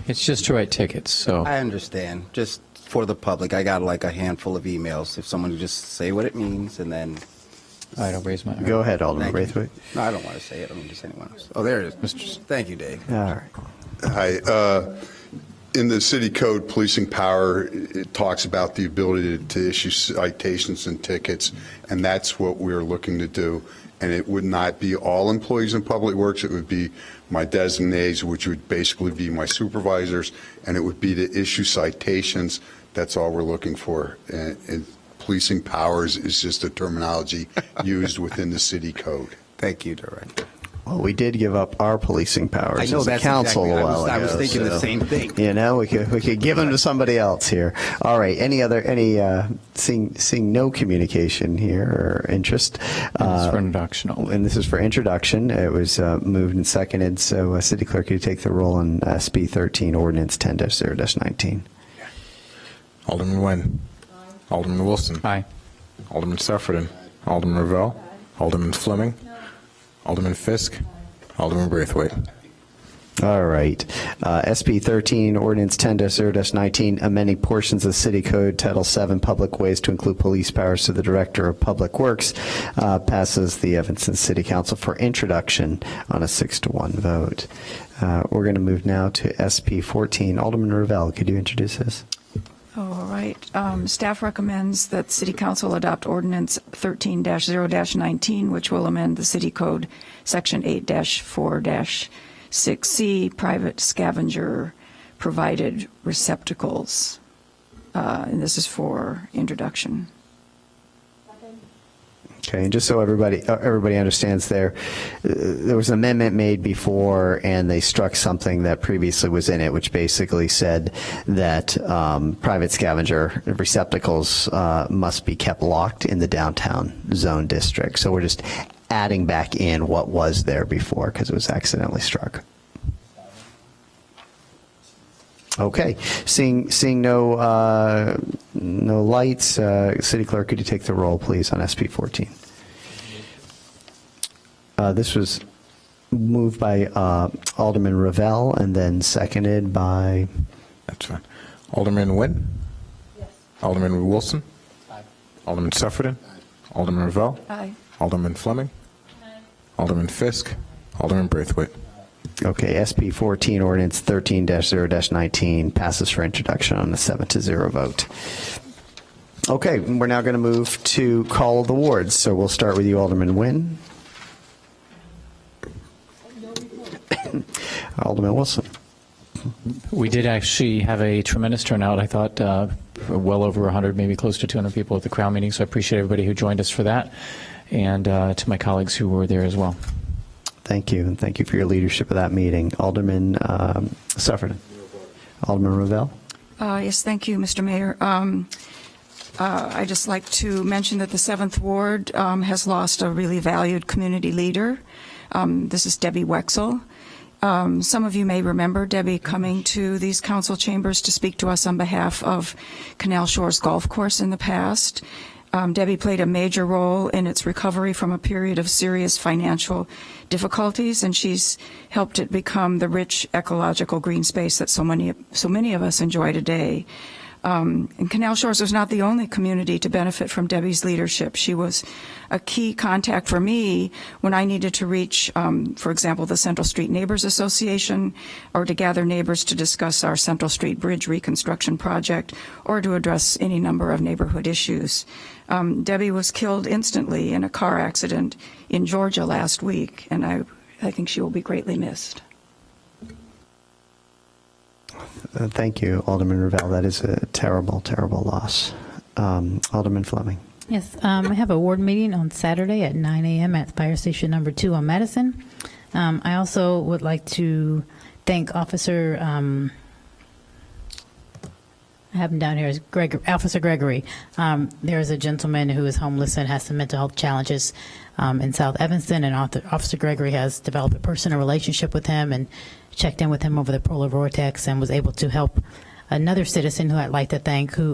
[SPEAKER 10] It's just to write tickets, so.
[SPEAKER 11] I understand. Just for the public, I got like a handful of emails. If someone would just say what it means and then.
[SPEAKER 10] I don't raise my hand.
[SPEAKER 1] Go ahead, Alderman
[SPEAKER 11] Thank you.
[SPEAKER 1] Braithwaite.
[SPEAKER 11] No, I don't want to say it. I mean, just anyone else. Oh, there it is. Thank you, Dave.
[SPEAKER 1] All right.
[SPEAKER 21] Hi. In the city code, policing power, it talks about the ability to issue citations and tickets, and that's what we're looking to do. And it would not be all employees in Public Works. It would be my designees, which would basically be my supervisors, and it would be to issue citations. That's all we're looking for. And policing powers is just a terminology used within the city code.
[SPEAKER 11] Thank you, Director.
[SPEAKER 1] Well, we did give up our policing powers
[SPEAKER 11] I know
[SPEAKER 1] as a
[SPEAKER 11] that's
[SPEAKER 1] council
[SPEAKER 11] exactly,
[SPEAKER 1] a while ago.
[SPEAKER 11] I was thinking the same thing.
[SPEAKER 1] You know, we could give them to somebody else here. All right. Seeing no communication here or interest.
[SPEAKER 10] This is for introduction only.
[SPEAKER 1] And this is for introduction. It was moved and seconded. So, City Clerk, could you take the roll on SB 13, Ordinance 10-0-19?
[SPEAKER 2] Alderman Nguyen. Alderman Wilson.
[SPEAKER 10] Aye.
[SPEAKER 2] Alderman Sufferton. Alderman Ravel. Alderman Fleming. Alderman Fisk. Alderman Braithwaite.
[SPEAKER 1] All right. SB 13, Ordinance 10-0-19, amending portions of City Code, Title 7, Public Ways to include police powers to the Director of Public Works, passes the Evanston City Council for introduction on a 6-1 vote. We're going to move now to SB 14. Alderman Ravel, could you introduce this?
[SPEAKER 3] All right. Staff recommends that City Council adopt Ordinance 13-0-19, which will amend the City Code, Section 8-4-6C, private scavenger provided receptacles. And this is for introduction.
[SPEAKER 1] Okay, and just so everybody understands, there was an amendment made before, and they struck something that previously was in it, which basically said that private scavenger receptacles must be kept locked in the downtown zone district. So we're just adding back in what was there before because it was accidentally struck. Okay, seeing no lights, City Clerk, could you take the roll, please, on SB 14? This was moved by Alderman Ravel and then seconded by...
[SPEAKER 2] That's fine. Alderman Nguyen? Yes. Alderman Wilson? Aye. Alderman Sufferton? Aye. Alderman Ravel?
[SPEAKER 3] Aye.
[SPEAKER 2] Alderman Fleming? Aye. Alderman Fisk? Alderman Braithwaite?
[SPEAKER 1] Okay, SB 14, ordinance 13-0-19 passes for introduction on a 7-0 vote. Okay, we're now going to move to call of the wards. So we'll start with you, Alderman Nguyen. Alderman Wilson.
[SPEAKER 10] We did actually have a tremendous turnout. I thought well over 100, maybe close to 200 people at the Crown meeting, so I appreciate everybody who joined us for that, and to my colleagues who were there as well.
[SPEAKER 1] Thank you, and thank you for your leadership of that meeting. Alderman Sufferton. Alderman Ravel.
[SPEAKER 3] Yes, thank you, Mr. Mayor. I'd just like to mention that the 7th Ward has lost a really valued community leader. This is Debbie Wexel. Some of you may remember Debbie coming to these council chambers to speak to us on behalf of Canal Shores Golf Course in the past. Debbie played a major role in its recovery from a period of serious financial difficulties, and she's helped it become the rich ecological green space that so many of us enjoy today. And Canal Shores was not the only community to benefit from Debbie's leadership. She was a key contact for me when I needed to reach, for example, the Central Street Neighbors Association, or to gather neighbors to discuss our Central Street Bridge reconstruction project, or to address any number of neighborhood issues. Debbie was killed instantly in a car accident in Georgia last week, and I think she will be greatly missed.
[SPEAKER 1] Thank you, Alderman Ravel. That is a terrible, terrible loss. Alderman Fleming.
[SPEAKER 9] Yes, I have a ward meeting on Saturday at 9 a.m. at Fire Station Number 2 on Madison. I also would like to thank Officer, I have him down here, is Officer Gregory. There's a gentleman who is homeless and has some mental health challenges in South Evanston, and Officer Gregory has developed a personal relationship with him and checked in with him over the polar vortex and was able to help another citizen who I'd like to thank, who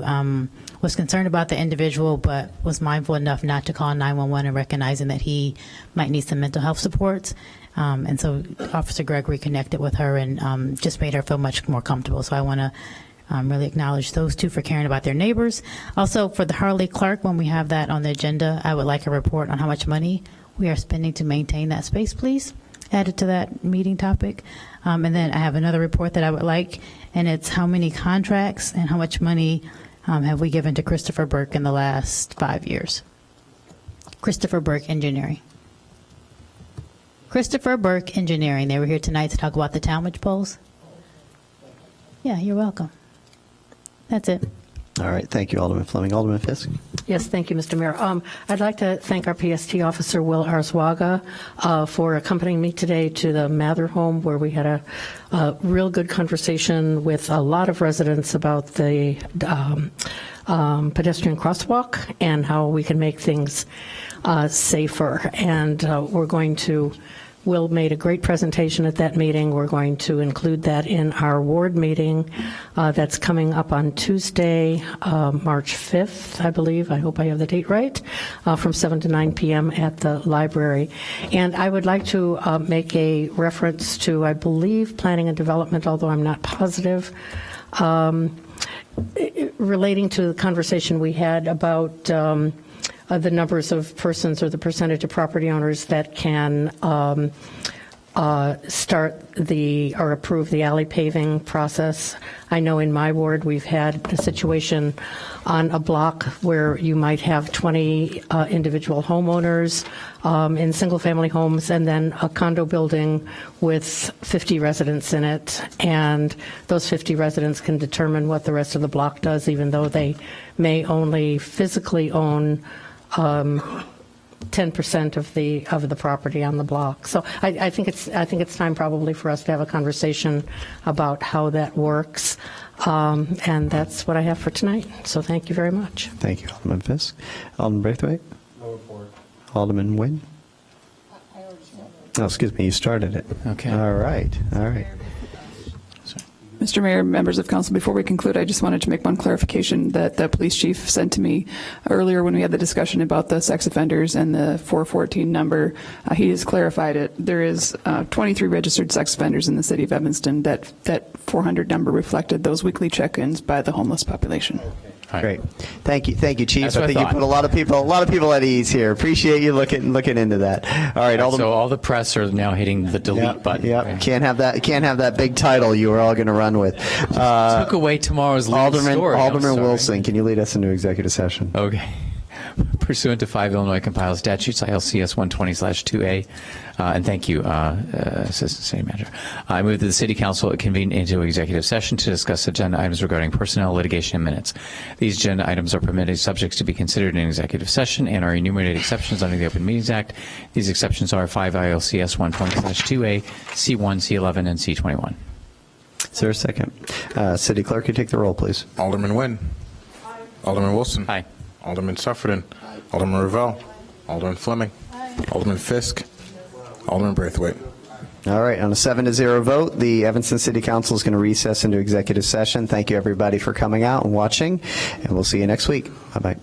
[SPEAKER 9] was concerned about the individual but was mindful enough not to call 911 and recognizing that he might need some mental health supports. And so Officer Gregory connected with her and just made her feel much more comfortable. So I want to really acknowledge those two for caring about their neighbors. Also, for the Harley Clark, when we have that on the agenda, I would like a report on how much money we are spending to maintain that space, please. Added to that meeting topic. And then I have another report that I would like, and it's how many contracts and how much money have we given to Christopher Burke in the last 5 years. Christopher Burke Engineering. Christopher Burke Engineering. They were here tonight to talk about the Talmadge poles. Yeah, you're welcome. That's it.
[SPEAKER 1] All right. Thank you, Alderman Fleming. Alderman Fisk.
[SPEAKER 14] Yes, thank you, Mr. Mayor. I'd like to thank our PST officer, Will Arzwaga, for accompanying me today to the Mather home, where we had a real good conversation with a lot of residents about the pedestrian crosswalk and how we can make things safer. And Will made a great presentation at that meeting. We're going to include that in our ward meeting that's coming up on Tuesday, March 5th, I believe. I hope I have the date right, from 7 to 9 p.m. at the library. And I would like to make a reference to, I believe, planning and development, although I'm not positive, relating to the conversation we had about the numbers of persons or the percentage of property owners that can start or approve the alley paving process. I know in my ward, we've had a situation on a block where you might have 20 individual homeowners in single-family homes, and then a condo building with 50 residents in it. And those 50 residents can determine what the rest of the block does, even though they may only physically own 10% of the property on the block. So I think it's time probably for us to have a conversation about how that works. And that's what I have for tonight. So thank you very much.
[SPEAKER 1] Thank you, Alderman Fisk. Alderman Braithwaite?
[SPEAKER 16] No report.
[SPEAKER 1] Alderman Nguyen? Oh, excuse me, you started it.
[SPEAKER 10] Okay.
[SPEAKER 1] All right.
[SPEAKER 19] Mr. Mayor, members of council, before we conclude, I just wanted to make one clarification that the police chief sent to me earlier when we had the discussion about the sex offenders and the 414 number. He has clarified it. There is 23 registered sex offenders in the city of Evanston. That 400 number reflected those weekly check-ins by the homeless population.
[SPEAKER 1] Great. Thank you, Chief.
[SPEAKER 10] That's what
[SPEAKER 1] I think
[SPEAKER 10] I
[SPEAKER 1] you
[SPEAKER 10] thought.
[SPEAKER 1] put a lot of people at ease here. Appreciate you looking into that. All right,
[SPEAKER 10] So all the press are now hitting the delete button.
[SPEAKER 1] Yep. Can't have that big title you were all going to run with.
[SPEAKER 10] Took away tomorrow's lead story. I'm
[SPEAKER 1] Alderman
[SPEAKER 10] sorry.
[SPEAKER 1] Wilson, can you lead us into executive session?
[SPEAKER 10] Okay. Pursuant to 5 Illinois compiled statutes, ILCS 120/2A, and thank you, Assistant City Manager. I move that the City Council convene into executive session to discuss agenda items regarding personnel, litigation, and minutes. These agenda items are permitted subjects to be considered in executive session and are enumerated exceptions under the Open Meetings Act. These exceptions are 5 ILCS 120/2A, C1, C11, and C21.
[SPEAKER 1] Is there a second? City Clerk, you take the roll, please.
[SPEAKER 2] Alderman Nguyen. Alderman Wilson.
[SPEAKER 10] Aye.
[SPEAKER 2] Alderman Suffredin. Alderman Ravel. Alderman Fleming. Alderman Fisk. Alderman Braithwaite.
[SPEAKER 1] All right, on a 7-0 vote, the Evanston City Council is going to recess into executive session. Thank you, everybody, for coming out and watching, and we'll see you next week. Bye-bye.